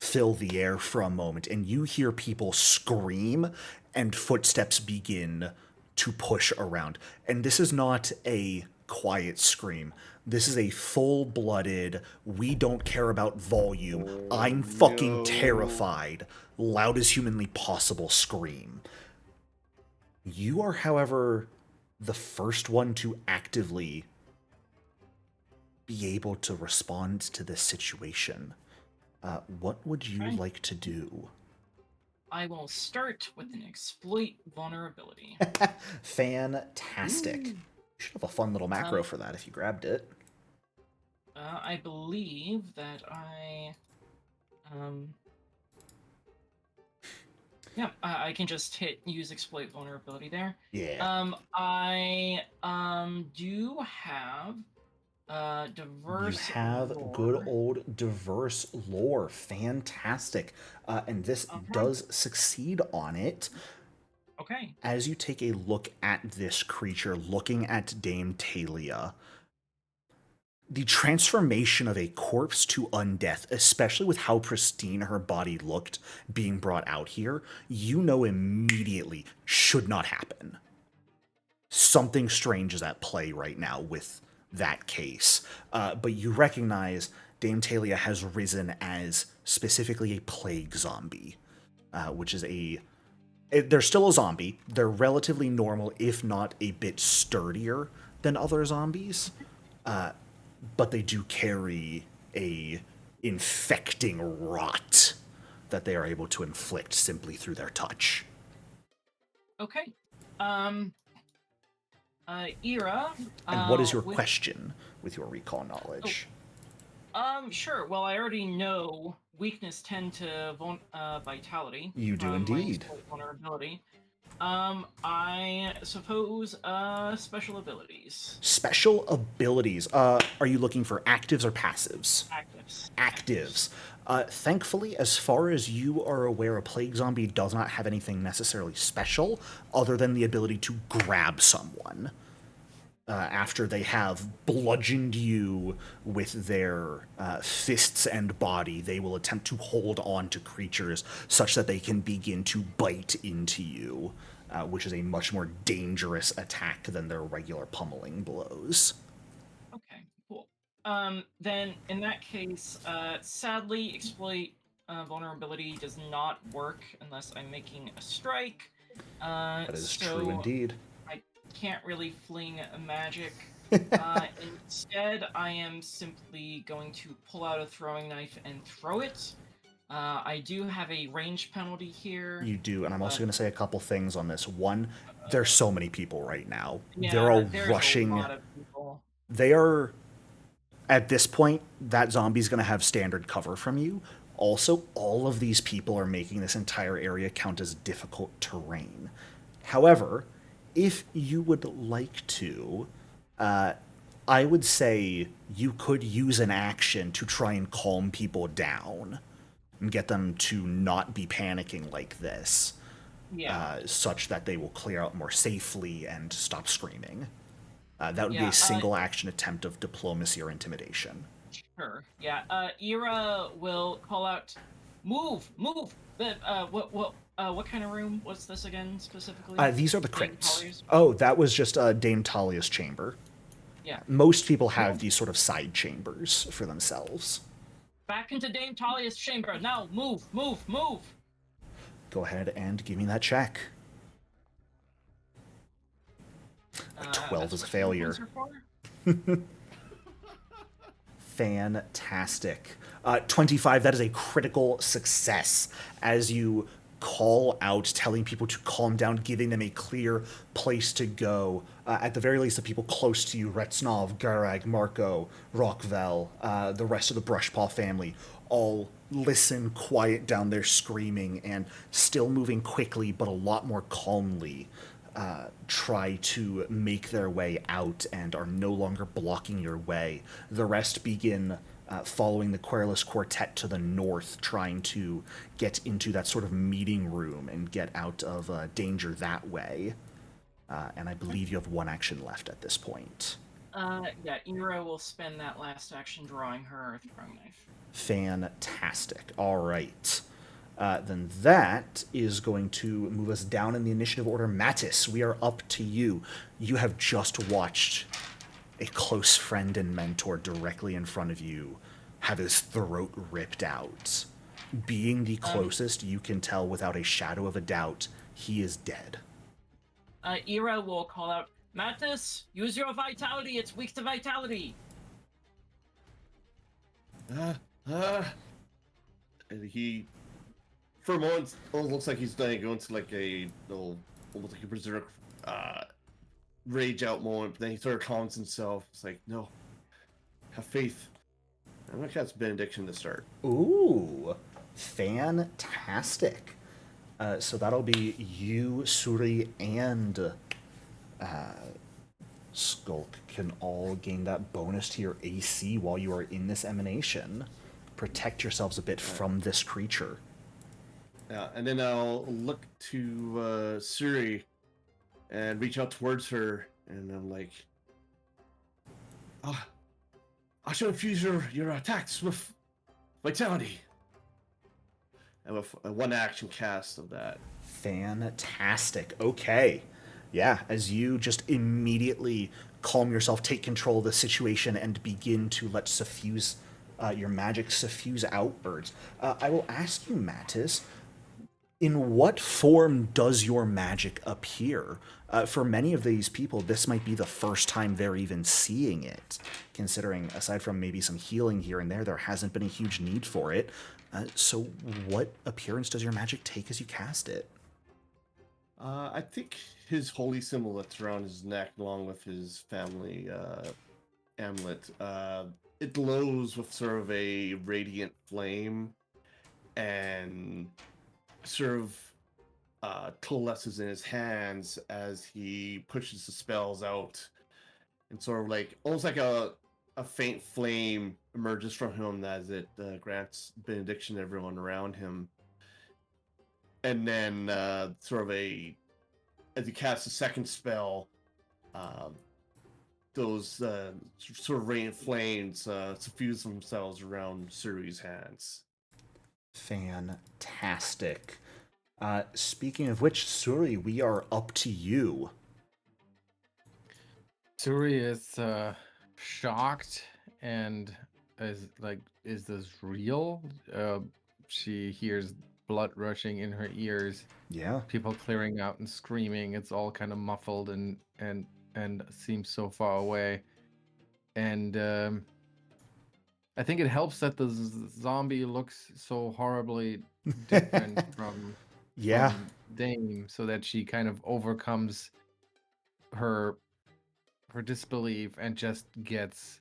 fill the air for a moment, and you hear people scream and footsteps begin to push around. And this is not a quiet scream. This is a full-blooded, we don't care about volume, I'm fucking no. terrified, loud as humanly possible scream. You are, however, the first one to actively be able to respond to this situation. What would you Okay. like to do? I will start with an exploit vulnerability. Fantastic. You should have a fun little macro for that if you grabbed it. I believe that I can just hit use exploit vulnerability there. Yeah. I do have diverse. You have lore. good old diverse lore. Fantastic. And this Okay. does succeed on it. Okay. As you take a look at this creature, looking at Dame Talia, the transformation of a corpse to undeath, especially with how pristine her body looked being brought out here, you know immediately should not happen. Something strange is at play right now with that case. But you recognize Dame Talia has risen as specifically a plague zombie, which is they're still a zombie. They're relatively normal, if not a bit sturdier than other zombies. But they do carry a infecting rot that they are able to inflict simply through their touch. Okay. Ira. And what is your with- question with your recall knowledge? Sure. Well, I already know weakness 10 to vitality. You do from my indeed. exploit vulnerability. I suppose special abilities. Special abilities. Are you looking for actives or passives? Actives. Actives. Thankfully, as far as you are aware, a plague zombie does not have anything necessarily special other than the ability to grab someone. After they have bludgeoned you with their fists and body, they will attempt to hold on to creatures such that they can begin to bite into you, which is a much more dangerous attack than their regular pummeling blows. Okay, cool. Then in that case, sadly, exploit vulnerability does not work unless I'm making a strike. That is true indeed. can't really fling a magic. Instead, I am simply going to pull out a throwing knife and throw it. I do have a range penalty here. You do, and I'm also but, going to say a couple things on this. One, there's so many people right now. They're Yeah, all there's rushing. a lot of people. They are, at this point, that zombie's going to have standard cover from you. Also, all of these people are making this entire area count as difficult terrain. However, if you would like to, I would say you could use an action to try and calm people down and get them to not be panicking like this, Yeah. such that they will clear out more safely and stop screaming. That would be Yeah, a single action attempt of diplomacy or intimidation. Sure. Yeah. Ira will call out, "Move, move!" What kind of room? What's this again specifically? These are the Dame crypts. Talia's? Oh, that was just Dame Talia's chamber. Yeah. Most people have these sort of side chambers for themselves. Back into Dame Talia's chamber. Now, move, move, move. Go ahead and give me that check. A 12 is a That's what failure. points are for? Fantastic. 25, that is a critical success as you call out, telling people to calm down, giving them a clear place to go. At the very least, the people close to you, Retsnov, Garag, Marco, Rockvel, the rest of the Brushpaw family, all listen quiet down there screaming and still moving quickly but a lot more calmly. Try to make their way out and are no longer blocking your way. The rest begin following the Querulous Quartet to the north, trying to get into that sort of meeting room and get out of danger that way. And I believe you have one action left at this point. Yeah, Ira will spend that last action drawing her throwing knife. Fantastic. All right. Then that is going to move us down in the initiative order. Mattis, we are up to you. You have just watched a close friend and mentor directly in front of you have his throat ripped out. Being the closest, you can tell without a shadow of a doubt, he is dead. Ira will call out, "Mattis, use your vitality. It's weak to vitality." And he, for a moment, almost looks like he's going to like a little, almost like a berserk, rage out moment. But then he sort of calms himself. It's like, no, have faith. I'm gonna cast benediction to start. Ooh, fantastic. So that'll be you, Suri, and Skulk can all gain that bonus to your AC while you are in this emanation. Protect yourselves a bit from this creature. Yeah, and then I'll look to Suri and reach out towards her, and I'm like, I shall infuse your attacks with vitality. And with a one action cast of that. Fantastic. Okay. Yeah, as you just immediately calm yourself, take control of the situation, and begin to let suffuse your magic suffuse outwards. I will ask you, Mattis, in what form does your magic appear? For many of these people, this might be the first time they're even seeing it, considering, aside from maybe some healing here and there hasn't been a huge need for it. So what appearance does your magic take as you cast it? I think his holy symbol that's around his neck, along with his family amulet, it glows with sort of a radiant flame, and sort of coalesces in his hands as he pushes the spells out, and sort of like almost like a faint flame emerges from him as it grants benediction to everyone around him. And then sort of as he casts a second spell, those sort of radiant flames suffuse themselves around Suri's hands. Fantastic. Speaking of which, Suri, we are up to you. Suri is shocked and is like, is this real? She hears blood rushing in her ears. Yeah. People clearing out and screaming. It's all kind of muffled and seems so far away. And I think it helps that the zombie looks so horribly different from Yeah. Dame, so that she kind of overcomes her disbelief and just gets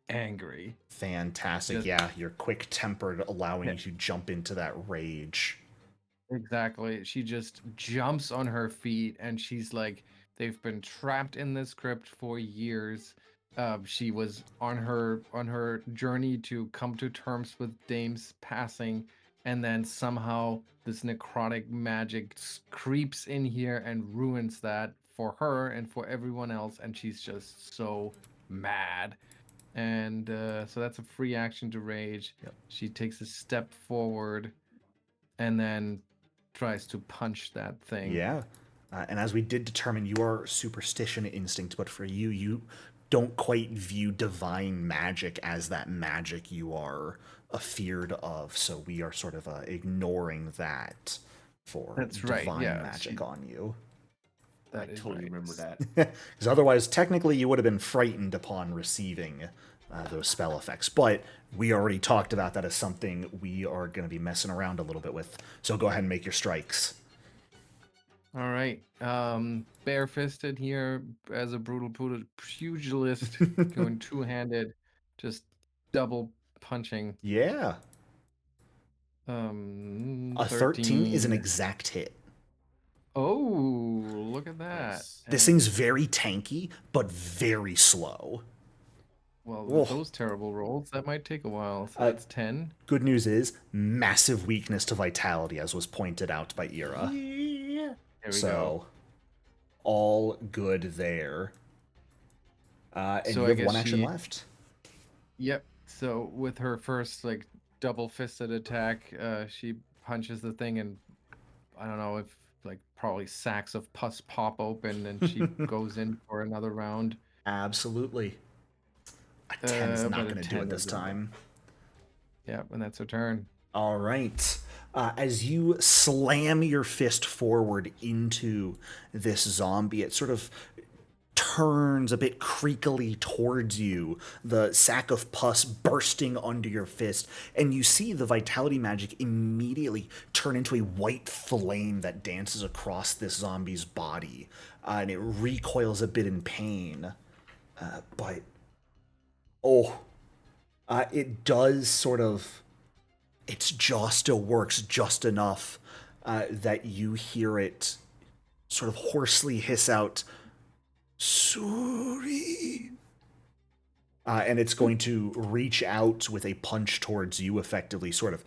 angry. Fantastic. Just- Yeah, you're quick-tempered, allowing Yeah. you to jump into that rage. Exactly. She just jumps on her feet and she's like, they've been trapped in this crypt for years. She was on her journey to come to terms with Dame's passing, and then somehow this necrotic magic creeps in here and ruins that for her and for everyone else, and she's just so mad. And so that's a free action to rage. Yep. She takes a step forward and then tries to punch that thing. Yeah. And as we did determine, you are superstition instinct, but for you, you don't quite view divine magic as that magic you are afeared of. So we are sort of ignoring that for That's right, divine yeah, magic she- on you. That I is totally right. remember that. Because otherwise, technically, you would have been frightened upon receiving those spell effects. But we already talked about that as something we are going to be messing around a little bit with. So go ahead and make your strikes. All right. Bare-fisted here as a brutal pugilist, going two-handed, just double punching. Yeah. A 13 is an exact hit. Oh, look at that. Nice. This thing's very tanky, but very slow. Well, Oh. with those terrible rolls, that might take a while. So that's 10. Good news is, massive weakness to vitality, as was pointed out by Ira. Yeah. There we So, go. all good there. And So you I have guess one action she- left. Yep. So with her first like double-fisted attack, she punches the thing, and I don't know if like probably sacks of pus pop open, and she goes in for another round. Absolutely. A 10's not but a going to do 10 it this doesn't. time. Yep, and that's her turn. All right. As you slam your fist forward into this zombie, it sort of turns a bit creakily towards you, the sack of pus bursting under your fist, and you see the vitality magic immediately turn into a white flame that dances across this zombie's body, and it recoils a bit in pain. But it does sort of, its jaw still works just enough that you hear it sort of hoarsely hiss out, "Sorry." And it's going to reach out with a punch towards you, effectively, sort of.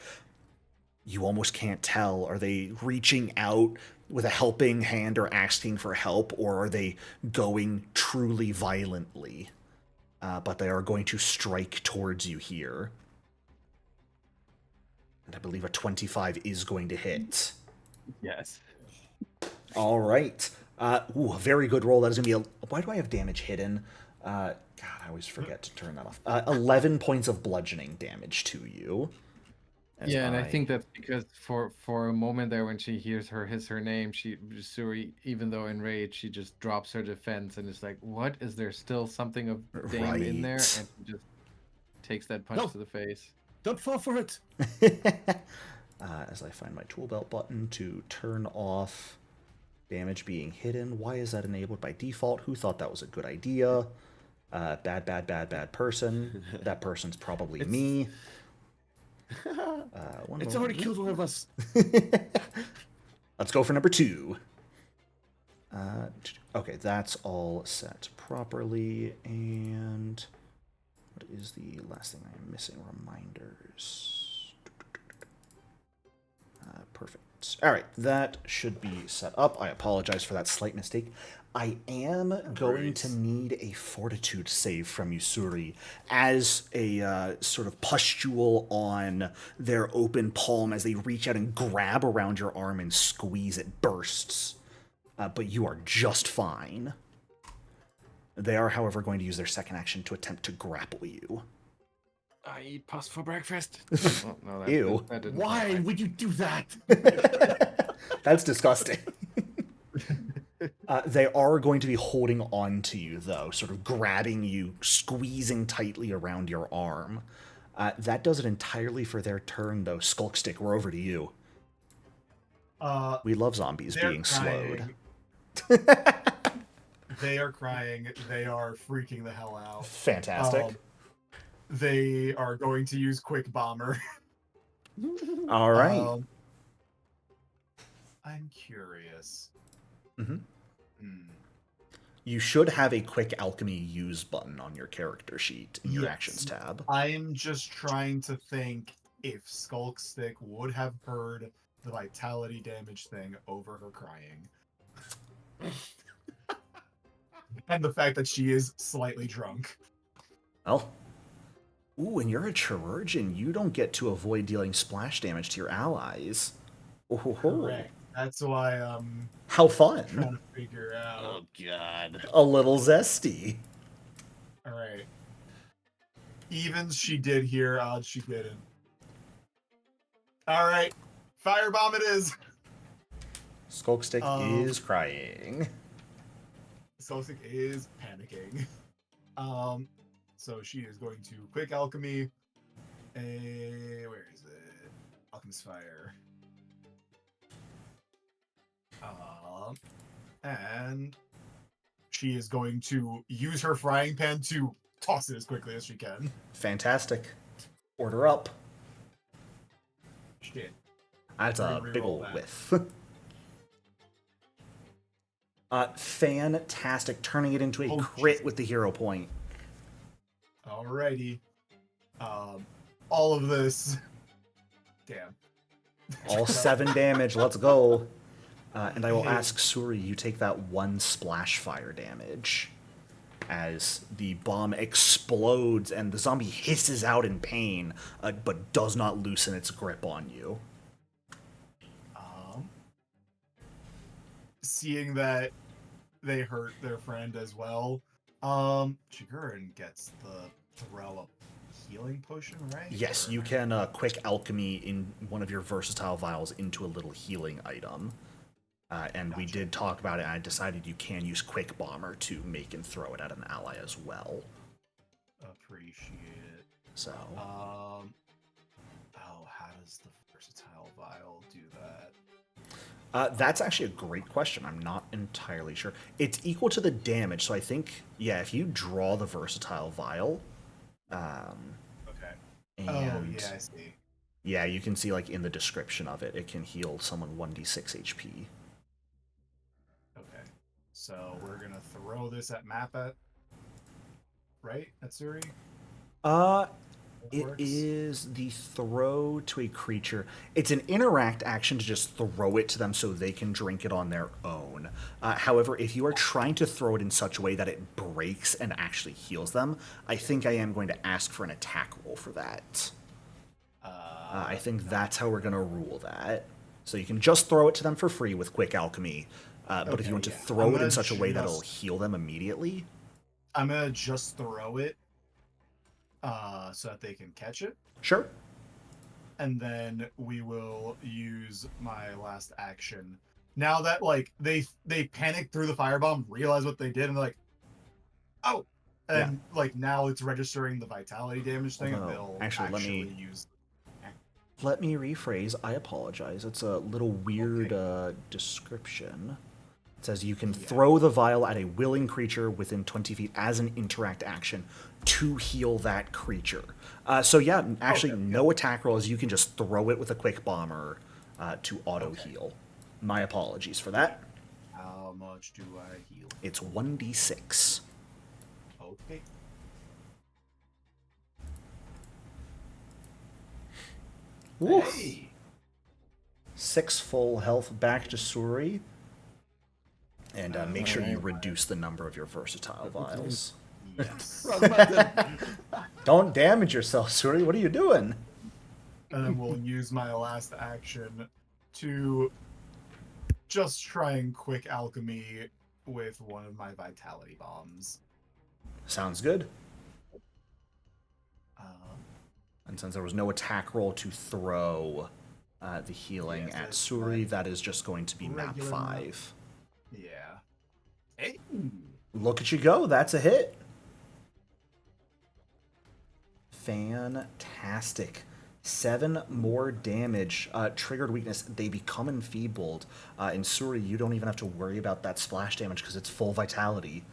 You almost can't tell. Are they reaching out with a helping hand or asking for help, or are they going truly violently? But they are going to strike towards you here. And I believe a 25 is going to hit. Yes. All right. A very good roll. That is going to be why do I have damage hidden? God, I always forget to turn that off. 11 points of bludgeoning damage to you. Yeah, and I think that's because for a moment there, when she hears her hiss her name, Suri, even though enraged, she just drops her defense and is like, "What? Is there still something of Dame in there?" Right. And she just takes that punch No. to the face. Don't fall for it. As I find my tool belt button to turn off damage being hidden. Why is that enabled by default? Who thought that was a good idea? Bad person. That person's probably me. It's already killed one of us. Let's go for number 2. Okay, that's all set properly. And what is the last thing I'm missing? Reminders. Perfect. All right, that should be set up. I apologize for that slight mistake. I am going to need a fortitude save from you, Suri, as a sort of pustule on their open palm as they reach out and grab around your arm and squeeze. It bursts. But you are just fine. They are, however, going to use their second action to attempt to grapple you. I eat pus for breakfast. Oh, no, Ew. that didn't Why sound would you do that? That's disgusting. They are going to be holding on to you, though, sort of grabbing you, squeezing tightly around your arm. That does it entirely for their turn, though. Skulkstick, we're over to you. We love zombies They're being slowed. crying. They are crying. They are freaking the hell out. Fantastic. They are going to use Quick Bomber. All right. I'm curious. Mhm. Hmm. You should have a quick alchemy use button on your character sheet in your Yes. actions tab. I'm just trying to think if Skulkstick would have heard the vitality damage thing over her crying. And the fact that she is slightly drunk. Well, ooh, and you're a chirurgeon. You don't get to avoid dealing splash damage to your allies. Oh, Correct. That's why how trying fun. to figure out. Oh god. A little zesty. Alright. Evens she did here, odds she didn't. Alright. Firebomb it is! Skulkstick is crying. Skulkstick is panicking. So she is going to quick alchemy. Where is it? Alchemist fire. And she is going to use her frying pan to toss it as quickly as she can. Fantastic. Order up. Shit. That's We're a gonna big reroll ol' that. whiff. Fantastic. Turning it into a Oh, crit Jesus. with the hero point. Alrighty. All of this. Damn. All 7 damage. Let's go. And I will ask Suri, you take that 1 splash fire damage as the bomb explodes and the zombie hisses out in pain, but does not loosen its grip on you. Seeing that they hurt their friend as well, Chigurin gets the throw up healing potion, right? Yes, Or you am I- can quick alchemy in one of your versatile vials into a little healing item. And we Gotcha. did talk about it, and I decided you can use Quick Bomber to make and throw it at an ally as well. Appreciate it. So, How does the versatile vial do that? that's actually a great question. I'm not entirely sure. It's equal to the damage, so I think, yeah, if you draw the versatile vial, Okay. and Oh yeah, I see. yeah, you can see like in the description of it, it can heal someone 1d6 HP. Okay. So we're gonna throw this at Mappa. Right? At Suri? It works? is the throw to a creature. It's an interact action to just throw it to them so they can drink it on their own. However, if you are trying to throw it in such a way that it breaks and actually heals them, I think I am going to ask for an attack roll for that. I think that's how we're going to rule that. So you can just throw it to them for free with Quick Alchemy. But if Okay, you want to yeah. throw I'm it in gonna such a way that just- it'll heal them immediately, I'm gonna just throw it so that they can catch it. sure. And then we will use my last action. Now that like they panicked through the firebomb, realized what they did, and they're like, oh, and like now it's registering the vitality damage thing, and Although, they'll actually, actually use. Let me rephrase. I apologize. It's a little weird description. It says you can throw the vial at a willing creature within 20 feet as an interact action to heal that creature. So yeah, actually no attack rolls. You can just throw it with a Quick Bomber to auto heal. My apologies for that. How much do I heal? It's 1d6. Okay. Woof. Hey. 6 full health back to Suri. And make sure you Alright. reduce the number of your versatile vials. Yes. Wrong button. Don't damage yourself, Suri. What are you doing? And then we'll use my last action to just try and quick alchemy with one of my vitality bombs. Sounds good. And since there was no attack roll to throw the healing Yes, at that's Suri, fine. that is just going to be map Regular map. 5. Yeah. Hey. Look at you go. That's a hit. Fantastic. 7 more damage. Triggered weakness. They become enfeebled. In Suri, you don't even have to worry about that splash damage because it's full vitality.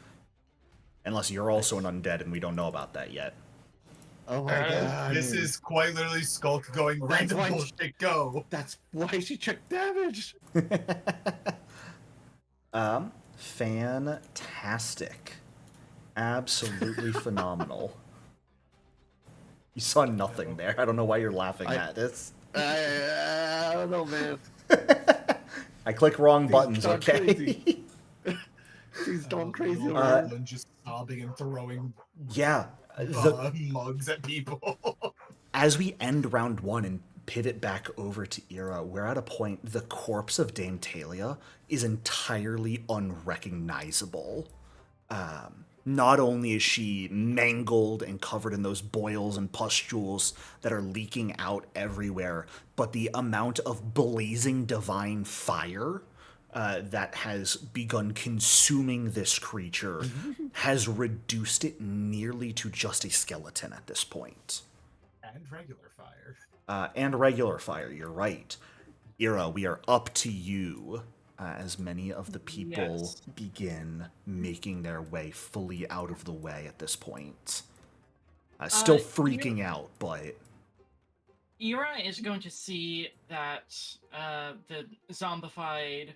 Unless you're also an undead and we don't know about that yet. Oh my god. This is quite literally Skulk going That's random why- bullshit go. That's why she checked damage. Fantastic. Absolutely phenomenal. You saw nothing there. I don't know why you're laughing at this. I don't know, man. I click wrong Things buttons, gone okay? crazy. She's gone crazy Little over here. Goblin just sobbing and throwing Yeah. mugs at people. As we end round 1 and pivot back over to Ira, we're at a point the corpse of Dame Talia is entirely unrecognizable. Not only is she mangled and covered in those boils and pustules that are leaking out everywhere, but the amount of blazing divine fire that has begun consuming this creature has reduced it nearly to just a skeleton at this point. And regular fire. And regular fire, you're right. Ira, we are up to you as many of the people Yes. begin making their way fully out of the way at this point. Still freaking out, but... Ira is going to see that the zombified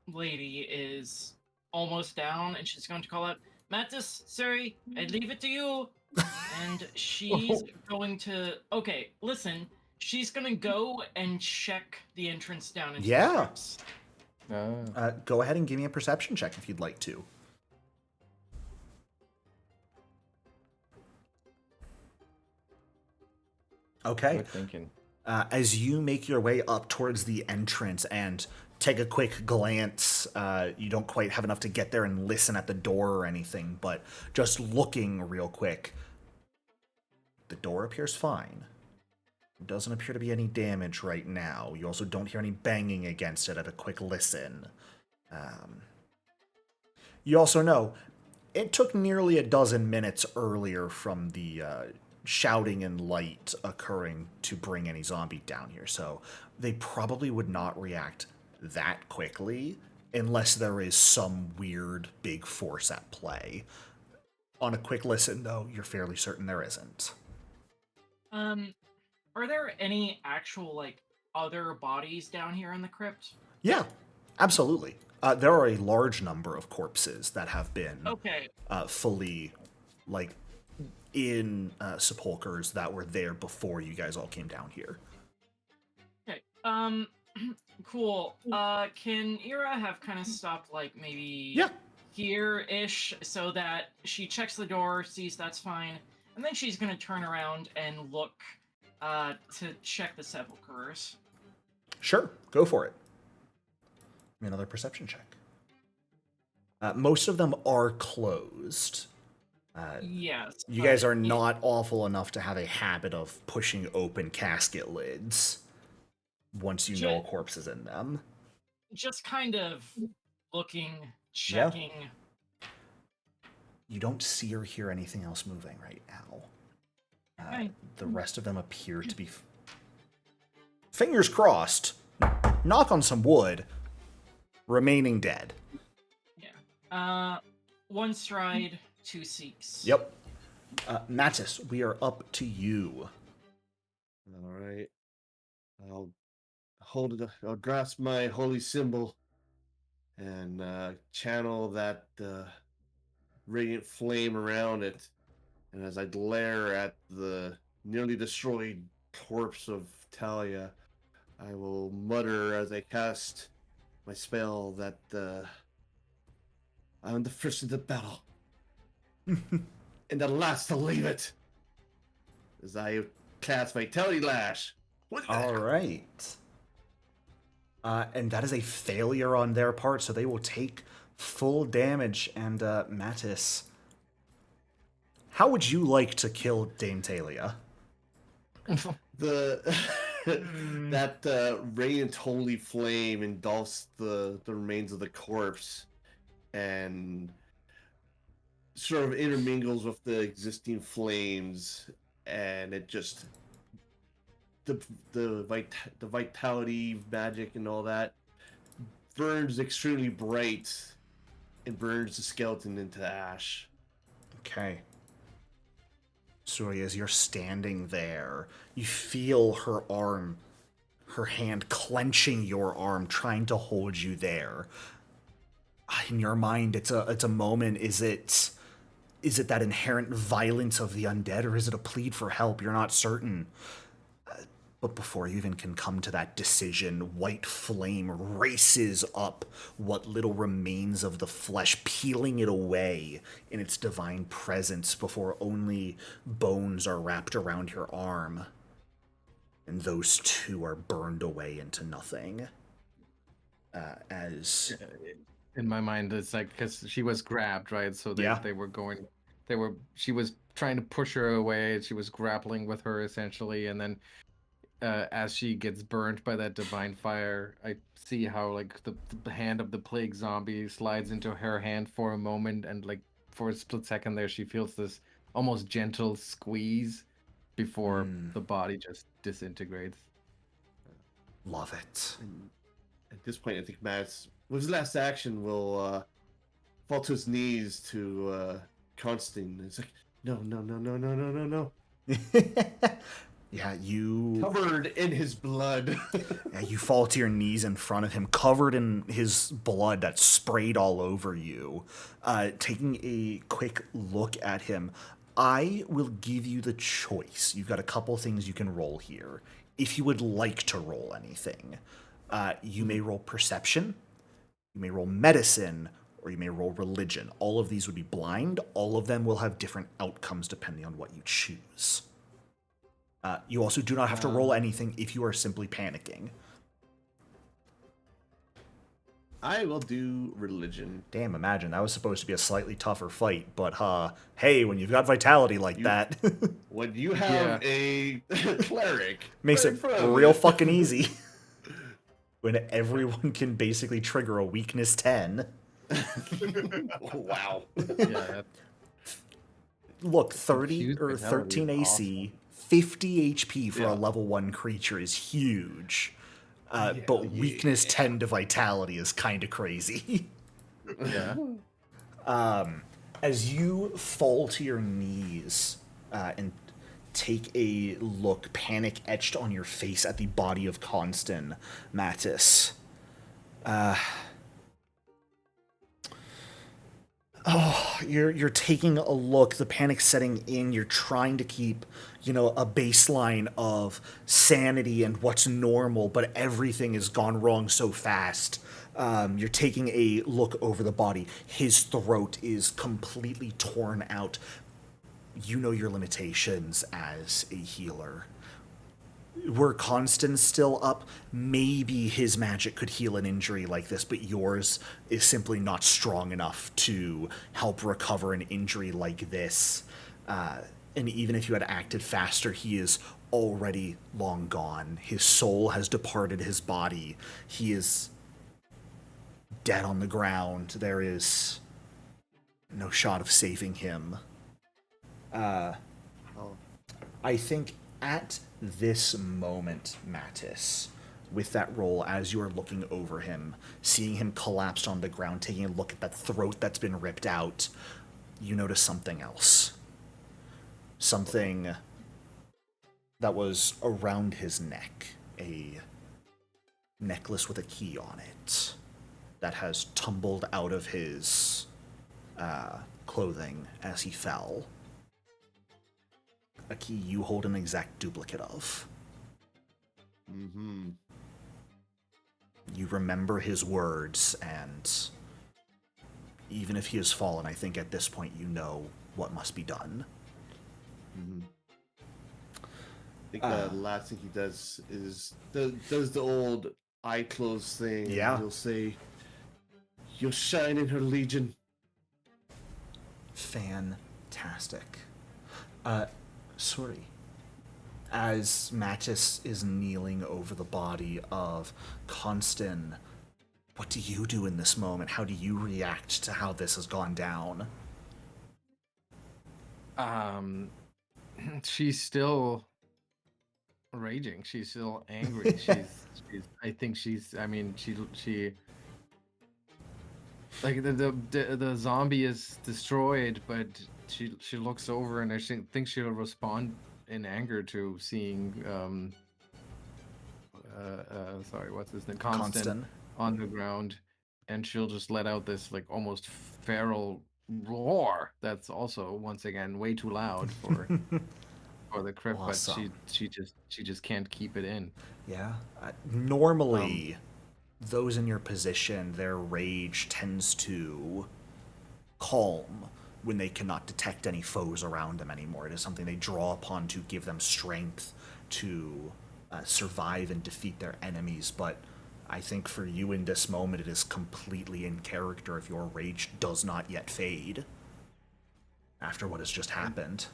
lady is almost down, and she's going to call out, Mattis, sorry, I leave it to you. And she's going to... Okay, listen. She's going to go and check the entrance down into the Yeah. crypts. Go ahead and give me a perception check if you'd like to. Okay. Good thinking. As you make your way up towards the entrance and take a quick glance, you don't quite have enough to get there and listen at the door or anything, but just looking real quick, the door appears fine. Doesn't appear to be any damage right now. You also don't hear any banging against it at a quick listen. You also know it took nearly a dozen minutes earlier from the shouting and light occurring to bring any zombie down here, so they probably would not react that quickly unless there is some weird big force at play. On a quick listen, though, you're fairly certain there isn't. Are there any actual, like, other bodies down here in the crypt? Yeah, absolutely. There are a large number of corpses that have been Okay. fully, like, in sepulchers that were there before you guys all came down here. Okay. Cool. Can Ira have kind of stopped, like, maybe Yeah. here-ish, so that she checks the door, sees that's fine, and then she's gonna turn around and look to check the sepulchers. Sure, go for it. Give me another perception check. Most of them are closed. Yes. You guys are not awful enough to have a habit of pushing open casket lids once you know a corpse is in them. Just kind of looking, checking. You don't see or hear anything else moving right now. Okay. The rest of them appear to be... Fingers crossed. Knock on some wood. Remaining dead. One stride, 2 seeks. Yep. Mattis, we are up to you. All right. I'll hold it. I'll grasp my holy symbol and channel that radiant flame around it. And as I glare at the nearly destroyed corpse of Talia, I will mutter as I cast my spell that I'm the first of the battle and the last to leave it. As I cast Vitality Lash. All right. And that is a failure on their part, so they will take full damage. And Mattis, How would you like to kill Dame Talia? The that radiant holy flame engulfs the remains of the corpse and sort of intermingles with the existing flames, and it just the vitality magic and all that burns extremely bright and burns the skeleton into ash. Okay. Suri, as you're standing there, you feel her hand clenching your arm, trying to hold you there. In your mind, it's a moment. Is it that inherent violence of the undead, or is it a plead for help? You're not certain. But before you even can come to that decision, white flame races up what little remains of the flesh, peeling it away in its divine presence before only bones are wrapped around your arm. And those two are burned away into nothing. As In my mind, it's like because she was grabbed, right? So they were going, she was trying to push her away. She was grappling with her essentially, and then as she gets burnt by that divine fire, I see how like the hand of the plague zombie slides into her hand for a moment, and like for a split second there, she feels this almost gentle squeeze before the body just disintegrates. Love it. And at this point, I think Matt's, with his last action, will fall to his knees to Constantine. It's like, no. Yeah, you... Covered in his blood. Yeah, you fall to your knees in front of him, covered in his blood that's sprayed all over you. Taking a quick look at him, I will give you the choice. You've got a couple things you can roll here. If you would like to roll anything, you may roll perception, you may roll medicine, or you may roll religion. All of these would be blind. All of them will have different outcomes depending on what you choose. You also do not have to roll anything if you are simply panicking. I will do religion. Damn, imagine, that was supposed to be a slightly tougher fight, but hey, when you've got vitality like that... When you have a cleric... makes it real fucking easy. When everyone can basically trigger a weakness 10. Wow. Yeah. Look, 30 Infused or vitality 13 is AC, 50 HP for Yeah. a level 1 creature is huge. But weakness 10 to vitality is kind of crazy. Yeah. As you fall to your knees and take a look, panic etched on your face at the body of Constant Mattis. You're taking a look, the panic setting in, you're trying to keep, a baseline of sanity and what's normal, but everything has gone wrong so fast. You're taking a look over the body. His throat is completely torn out. You know your limitations as a healer. Were Constance still up, maybe his magic could heal an injury like this, but yours is simply not strong enough to help recover an injury like this. And even if you had acted faster, he is already long gone. His soul has departed his body. He is dead on the ground. There is no shot of saving him. I think at this moment, Mattis, with that roll, as you are looking over him, seeing him collapsed on the ground, taking a look at that throat that's been ripped out, you notice something else. Something that was around his neck. A necklace with a key on it that has tumbled out of his clothing as he fell. A key you hold an exact duplicate of. Mm-hmm. You remember his words, and even if he has fallen, I think at this point you know what must be done. Mm-hmm. I think the last thing he does is does the old eye close thing. Yeah. He'll say, "You'll shine in her legion." Fantastic. Sorry. As Mattis is kneeling over the body of Constan, what do you do in this moment? How do you react to how this has gone down? She's still raging. She's still angry. she's I think she's I mean she like the zombie is destroyed, but she looks over and I think she'll respond in anger to seeing sorry, what's his name? Constant on the ground, and she'll just let out this like almost feral roar that's also once again way too loud for for the crypt, Awesome. but she just can't keep it in. Yeah. Normally, those in your position, their rage tends to calm when they cannot detect any foes around them anymore. It is something they draw upon to give them strength to survive and defeat their enemies. But I think for you in this moment, it is completely in character if your rage does not yet fade after what has just happened.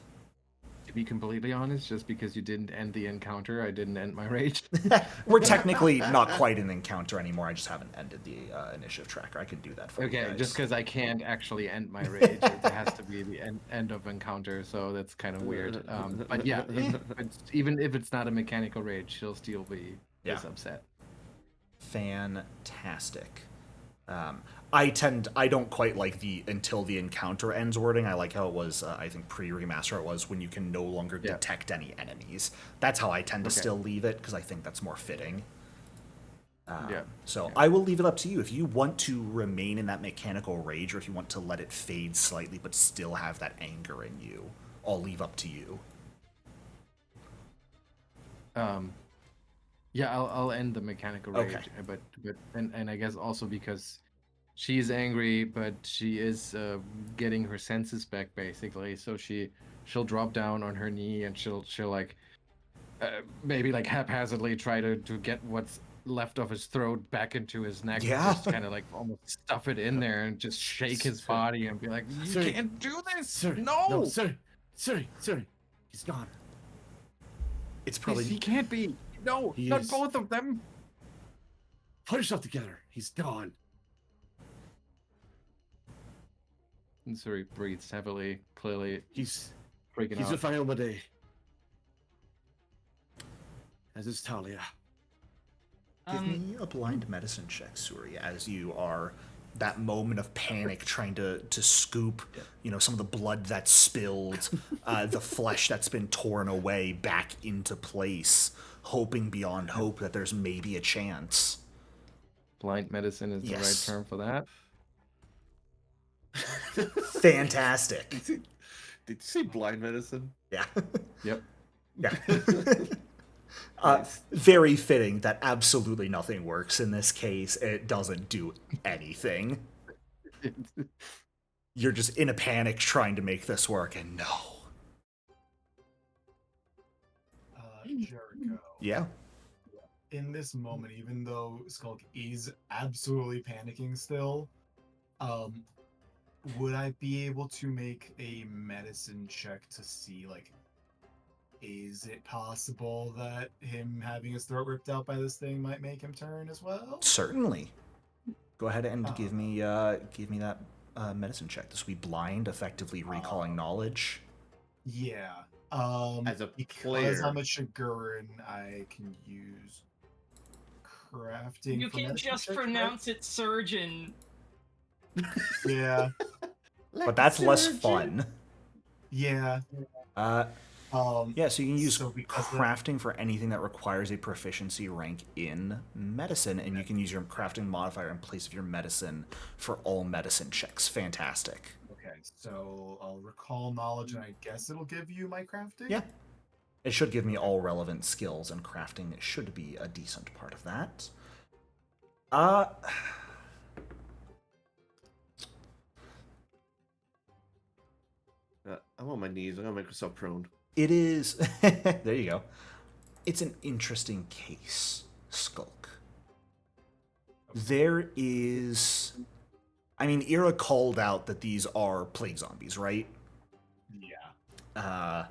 To be completely honest, just because you didn't end the encounter, I didn't end my rage. We're technically not quite an encounter anymore. I just haven't ended the initiative tracker. I can do that for you Okay, guys. just because I can't actually end my rage, it has to be the end of encounter, so that's kind of weird. But yeah, but even if it's not a mechanical rage, she'll still be this upset. Fantastic. I don't quite like the until the encounter ends wording. I like how it was, I think pre-remaster it was when you can no longer detect any enemies. That's how I tend to still leave it, because I think that's more fitting. So I will leave it up to you. If you want to remain in that mechanical rage, or if you want to let it fade slightly but still have that anger in you, I'll leave up to you. Yeah, I'll end the mechanical rage, but and I guess also because she's angry, but she is getting her senses back basically. So she'll drop down on her knee and she'll like maybe like haphazardly try to get what's left of his throat back into his neck. Yeah. Just kind of like almost stuff it in there and just shake his body and be like, "You can't do this! Sir, No, sir, he's gone. It's probably he can't be. No, He not is. both of them." Put yourself together. He's gone. And Suri breathes heavily, clearly He's freaking He's out. with Iomade. As is Talia. Give me a blind medicine check, Suri, as you are that moment of panic trying to scoop, some of the blood that's spilled, the flesh that's been torn away back into place, hoping beyond hope that there's maybe a chance. Blind medicine is the right term for that. Fantastic. Did you say blind medicine? Yeah. Yep. Yeah. Nice. Very fitting that absolutely nothing works in this case. It doesn't do anything. You're just in a panic trying to make this work, and no. Jericho. Yeah. In this moment, even though Skulk is absolutely panicking still, would I be able to make a medicine check to see, like, is it possible that him having his throat ripped out by this thing might make him turn as well? Certainly. Go ahead and give me that medicine check. This will be blind, effectively recalling knowledge. Yeah. As a because player, I'm a Shigurin, I can use crafting. You for can medicine just checks, pronounce it surgeon. right? Yeah. But that's less fun. Yeah. So you can use so because of- crafting for anything that requires a proficiency rank in medicine, and you can use your crafting modifier in place of your medicine for all medicine checks. Fantastic. Okay, so I'll recall knowledge, and I guess it'll give you my crafting? Yeah. It should give me all relevant skills, and crafting should be a decent part of that. I'm on my knees. I'm gonna make myself prone. It is... There you go. It's an interesting case, Skulk. There is... I mean, Ira called out that these are plague zombies, right? Yeah.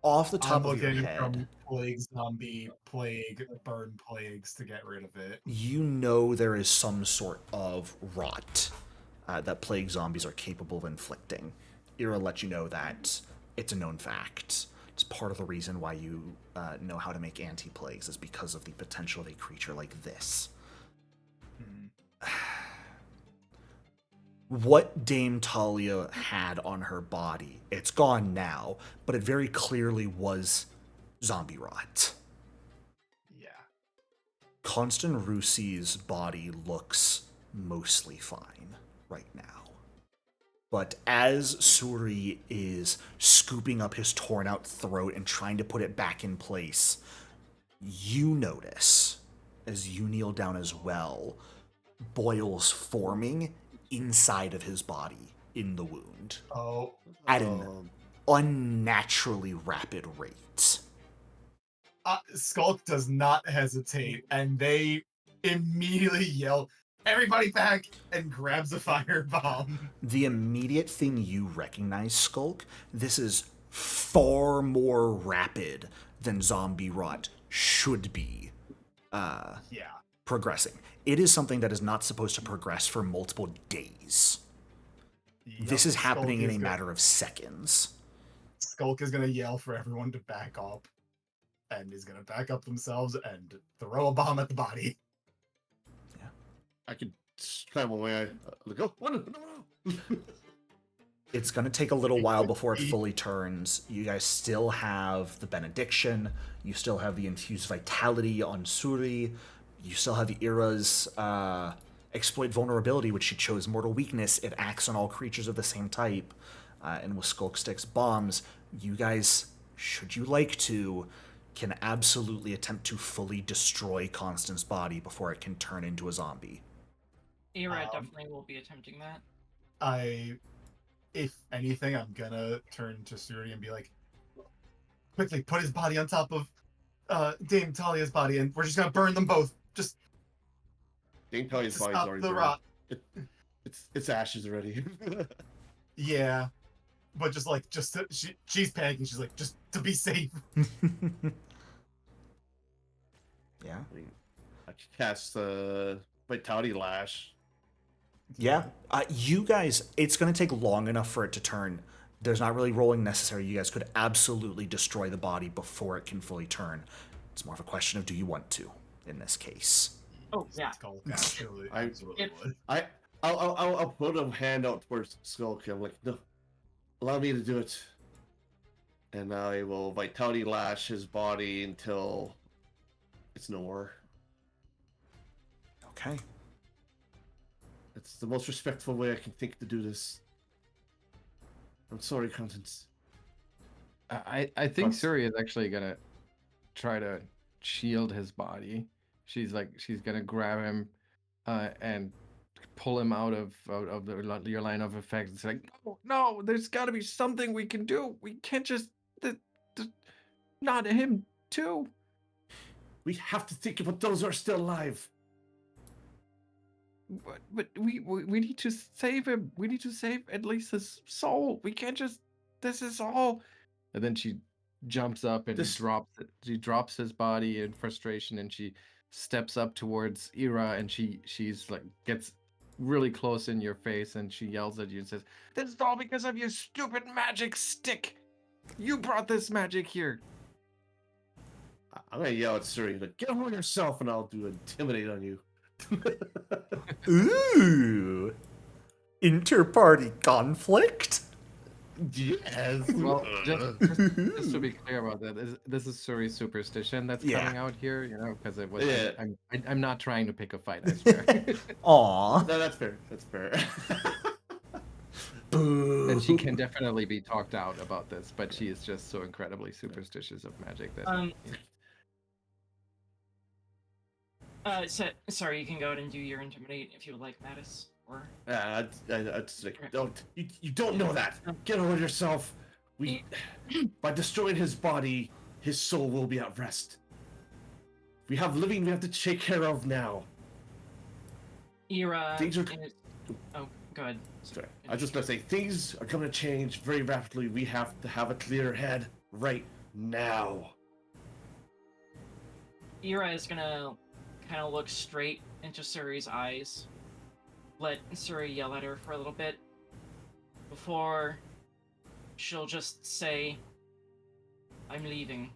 Off the I'm top of your looking head, from plague, zombie, plague, burn plagues to get rid of it. you know there is some sort of rot that plague zombies are capable of inflicting. Ira let you know that it's a known fact. It's part of the reason why you know how to make anti-plagues is because of the potential of a creature like this. Hmm. What Dame Talia had on her body, it's gone now, but it very clearly was zombie rot. Yeah. Constant Rusi's body looks mostly fine right now. But as Suri is scooping up his torn out throat and trying to put it back in place, you notice, as you kneel down as well, boils forming inside of his body in the wound Oh, at an unnaturally rapid rate. Skulk does not hesitate, and they immediately yell, "Everybody back!" and grabs a firebomb. The immediate thing you recognize, Skulk, this is far more rapid than zombie rot should be Yeah. progressing. It is something that is not supposed to progress for multiple days. This is happening in a matter of seconds. Skulk is gonna yell for everyone to back up, and is gonna back up themselves and throw a bomb at the body. I could scram away. Go. No. It's going to take a little while before it fully turns. You guys still have the benediction. You still have the infused vitality on Suri. You still have Ira's exploit vulnerability, which she chose mortal weakness. It acts on all creatures of the same type. And with Skulk Stick's bombs, you guys, should you like to, can absolutely attempt to fully destroy Constance's body before it can turn into a zombie. Ira definitely will be attempting that. If anything, I'm gonna turn to Suri and be like, quickly, put his body on top of Dame Talia's body, and we're just gonna burn them both. Just Dame Talia's to body's stop already the burned. rot. It's ashes already. Yeah, but just she's panicking. She's like, just to be safe. Yeah. I could cast Vitality Lash. Yeah. You guys, it's going to take long enough for it to turn. There's not really rolling necessary. You guys could absolutely destroy the body before it can fully turn. It's more of a question of do you want to in this case. Oh, yeah. Skulk absolutely If- would. I'll put a hand out towards Skulk. I'm like, no, allow me to do it. And I will Vitality Lash his body until it's no more. Okay. It's the most respectful way I can think to do this. I'm sorry, Constance. I think Const- Suri is actually gonna try to shield his body. She's gonna grab him and pull him out of your line of effects. It's like, no, there's got to be something we can do. We can't just not him too. We have to think about those who are still alive. But we need to save him. We need to save at least his soul. We can't just. This is all. And then she jumps up and drops it. She drops his body in frustration, and she steps up towards Ira, and she's like gets really close in your face, and she yells at you and says, "This is all because of your stupid magic stick. You brought this magic here." I'm gonna yell at Suri, like, get over yourself, and I'll do intimidate on you. Ooh. Inter-party conflict? Yes. Well, just to be clear about that, this is Suri's superstition that's coming out here, because it was. Yeah. I'm not trying to pick a fight, I swear. Aw. No, that's fair. That's fair. Boo. And she can definitely be talked out about this, but she is just so incredibly superstitious of magic that. Sorry, you can go ahead and do your intimidate if you would like, Mattis. Or I'd like, don't you don't know that. Get over yourself. We by destroying his body, his soul will be at rest. We have living we have to take care of now. Ira. Things are. Oh, go ahead. Sorry. I was just gonna say things are gonna change very rapidly. We have to have a clear head right now. Ira is gonna kind of look straight into Suri's eyes, let Suri yell at her for a little bit, before she'll just say, I'm leaving.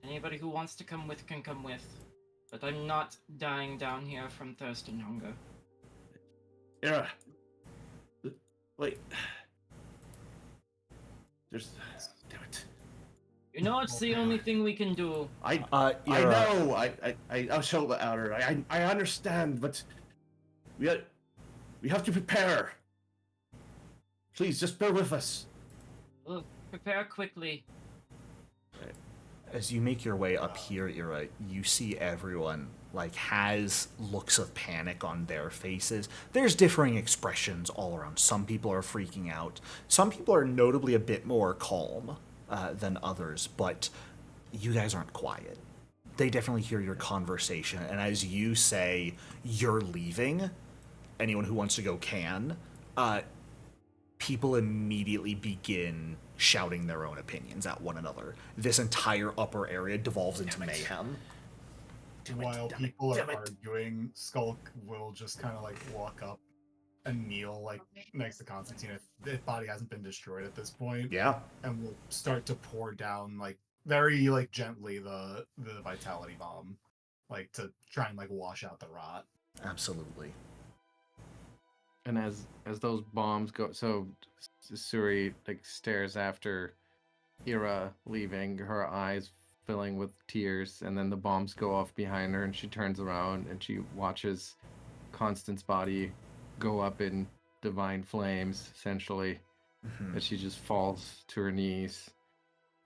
Anybody who wants to come with can come with, but I'm not dying down here from thirst and hunger. Ira. Wait. There's... Damn it. You know it's the only thing we can do. I Ira, know. I'll show the outer. I understand, but we have to prepare. Please, just bear with us. Ugh, prepare quickly. as you make your way up here, Ira, you see everyone has looks of panic on their faces. There's differing expressions all around. Some people are freaking out. Some people are notably a bit more calm than others, but you guys aren't quiet. They definitely hear your conversation, and as you say you're leaving, anyone who wants to go can, people immediately begin shouting their own opinions at one another. This entire upper area devolves into mayhem. While people are arguing, Skulk will just kind of walk up and kneel next to Constantine if the body hasn't been destroyed at this point. Yeah. And will start to pour down very gently the vitality bomb, to try and wash out the rot. Absolutely. And as those bombs go, so Suri stares after Ira leaving, her eyes filling with tears, and then the bombs go off behind her, and she turns around and she watches Constance's body go up in divine flames, essentially. Mm-hmm. That she just falls to her knees,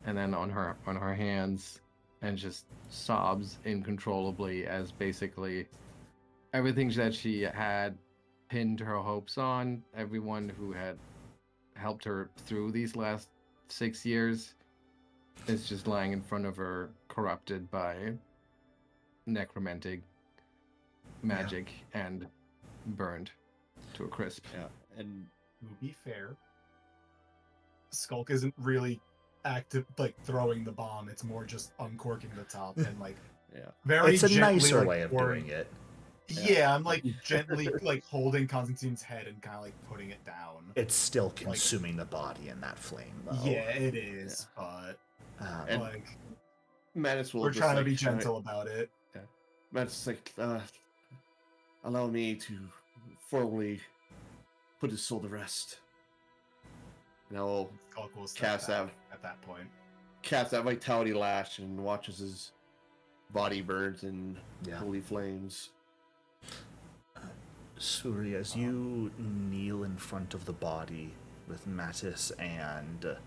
and then on her hands, and just sobs uncontrollably as basically everything that she had pinned her hopes on, everyone who had helped her through these last 6 years, is just lying in front of her, corrupted by necromantic magic and burned to a crisp. Yeah, and To be fair, Skulk isn't really active throwing the bomb. It's more just uncorking the top and yeah, very It's a gently, nicer way of pouring- doing it. Yeah, I'm gently holding Constantine's head and kind of putting it down. It's still consuming the body in that flame, though. Yeah, it is, but and Manus will we're just, trying to be gentle about it. Yeah, Manus is allow me to formally put his soul to rest. And I'll Skulk will step cast back that at that point. cast that vitality lash and watches his body burns in Yeah. holy flames. Suri, as you kneel in front of the body with Mattis and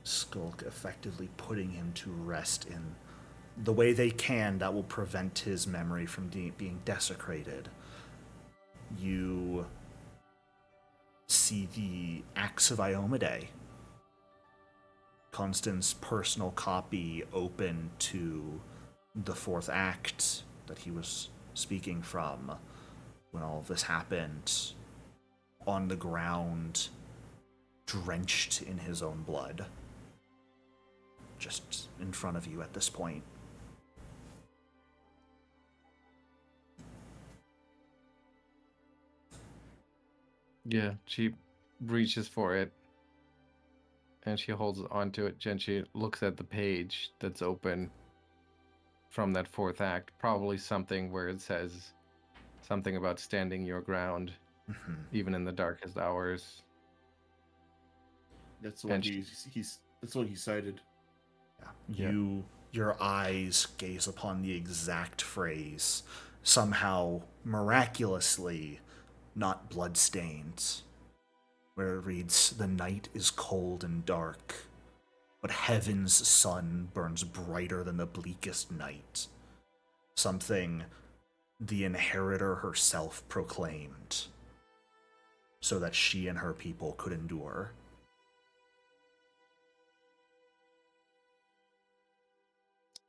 Skulk effectively putting him to rest in the way they can that will prevent his memory from being desecrated, you see the Axe of Iomade, Constance's personal copy, open to the fourth act that he was speaking from when all of this happened, on the ground, drenched in his own blood, just in front of you at this point. Yeah, she reaches for it, and she holds onto it, and she looks at the page that's open from that fourth act, probably something where it says something about standing your ground, even in the darkest hours. That's the one And that's what he cited. Your eyes gaze upon the exact phrase, somehow miraculously not bloodstained, where it reads, "The night is cold and dark, but heaven's sun burns brighter than the bleakest night." Something the inheritor herself proclaimed, so that she and her people could endure.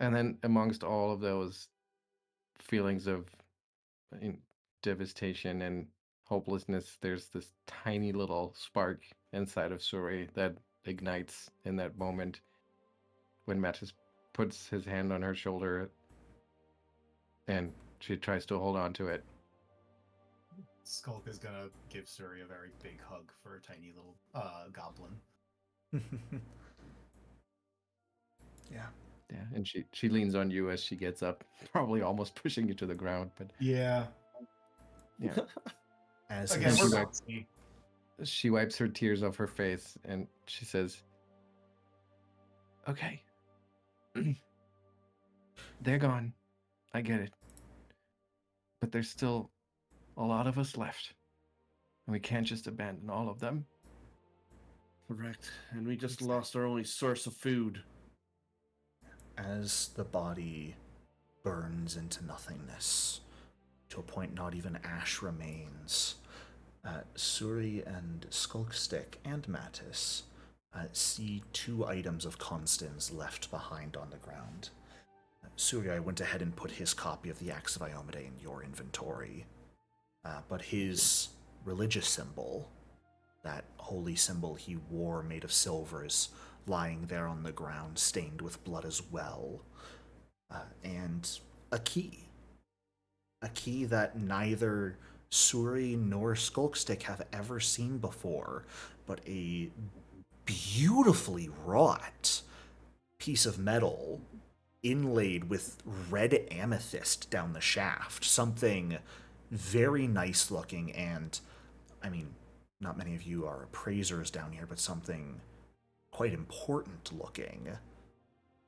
And then amongst all of those feelings of devastation and hopelessness, there's this tiny little spark inside of Suri that ignites in that moment. when Mattis puts his hand on her shoulder, and she tries to hold on to it. Skulk is gonna give Suri a very big hug for a tiny little goblin. Yeah. Yeah, and she leans on you as she gets up, probably almost pushing you to the ground. But Yeah. yeah, As Again, she we're wipes- bouncy. she wipes her tears off her face and she says, "Okay, they're gone. I get it, but there's still a lot of us left, and we can't just abandon all of them." Correct. And we just lost our only source of food. as the body burns into nothingness, to a point not even ash remains, Suri and Skulkstick and Mattis see 2 items of Constans left behind on the ground. Suri, I went ahead and put his copy of the Axe of Iomade in your inventory, but his religious symbol, that holy symbol he wore made of silver, is lying there on the ground, stained with blood as well. And a key. A key that neither Suri nor Skulkstick have ever seen before, but a beautifully wrought piece of metal inlaid with red amethyst down the shaft. Something very nice looking, and I mean, not many of you are appraisers down here, but something quite important looking.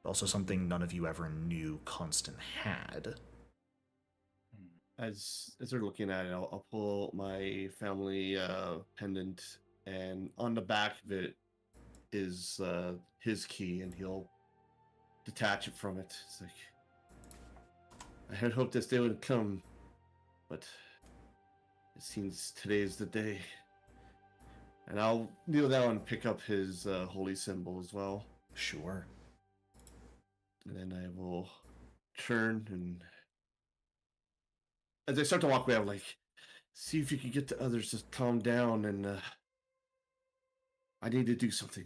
Also something none of you ever knew Constant had. As they're looking at it, I'll pull my family pendant, and on the back of it is his key, and he'll detach it from it. It's like, I had hoped this day would come, but it seems today's the day. And I'll kneel down and pick up his holy symbol as well. Sure. And then I will turn, and as I start to walk away, I'm like, see if you can get the others to calm down, and I need to do something.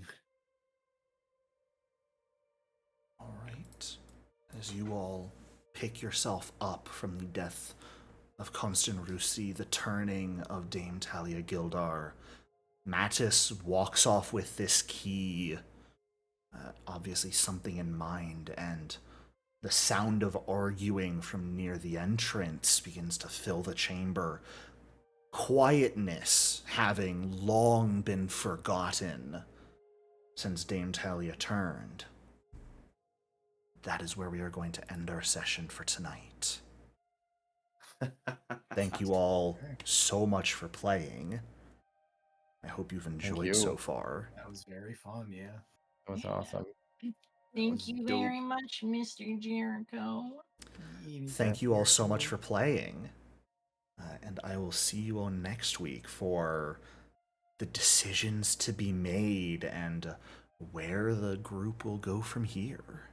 All right. As you all pick yourself up from the death of Constant Rusi, the turning of Dame Talia Gildar, Mattis walks off with this key, obviously something in mind, and the sound of arguing from near the entrance begins to fill the chamber. Quietness having long been forgotten since Dame Talia turned. That is where we are going to end our session for tonight. Thank you all so much for playing. I hope you've enjoyed you. so far. That was very fun, yeah. That was awesome. Thank was you dope. very much, Mr. Jericho. Thank you all so much for playing. And I will see you all next week for the decisions to be made and where the group will go from here.